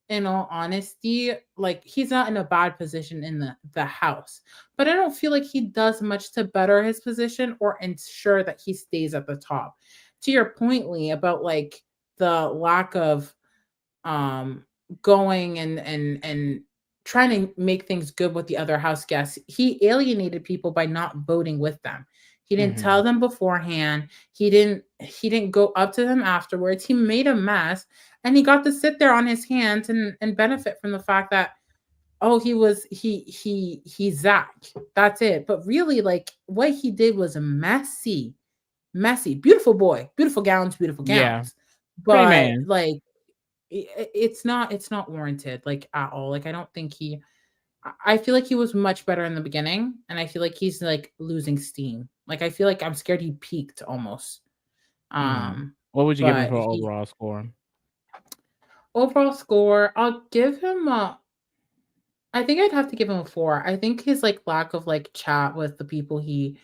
in all honesty, like, he's not in a bad position in the house, but I don't feel like he does much to better his position or ensure that he stays at the top. To your point, Lee, about like the lack of going and trying to make things good with the other house guests, he alienated people by not voting with them. He didn't tell them beforehand. He didn't go up to them afterwards. He made a mess, and he got to sit there on his hands and benefit from the fact that, oh, he's Zach. That's it. But really, like, what he did was messy. Beautiful boy, beautiful gowns. Yeah. But like, it's not warranted, like, at all. Like, I don't think I feel like he was much better in the beginning, and I feel like he's like losing steam. Like, I feel like I'm scared he peaked almost. What would you give him for overall score? Overall score, I'll give him I think I'd have to give him a 4. I think his like lack of like chat with the people he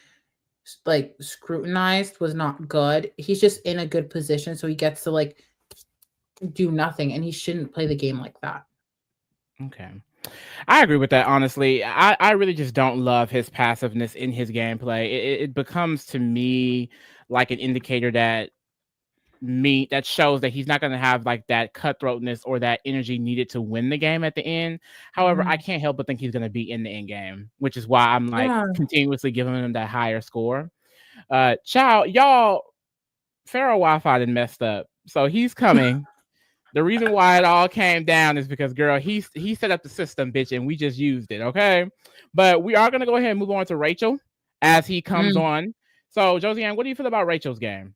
like scrutinized was not good. He's just in a good position, so he gets to like do nothing, and he shouldn't play the game like that. Okay. I agree with that, honestly. I really just don't love his passiveness in his gameplay. It becomes to me like an indicator that shows that he's not going to have like that cutthroatness or that energy needed to win the game at the end. However, I can't help but think he's going to be in the end game, which is why I'm like continuously giving him that higher score. Y'all, Pharaoh Wi-Fi done messed up, so he's coming. The reason why it all came down is because, girl, he set up the system, bitch, and we just used it, okay? But we are going to go ahead and move on to Rachel as he comes on. So, Josiane, what do you feel about Rachel's game?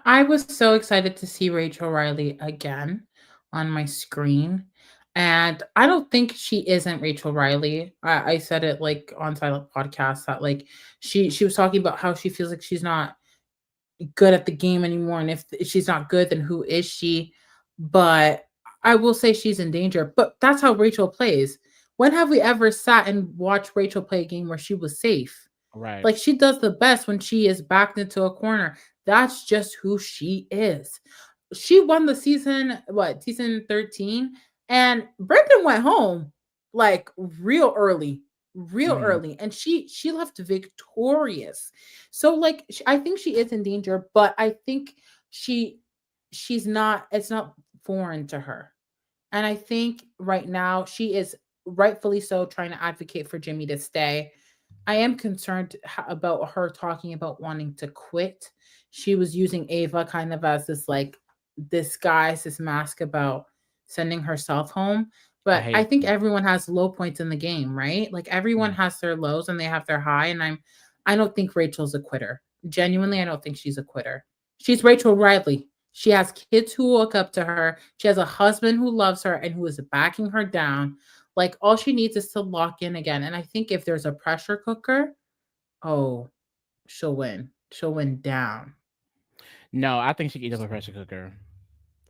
I was so excited to see Rachel Rylie again on my screen. And I don't think she isn't Rachel Rylie. I said it like on Silent Podcast that like she was talking about how she feels like she's not good at the game anymore, and if she's not good, then who is she? But I will say she's in danger. But that's how Rachel plays. When have we ever sat and watched Rachel play a game where she was safe? Right. Like, she does the best when she is backed into a corner. That's just who she is. She won the season, season 13, and Brendan went home like real Mhm. early, and she left victorious. So like I think she is in danger, but I think she she's not, it's not foreign to her. And I think right now she is rightfully so trying to advocate for Jimmy to stay. I am concerned about her talking about wanting to quit. She was using Ava kind of as this like disguise, this mask about sending herself home. I But I hate think that. everyone has low points in the game, right? Like everyone Yeah. has their lows and they have their high. And I don't think Rachel's a quitter. Genuinely, I don't think she's a quitter. She's Rachel Riley. She has kids who look up to her. She has a husband who loves her and who is backing her down. Like all she needs is to lock in again. And I think if there's a pressure cooker, oh, she'll win. She'll win down. No, I think she could eat up a pressure cooker.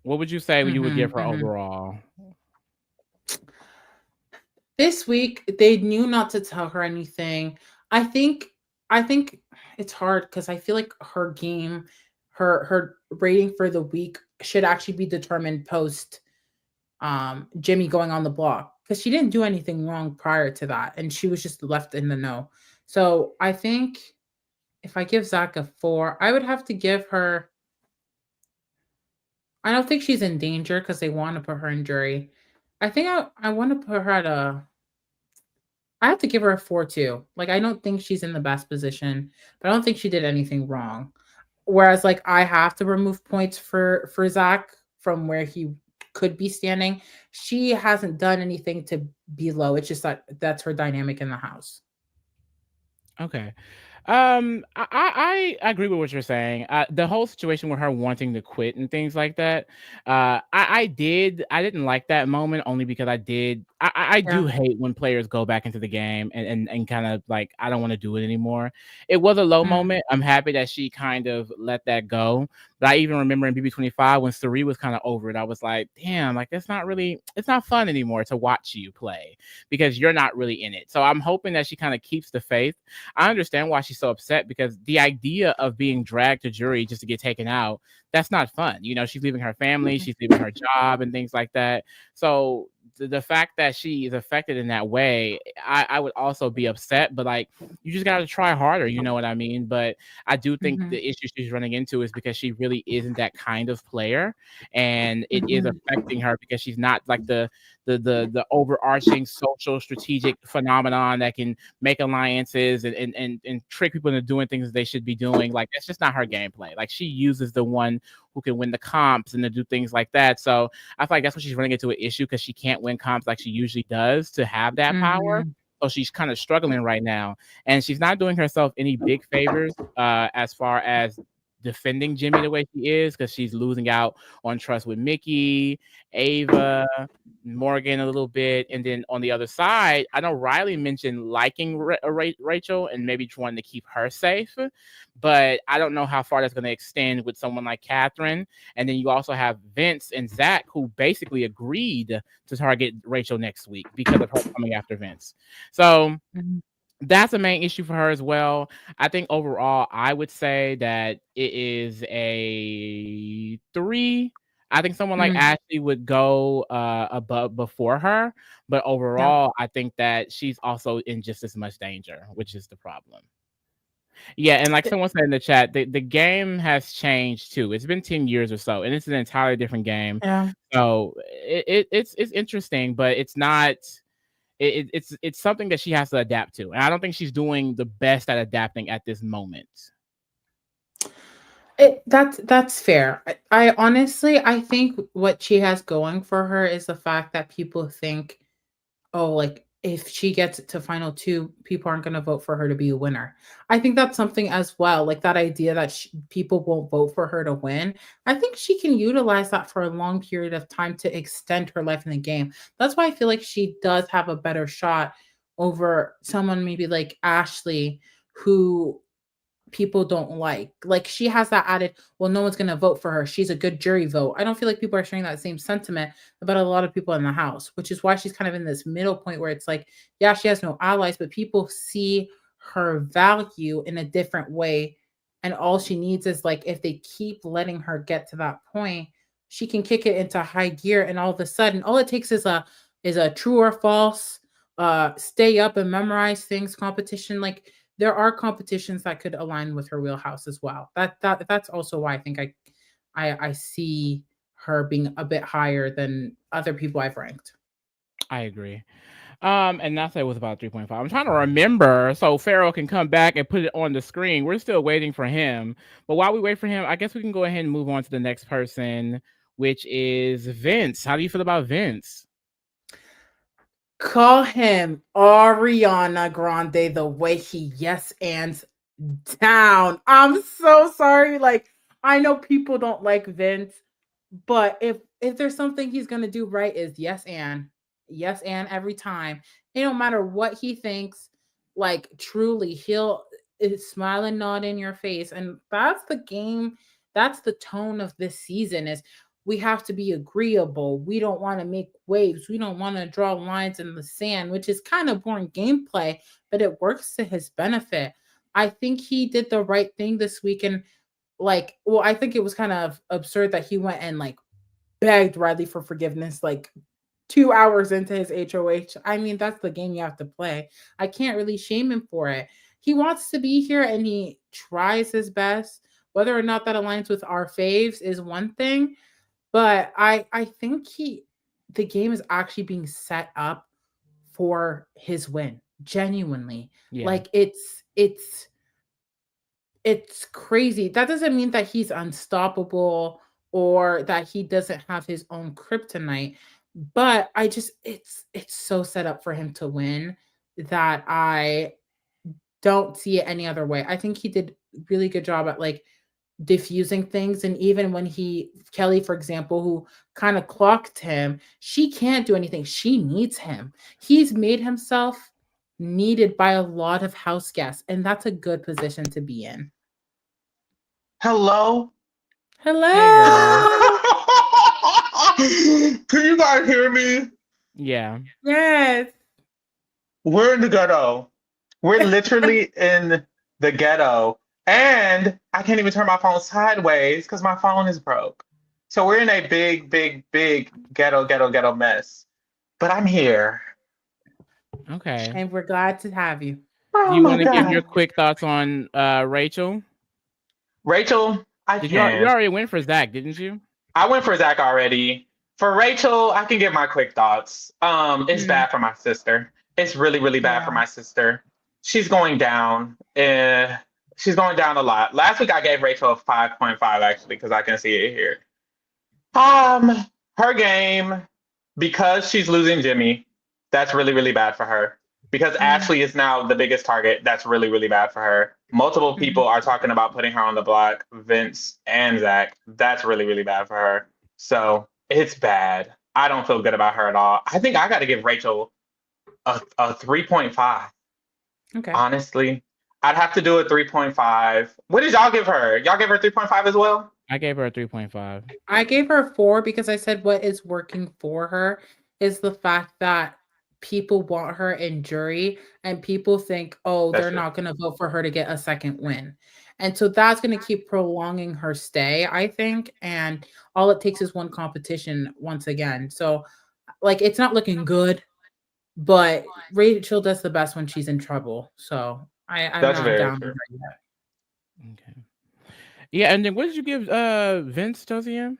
What would you say you would give Mhm, her mhm. overall? This week they knew not to tell her anything. I think I think it's hard because I feel like her game, her rating for the week should actually be determined post Jimmy going on the block because she didn't do anything wrong prior to that and she was just left in the know. So I think if I give Zach a 4, I would have to give her, I don't think she's in danger because they want to put her in jury. I think I want to put her at a, I have to give her a 4 too. Like I don't think she's in the best position, but I don't think she did anything wrong. Whereas like I have to remove points for Zach from where he could be standing. She hasn't done anything to be low. It's just that that's her dynamic in the house. Okay. I agree with what you're saying. The whole situation with her wanting to quit and things like that. I didn't like that moment only because I do Yeah. hate when players go back into the game and kind of like I don't want to do it anymore. It was a low Mm, moment. I'm happy that she kind of let that go. But I even remember in BB25 when Sari was kind of over it. I was like, damn, like it's not fun anymore to watch you play because you're not really in it. So I'm hoping that she kind of keeps the faith. I understand why she's so upset because the idea of being dragged to jury just to get taken out, that's not fun. You know, she's leaving her family, mhm, she's leaving her job and things like that. So the fact that she is affected in that way, I would also be upset, but like you just got to try harder, you know what I mean? But I do think mhm, the issue she's running into is because she really isn't that kind of player, and it is mhm, affecting her because she's not like the overarching social strategic phenomenon that can make alliances and trick people into doing things they should be doing. Like that's just not her gameplay. Like she uses the one who can win the comps and to do things like that. So I feel like that's what she's running into an issue because she can't win comps like she usually does to have that power. mhm, So she's kind of struggling right now, and she's not doing herself any big favors as far as defending Jimmy the way she is because she's losing out on trust with Mickey, Ava, Morgan a little bit, and then on the other side, I know Rylie mentioned liking Rachel and maybe wanting to keep her safe, but I don't know how far that's going to extend with someone like Katherine. And then you also have Vince and Zach who basically agreed to target Rachel next week because of her coming after Vince. So mhm. that's a main issue for her as well. I think overall, I would say that it is a 3. I think someone like Mm, Ashley would go above before her, but yeah. overall, I think that she's also in just as much danger, which is the problem. Yeah, and like someone said in the chat, the game has changed too. It's been 10 years or so, and it's an entirely different game. Yeah. So it's interesting, but it's not it's something that she has to adapt to, and I don't think she's doing the best at adapting at this moment. That's fair. I honestly I think what she has going for her is the fact that people think, oh, like if she gets to final two, people aren't going to vote for her to be a winner. I think that's something as well. Like that idea that people won't vote for her to win. I think she can utilize that for a long period of time to extend her life in the game. That's why I feel like she does have a better shot over someone maybe like Ashley, who people don't like. Like she has that added, well, no one's going to vote for her. She's a good jury vote. I don't feel like people are sharing that same sentiment about a lot of people in the house, which is why she's kind of in this middle point where it's like, yeah, she has no allies, but people see her value in a different way And all she needs is like, if they keep letting her get to that point, she can kick it into high gear. And all of a sudden, all it takes is a true or false, stay up and memorize things competition. Like there are competitions that could align with her wheelhouse as well. That's also why I think I see her being a bit higher than other people I've ranked. I agree. And that's it was about 3.5. I'm trying to remember so Pharaoh can come back and put it on the screen. We're still waiting for him. But while we wait for him, I guess we can go ahead and move on to the next person, which is Vince. How do you feel about Vince? Call him Ariana Grande the way he yes ands down. I'm so sorry. Like, I know people don't like Vince, but if there's something he's gonna do right is yes and every time. It don't matter what he thinks. Like truly, he'll smile and nod in your face, and that's the game. That's the tone of this season. Is we have to be agreeable. We don't want to make waves. We don't want to draw lines in the sand, which is kind of boring gameplay, but it works to his benefit. I think he did the right thing this week, and like, well, I think it was kind of absurd that he went and like begged Rylie for forgiveness like 2 hours into his HOH. I mean, that's the game you have to play. I can't really shame him for it. He wants to be here and he tries his best. Whether or not that aligns with our faves is one thing, but I think the game is actually being set up for his win. Genuinely. Yeah. Like it's crazy. That doesn't mean that he's unstoppable or that he doesn't have his own kryptonite, but it's so set up for him to win that I don't see it any other way. I think he did really good job at like diffusing things, and even when Kelley, for example, who kind of clocked him, she can't do anything. She needs him. He's made himself needed by a lot of house guests, and that's a good position to be in. Hello. Hey, can you guys hear me? Yeah. Yes. We're in the ghetto. We're literally in the ghetto, and I can't even turn my phone sideways because my phone is broke. So we're in a big ghetto mess. But I'm here. Okay. And we're glad to have you. Do you want to give your quick thoughts on Rachel? Rachel, you already went for Zach, didn't you? I went for Zach already. For Rachel, I can give my quick thoughts. It's bad for my sister. It's really, really bad for my sister. She's going down. She's going down a lot. Last week I gave Rachel a 5.5 actually, because I can see it here. Her game, because she's losing Jimmy, that's really, really bad for her. Because Ashley is now the biggest target, that's really, really bad for her. Multiple people are talking about putting her on the block, Vince and Zach. That's really, really bad for her. So it's bad. I don't feel good about her at all. I think I got to give Rachel a 3.5. Okay. Honestly, I'd have to do a 3.5. What did y'all give her? Y'all give her 3.5 as well? I gave her a 3.5. I gave her 4 because I said what is working for her is the fact that people want her in jury and people think, oh, they're not going to vote for her to get a second win. And so that's going to keep prolonging her stay, I think. And all it takes is one competition once again. So like, it's not looking good, but Rachel does the best when she's in trouble. So I'm not down with her yet. Okay. Yeah, and then what did you give Vince, Josiane?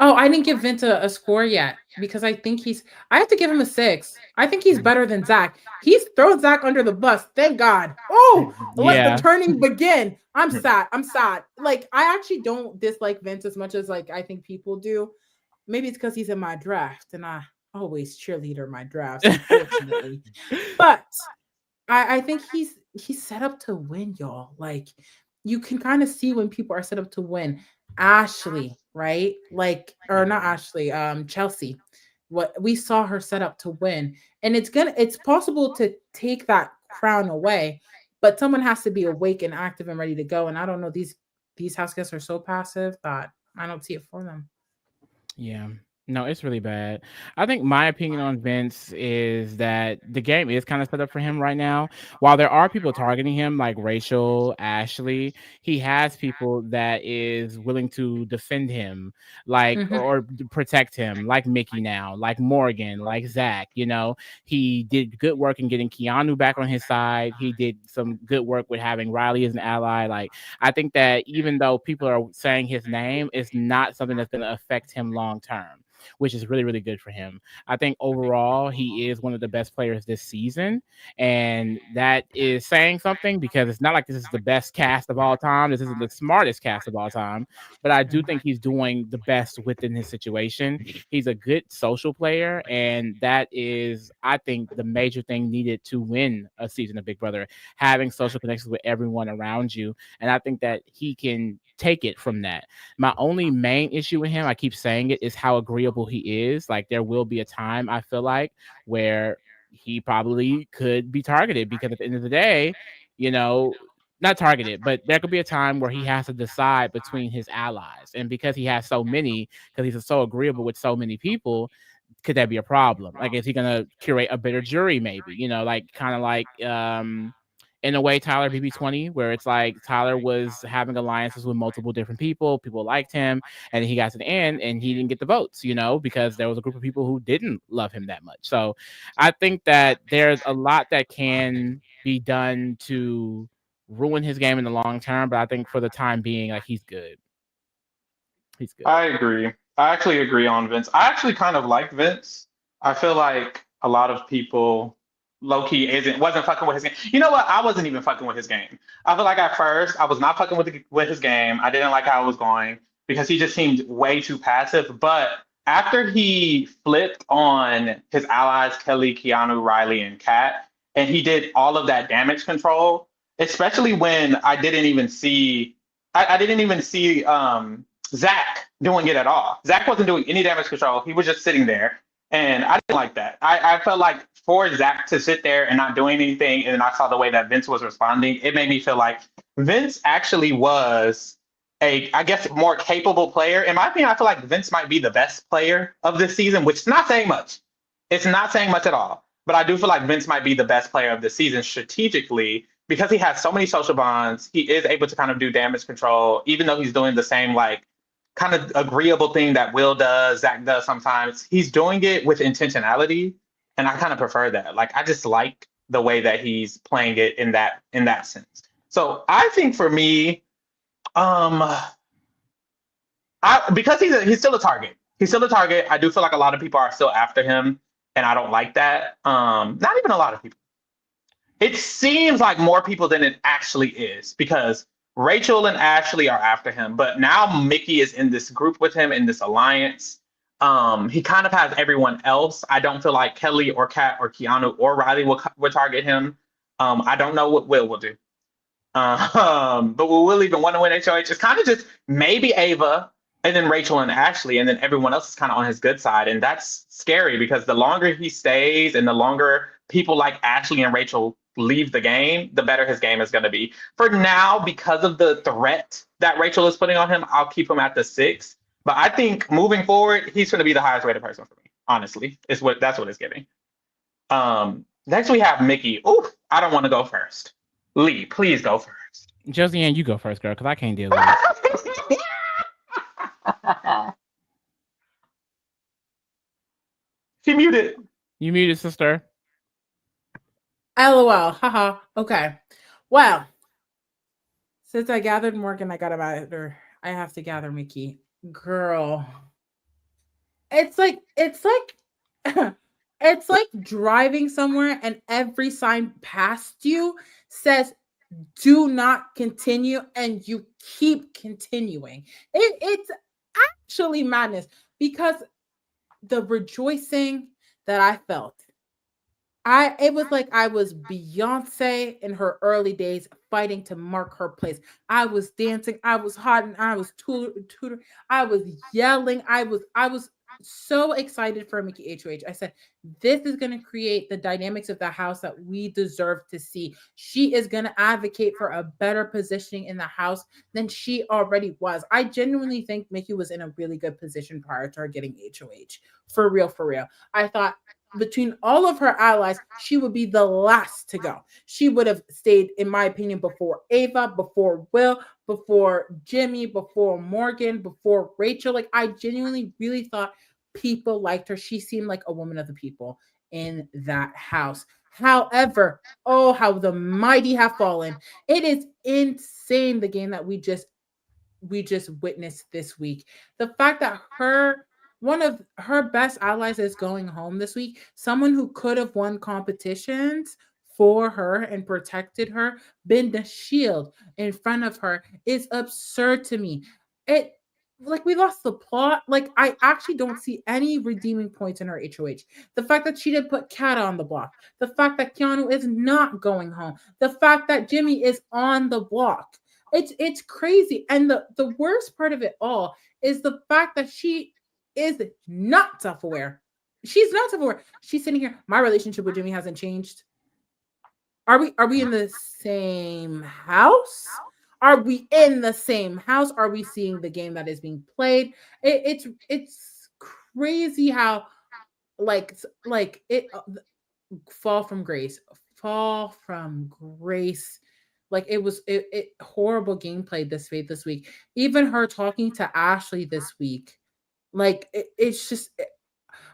Oh, I didn't give Vince a score yet because I think I have to give him a 6. I think he's better than Zach. He's thrown Zach under the bus. Thank God. Oh, let the turning begin. I'm sad. Like, I actually don't dislike Vince as much as like I think people do. Maybe it's because he's in my draft and I always cheerleader my drafts, unfortunately. But I think he's set up to win, y'all. Like, you can kind of see when people are set up to win. Ashley, right? Like, or not Ashley, Chelsea. What we saw her set up to win. And it's possible to take that crown away, but someone has to be awake and active and ready to go. And I don't know, these house guests are so passive that I don't see it for them. Yeah. No, it's really bad. I think my opinion on Vince is that the game is kind of set up for him right now. While there are people targeting him like Rachel, Ashley, he has people that is willing to defend him, like Mhm. or protect him, like Mickey now, like Morgan, like Zach. He did good work in getting Keanu back on his side. He did some good work with having Rylie as an ally. Like I think that even though people are saying his name, it's not something that's going to affect him long term, which is really, really good for him. I think overall he is one of the best players this season, and that is saying something because it's not like this is the best cast of all time. This isn't the smartest cast of all time, but I do think he's doing the best within his situation. He's a good social player, and that is, I think, the major thing needed to win a season of Big Brother, having social connections with everyone around you. And I think that he can take it from that. My only main issue with him, I keep saying it, is how agreeable he is. Like there will be a time I feel like where he probably could be targeted because at the end of the day, you know, not targeted, but there could be a time where he has to decide between his allies. And because he has so many, because he's so agreeable with so many people, could that be a problem? Like, is he gonna curate a better jury? Maybe, like kind of like in a way Tyler BB20, where it's like Tyler was having alliances with multiple different people. People liked him, and he got to the end and he didn't get the votes, because there was a group of people who didn't love him that much. So I think that there's a lot that can be done to ruin his game in the long term, but I think for the time being, like he's good. He's good. I agree. I actually agree on Vince. I actually kind of like Vince. I feel like a lot of people low key wasn't fucking with his game. You know what? I wasn't even fucking with his game. I feel like at first I was not fucking with his game. I didn't like how it was going because he just seemed way too passive. But after he flipped on his allies, Kelley, Keanu, Rylie, and Kat, and he did all of that damage control, especially when I didn't even see Zach doing it at all. Zach wasn't doing any damage control. He was just sitting there. And I didn't like that. I felt like for Zach to sit there and not doing anything, and then I saw the way that Vince was responding, it made me feel like Vince actually was I guess, more capable player. In my opinion, I feel like Vince might be the best player of this season, which is not saying much. It's not saying much at all. But I do feel like Vince might be the best player of the season strategically because he has so many social bonds. He is able to kind of do damage control, even though he's doing the same like kind of agreeable thing that Will does, Zach does sometimes. He's doing it with intentionality, and I kind of prefer that. Like I just like the way that he's playing it in that sense. So I think for me, because he's still a target. He's still a target. I do feel like a lot of people are still after him, and I don't like that. Not even a lot of people. It seems like more people than it actually is because Rachel and Ashley are after him, but now Mickey is in this group with him in this alliance. He kind of has everyone else. I don't feel like Kelley or Kat or Keanu or Rylie will target him. I don't know what Will do. But will Will even want to win HOH? It's kind of just maybe Ava and then Rachel and Ashley, and then everyone else is kind of on his good side. And that's scary because the longer he stays and the longer people like Ashley and Rachel leave the game, the better his game is going to be. For now, because of the threat that Rachel is putting on him, I'll keep him at the 6. But I think moving forward, he's going to be the highest rated person for me. Honestly, that's what it's giving. Next we have Mickey. Ooh, I don't want to go first. Lee, please go first. Josiane, you go first, girl, because I can't deal with it. She muted. You muted, sister. LOL. Haha. Okay. Well, since I gathered Morgan, I have to gather Mickey. Girl. It's like it's like driving somewhere and every sign past you says do not continue and you keep continuing. It's actually madness because the rejoicing that I felt, it was like I was Beyonce in her early days fighting to mark her place. I was dancing, I was hot, and I was tutor, I was yelling, I was so excited for Mickey HOH. I said, this is going to create the dynamics of the house that we deserve to see. She is going to advocate for a better positioning in the house than she already was. I genuinely think Mickey was in a really good position prior to her getting HOH. For real, for real. I thought between all of her allies, she would be the last to go. She would have stayed, in my opinion, before Ava, before Will, before Jimmy, before Morgan, before Rachel. Like, I genuinely really thought people liked her. She seemed like a woman of the people in that house. However, oh, how the mighty have fallen. It is insane, the game that we just witnessed this week. The fact that one of her best allies is going home this week, someone who could have won competitions for her and protected her, been the shield in front of her, is absurd to me. It, like, we lost the plot. Like, I actually don't see any redeeming points in her HOH. The fact that she didn't put Kat on the block, the fact that Keanu is not going home, the fact that Jimmy is on the block. It's crazy. And the worst part of it all is the fact that she is not self-aware. She's not self-aware. She's sitting here. My relationship with Jimmy hasn't changed. Are we in the same house? Are we in the same house? Are we seeing the game that is being played? It's crazy how like it fall from grace. Like, it was horrible gameplay this week. Even her talking to Ashley this week, like, it's just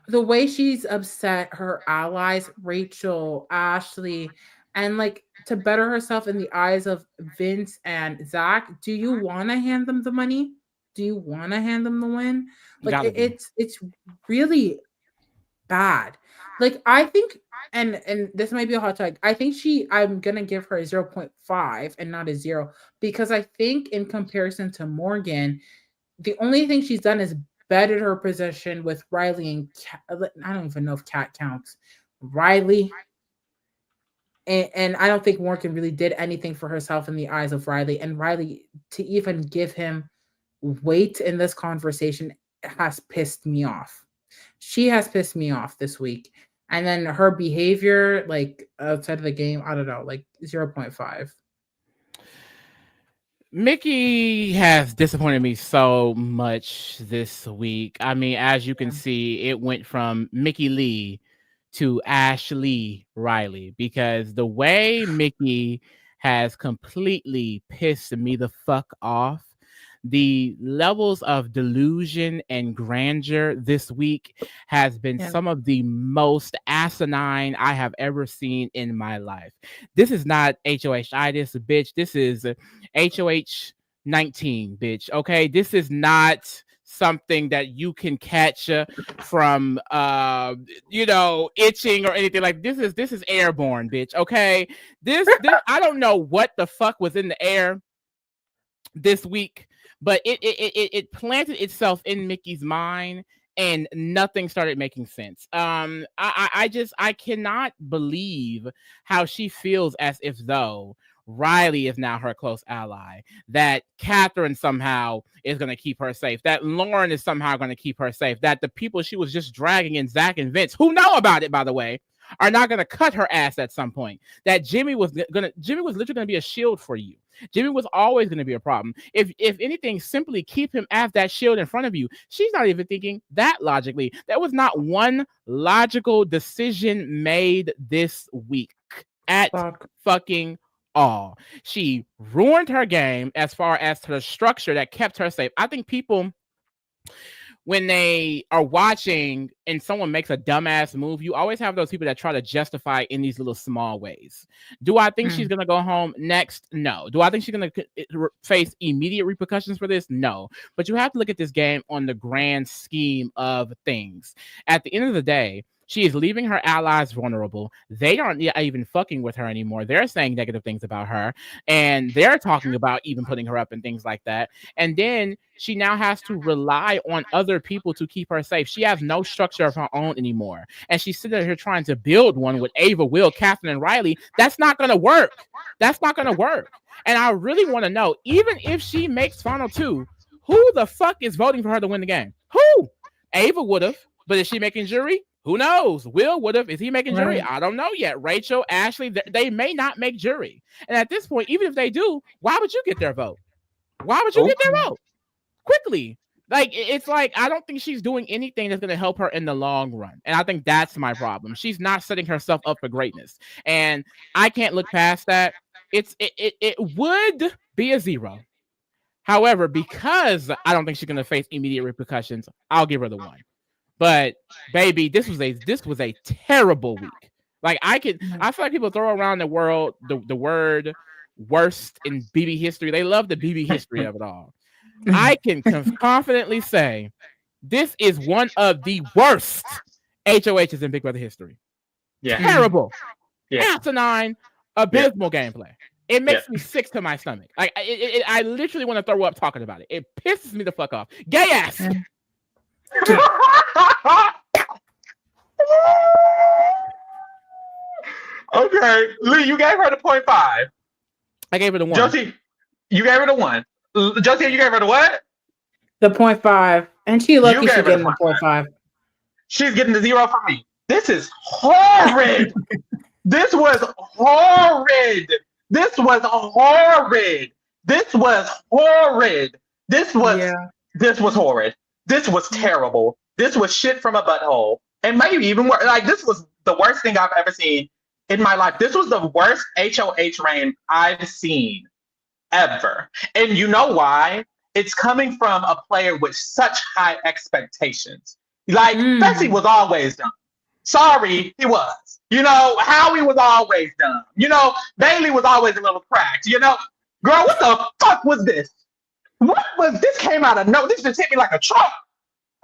the way she's upset her allies, Rachel, Ashley, and like, to better herself in the eyes of Vince and Zach. Do you want to hand them the money? Do you want to hand them the win? Like, it's really bad. Like, I think, and this might be a hot take, I think I'm gonna give her a 0.5 and not a 0, because I think in comparison to Morgan, the only thing she's done is bettered her position with Rylie and I don't even know if Kat counts. Rylie. And I don't think Morgan really did anything for herself in the eyes of Rylie. And Rylie, to even give him weight in this conversation, has pissed me off. She has pissed me off this week. And then her behavior, like, outside of the game, I don't know, like 0.5. Mickey has disappointed me so much this week. I mean, as you can see, it went from Mickey Lee to Ashley Rylie, because the way Mickey has completely pissed me the fuck off, the levels of delusion and grandeur this week has been some of the most asinine I have ever seen in my life. This is not HOH-itis, bitch. This is HOH 19, bitch. Okay, this is not something that you can catch from itching or anything. Like, this is airborne, bitch. Okay, this I don't know what the fuck was in the air this week, but it planted itself in Mickey's mind, and nothing started making sense. I cannot believe how she feels as if though Rylie is now her close ally, that Katherine somehow is going to keep her safe, that Lauren is somehow going to keep her safe, that the people she was just dragging in, Zach and Vince, who know about it, by the way, are not going to cut her ass at some point, that Jimmy was literally going to be a shield for you. Jimmy was always going to be a problem. If anything, simply keep him as that shield in front of you. She's not even thinking that logically. There was not one logical decision made this week at fucking all. She ruined her game as far as her structure that kept her safe. I think people, when they are watching and someone makes a dumbass move, you always have those people that try to justify in these little small ways. Do I think she's going to go home next? No. Do I think she's going to face immediate repercussions for this? No. But you have to look at this game on the grand scheme of things. At the end of the day, she is leaving her allies vulnerable. They aren't even fucking with her anymore. They're saying negative things about her, and they're talking about even putting her up and things like that. And then she now has to rely on other people to keep her safe. She has no structure of her own anymore. And she's sitting here trying to build one with Ava, Will, Katherine, and Rylie. That's not going to work. That's not going to work. And I really want to know, even if she makes Final 2, who the fuck is voting for her to win the game? Who? Ava would have, but is she making jury? Who knows? Will would have. Is he making jury? Right. I don't know yet. Rachel, Ashley, they may not make jury. And at this point, even if they do, why would you get their vote? Why would you get their vote? Quickly. Like, it's like, I don't think she's doing anything that's going to help her in the long run. And I think that's my problem. She's not setting herself up for greatness. And I can't look past that. It would be a 0. However, because I don't think she's going to face immediate repercussions, I'll give her the 1. But baby, this was a terrible week. Like, I feel like people throw around the word worst in BB history. They love the BB history of it all. I can confidently say this is one of the worst HOHs in Big Brother history. Yeah. Terrible. Yeah. Asinine, abysmal gameplay. It makes me sick to my stomach. Like, I literally want to throw up talking about it. It pisses me the fuck off. Gay ass. Okay, Lee, you gave her the 0.5. I gave her the 1. Josie, you gave her the 1. Josie, you gave her the what? The 0.5. And she lucky she's getting the 0.5. She's getting the 0 from me. This is horrid. This was horrid. This was horrid. This was horrid. This was horrid. This was terrible. This was shit from a butthole. And maybe even worse. Like, this was the worst thing I've ever seen in my life. This was the worst HOH reign I've seen ever. And you know why? It's coming from a player with such high expectations. Like, Bessie was always dumb. Sorry, he was. You know, Howie was always dumb. You know, Bailey was always a little cracked. You know, girl, what the fuck was this? What was this? Came out of nowhere. This just hit me like a truck.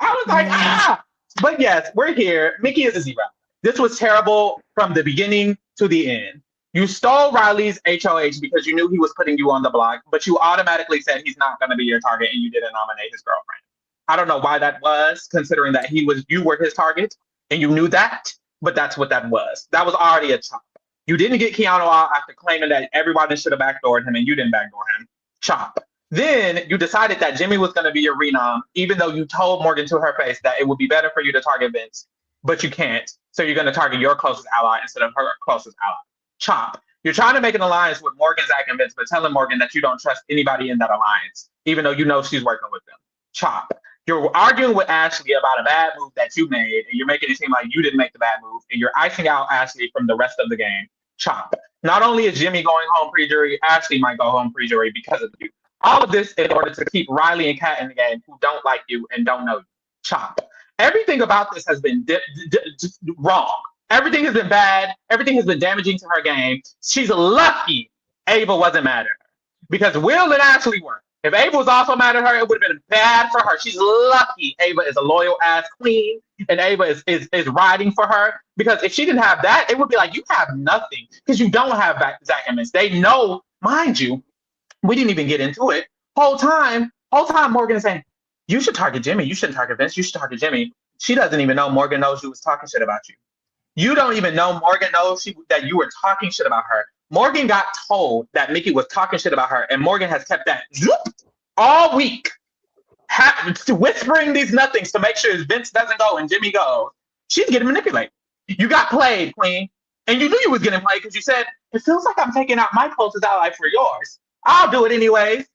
I was like, ah! But yes, we're here. Mickey is a 0. This was terrible from the beginning to the end. You stole Riley's HOH because you knew he was putting you on the block, but you automatically said he's not going to be your target and you didn't nominate his girlfriend. I don't know why that was, considering that you were his target and you knew that, but that's what that was. That was already a chop. You didn't get Keanu out after claiming that everybody should have backdoored him and you didn't backdoor him. Chop. Then you decided that Jimmy was going to be your renom, even though you told Morgan to her face that it would be better for you to target Vince, but you can't. So you're going to target your closest ally instead of her closest ally. Chop. You're trying to make an alliance with Morgan, Zach, and Vince, but telling Morgan that you don't trust anybody in that alliance, even though you know she's working with them. Chop. You're arguing with Ashley about a bad move that you made, and you're making it seem like you didn't make the bad move, and you're icing out Ashley from the rest of the game. Chop. Not only is Jimmy going home pre-jury, Ashley might go home pre-jury because of you. All of this in order to keep Rylie and Kat in the game who don't like you and don't know you. Chop. Everything about this has been wrong. Everything has been bad. Everything has been damaging to her game. She's lucky Ava wasn't mad at her because Will and Ashley were. If Ava was also mad at her, it would have been bad for her. She's lucky Ava is a loyal ass queen and Ava is riding for her, because if she didn't have that, it would be like, you have nothing because you don't have Zach and Vince. They know, mind you, we didn't even get into it. Whole time Morgan is saying, you should target Jimmy. You shouldn't target Vince. You should target Jimmy. She doesn't even know Morgan knows you was talking shit about you. You don't even know Morgan knows that you were talking shit about her. Morgan got told that Mickey was talking shit about her, and Morgan has kept that all week, whispering these nothings to make sure Vince doesn't go and Jimmy goes. She's getting manipulated. You got played, Queen, and you knew you was getting played because you said, it feels like I'm taking out my closest ally for yours. I'll do it anyways.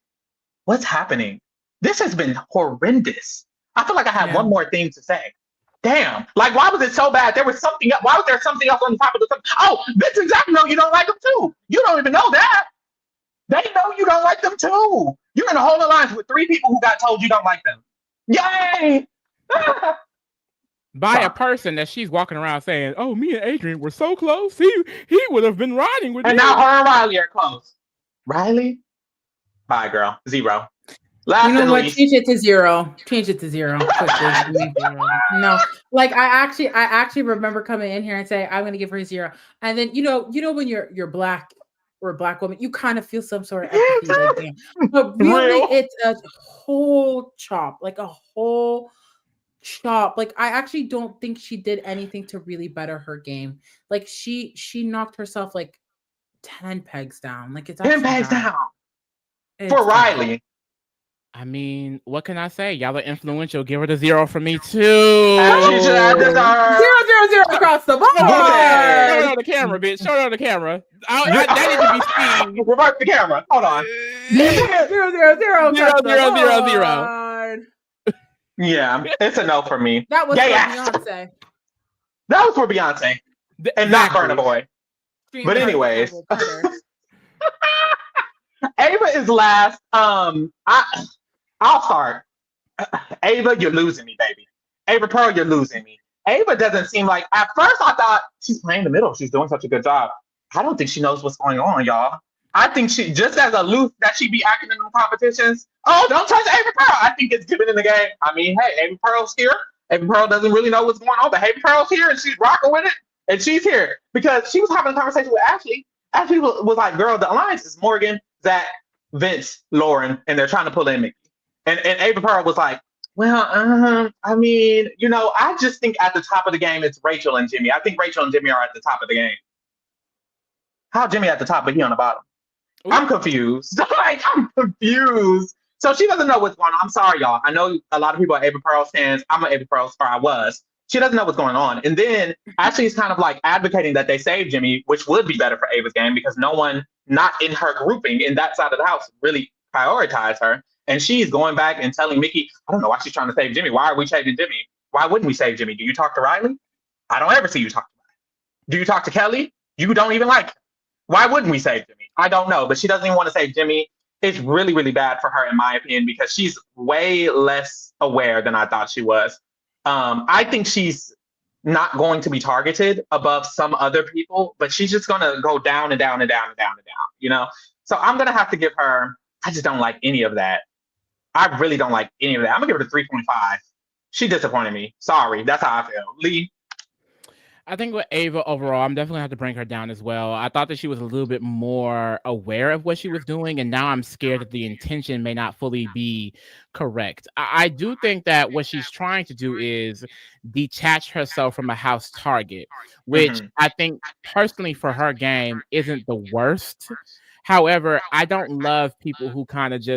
What's happening? This has been horrendous. I feel like I have one more thing to say. Damn. Like, why was it so bad? There was something else. Why was there something else on the top of the thing? Oh, Vince and Zach know you don't like them too. You don't even know that. They know you don't like them too. You're in a whole alliance with 3 people who got told you don't like them. Yay! By a person that she's walking around saying, oh, me and Adrian were so close. He would have been riding with me. And now her and Rylie are close. Rylie? Bye, girl. 0. Last you know what? least. Change it to 0. Change it to 0 quickly. No, like I actually remember coming in here and saying I'm going to give her a 0, and then you know when you're black or a black woman, you kind of feel some sort of empathy, like, damn. But really, it's a whole chop, like a whole chop. Like, I actually don't think she did anything to really better her game. Like, she knocked herself like 10 pegs down. Like, it's 10 pegs down for Rylie. I mean, what can I say? Y'all are influential. Give her the 0 for me too. As she should deserve. 0 across the board. Show it on the camera, bitch. Show it on the camera. That needs to be seen. Reverse the camera. Hold on. 0 across the board. Yeah, it's a no for me. That was Gay for ass. Beyonce. That was for Beyonce. And not Burna Boy. But anyways. Ava is last. I'll start. Ava, you're losing me, baby. Ava Pearl, you're losing me. Ava doesn't seem like, at first I thought she's playing the middle. She's doing such a good job. I don't think she knows what's going on, y'all. I think she, just as aloof that she be acting in them competitions, oh, don't touch Ava Pearl. I think it's given in the game. I mean, hey, Ava Pearl's here. Ava Pearl doesn't really know what's going on, but Ava Pearl's here and she's rocking with it. And she's here because she was having a conversation with Ashley. Ashley was like, girl, the alliance is Morgan, Zach, Vince, Lauren, and they're trying to pull in Mickey. And Ava Pearl was like, well, I mean, I just think at the top of the game, it's Rachel and Jimmy. I think Rachel and Jimmy are at the top of the game. How Jimmy at the top, but he on the bottom? Ooh. I'm confused. I'm confused. So she doesn't know what's going on. I'm sorry, y'all. I know a lot of people are Ava Pearl fans. I'm an Ava Pearl star. I was. She doesn't know what's going on. And then Ashley's kind of like advocating that they save Jimmy, which would be better for Ava's game because no one not in her grouping in that side of the house really prioritized her. And she's going back and telling Mickey, I don't know why she's trying to save Jimmy. Why are we saving Jimmy? Why wouldn't we save Jimmy? Do you talk to Rylie? I don't ever see you talk to Rylie. Do you talk to Kelley? You don't even like her. Why wouldn't we save Jimmy? I don't know, but she doesn't even want to save Jimmy. It's really, really bad for her, in my opinion, because she's way less aware than I thought she was. I think she's not going to be targeted above some other people, but she's just going to go down and down and down and down and down, So I'm going to have to give her, I just don't like any of that. I really don't like any of that. I'm going to give her a 3.5. She disappointed me. Sorry. That's how I feel. Lee? I think with Ava overall, I'm definitely going to have to bring her down as well. I thought that she was a little bit more aware of what she was doing, and now I'm scared that the intention may not fully be correct. I do think that what she's trying to do is detach herself from a house target, which I think personally for her game isn't the worst. However, I don't love people who kind of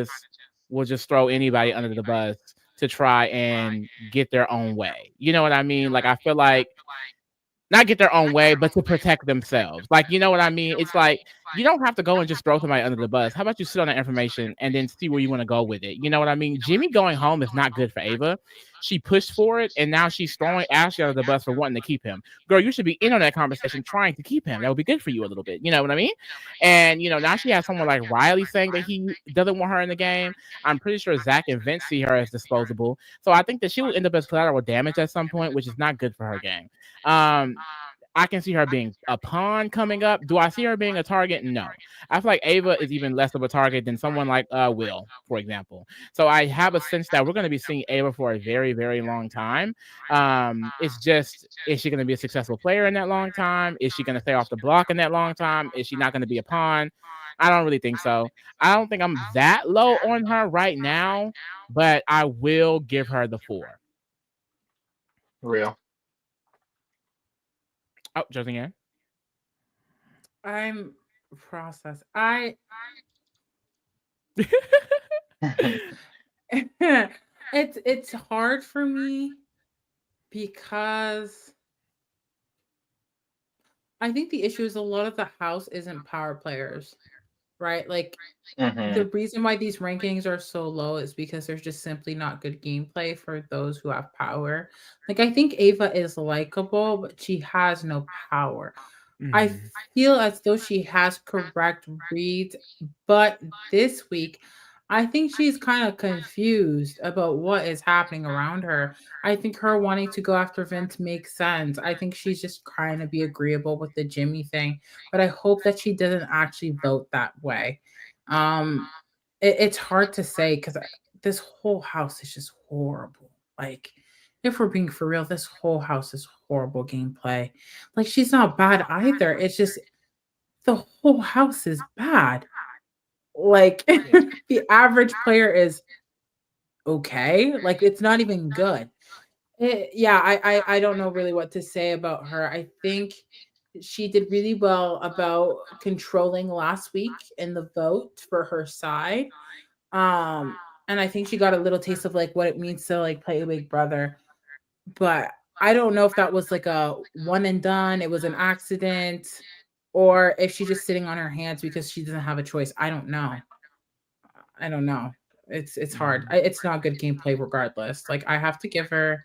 will just throw anybody under the bus to try and get their own way. You know what I mean? Like, I feel like not get their own way, but to protect themselves. Like, you know what I mean? It's like, you don't have to go and just throw somebody under the bus. How about you sit on that information and then see where you want to go with it? You know what I mean? Jimmy going home is not good for Ava. She pushed for it, and now she's throwing Ashley under the bus for wanting to keep him. Girl, you should be in on that conversation trying to keep him. That would be good for you a little bit. You know what I mean? And, now she has someone like Rylie saying that he doesn't want her in the game. I'm pretty sure Zach and Vince see her as disposable. So I think that she will end up as collateral damage at some point, which is not good for her game. I can see her being a pawn coming up. Do I see her being a target? No. I feel like Ava is even less of a target than someone like Will, for example. So I have a sense that we're going to be seeing Ava for a very, very long time. It's just, is she going to be a successful player in that long time? Is she going to stay off the block in that long time? Is she not going to be a pawn? I don't really think so. I don't think I'm that low on her right now, but I will give her the 4. Real. Oh, Josiane. I'm processed. It's hard for me because I think the issue is a lot of the house isn't power players, right? Like the reason why these rankings are so low is because there's just simply not good gameplay for those who have power. Like, I think Ava is likable, but she has no power. I feel as though she has correct reads, but this week, I think she's kind of confused about what is happening around her. I think her wanting to go after Vince makes sense. I think she's just trying to be agreeable with the Jimmy thing, but I hope that she doesn't actually vote that way. It's hard to say because this whole house is just horrible. Like, if we're being for real, this whole house is horrible gameplay. Like, she's not bad either. It's just the whole house is bad. Like, the average player is okay. Like, it's not even good. I don't know really what to say about her. I think she did really well about controlling last week in the vote for her side. And and I think she got a little taste of like what it means to like play a Big Brother. But I don't know if that was like a one and done, it was an accident, or if she's just sitting on her hands because she doesn't have a choice. I don't know. It's hard. It's not good gameplay regardless. Like I have to give her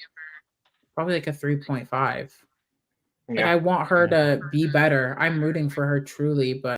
probably like a 3.5. Like I want her to be better. I'm rooting for her truly, but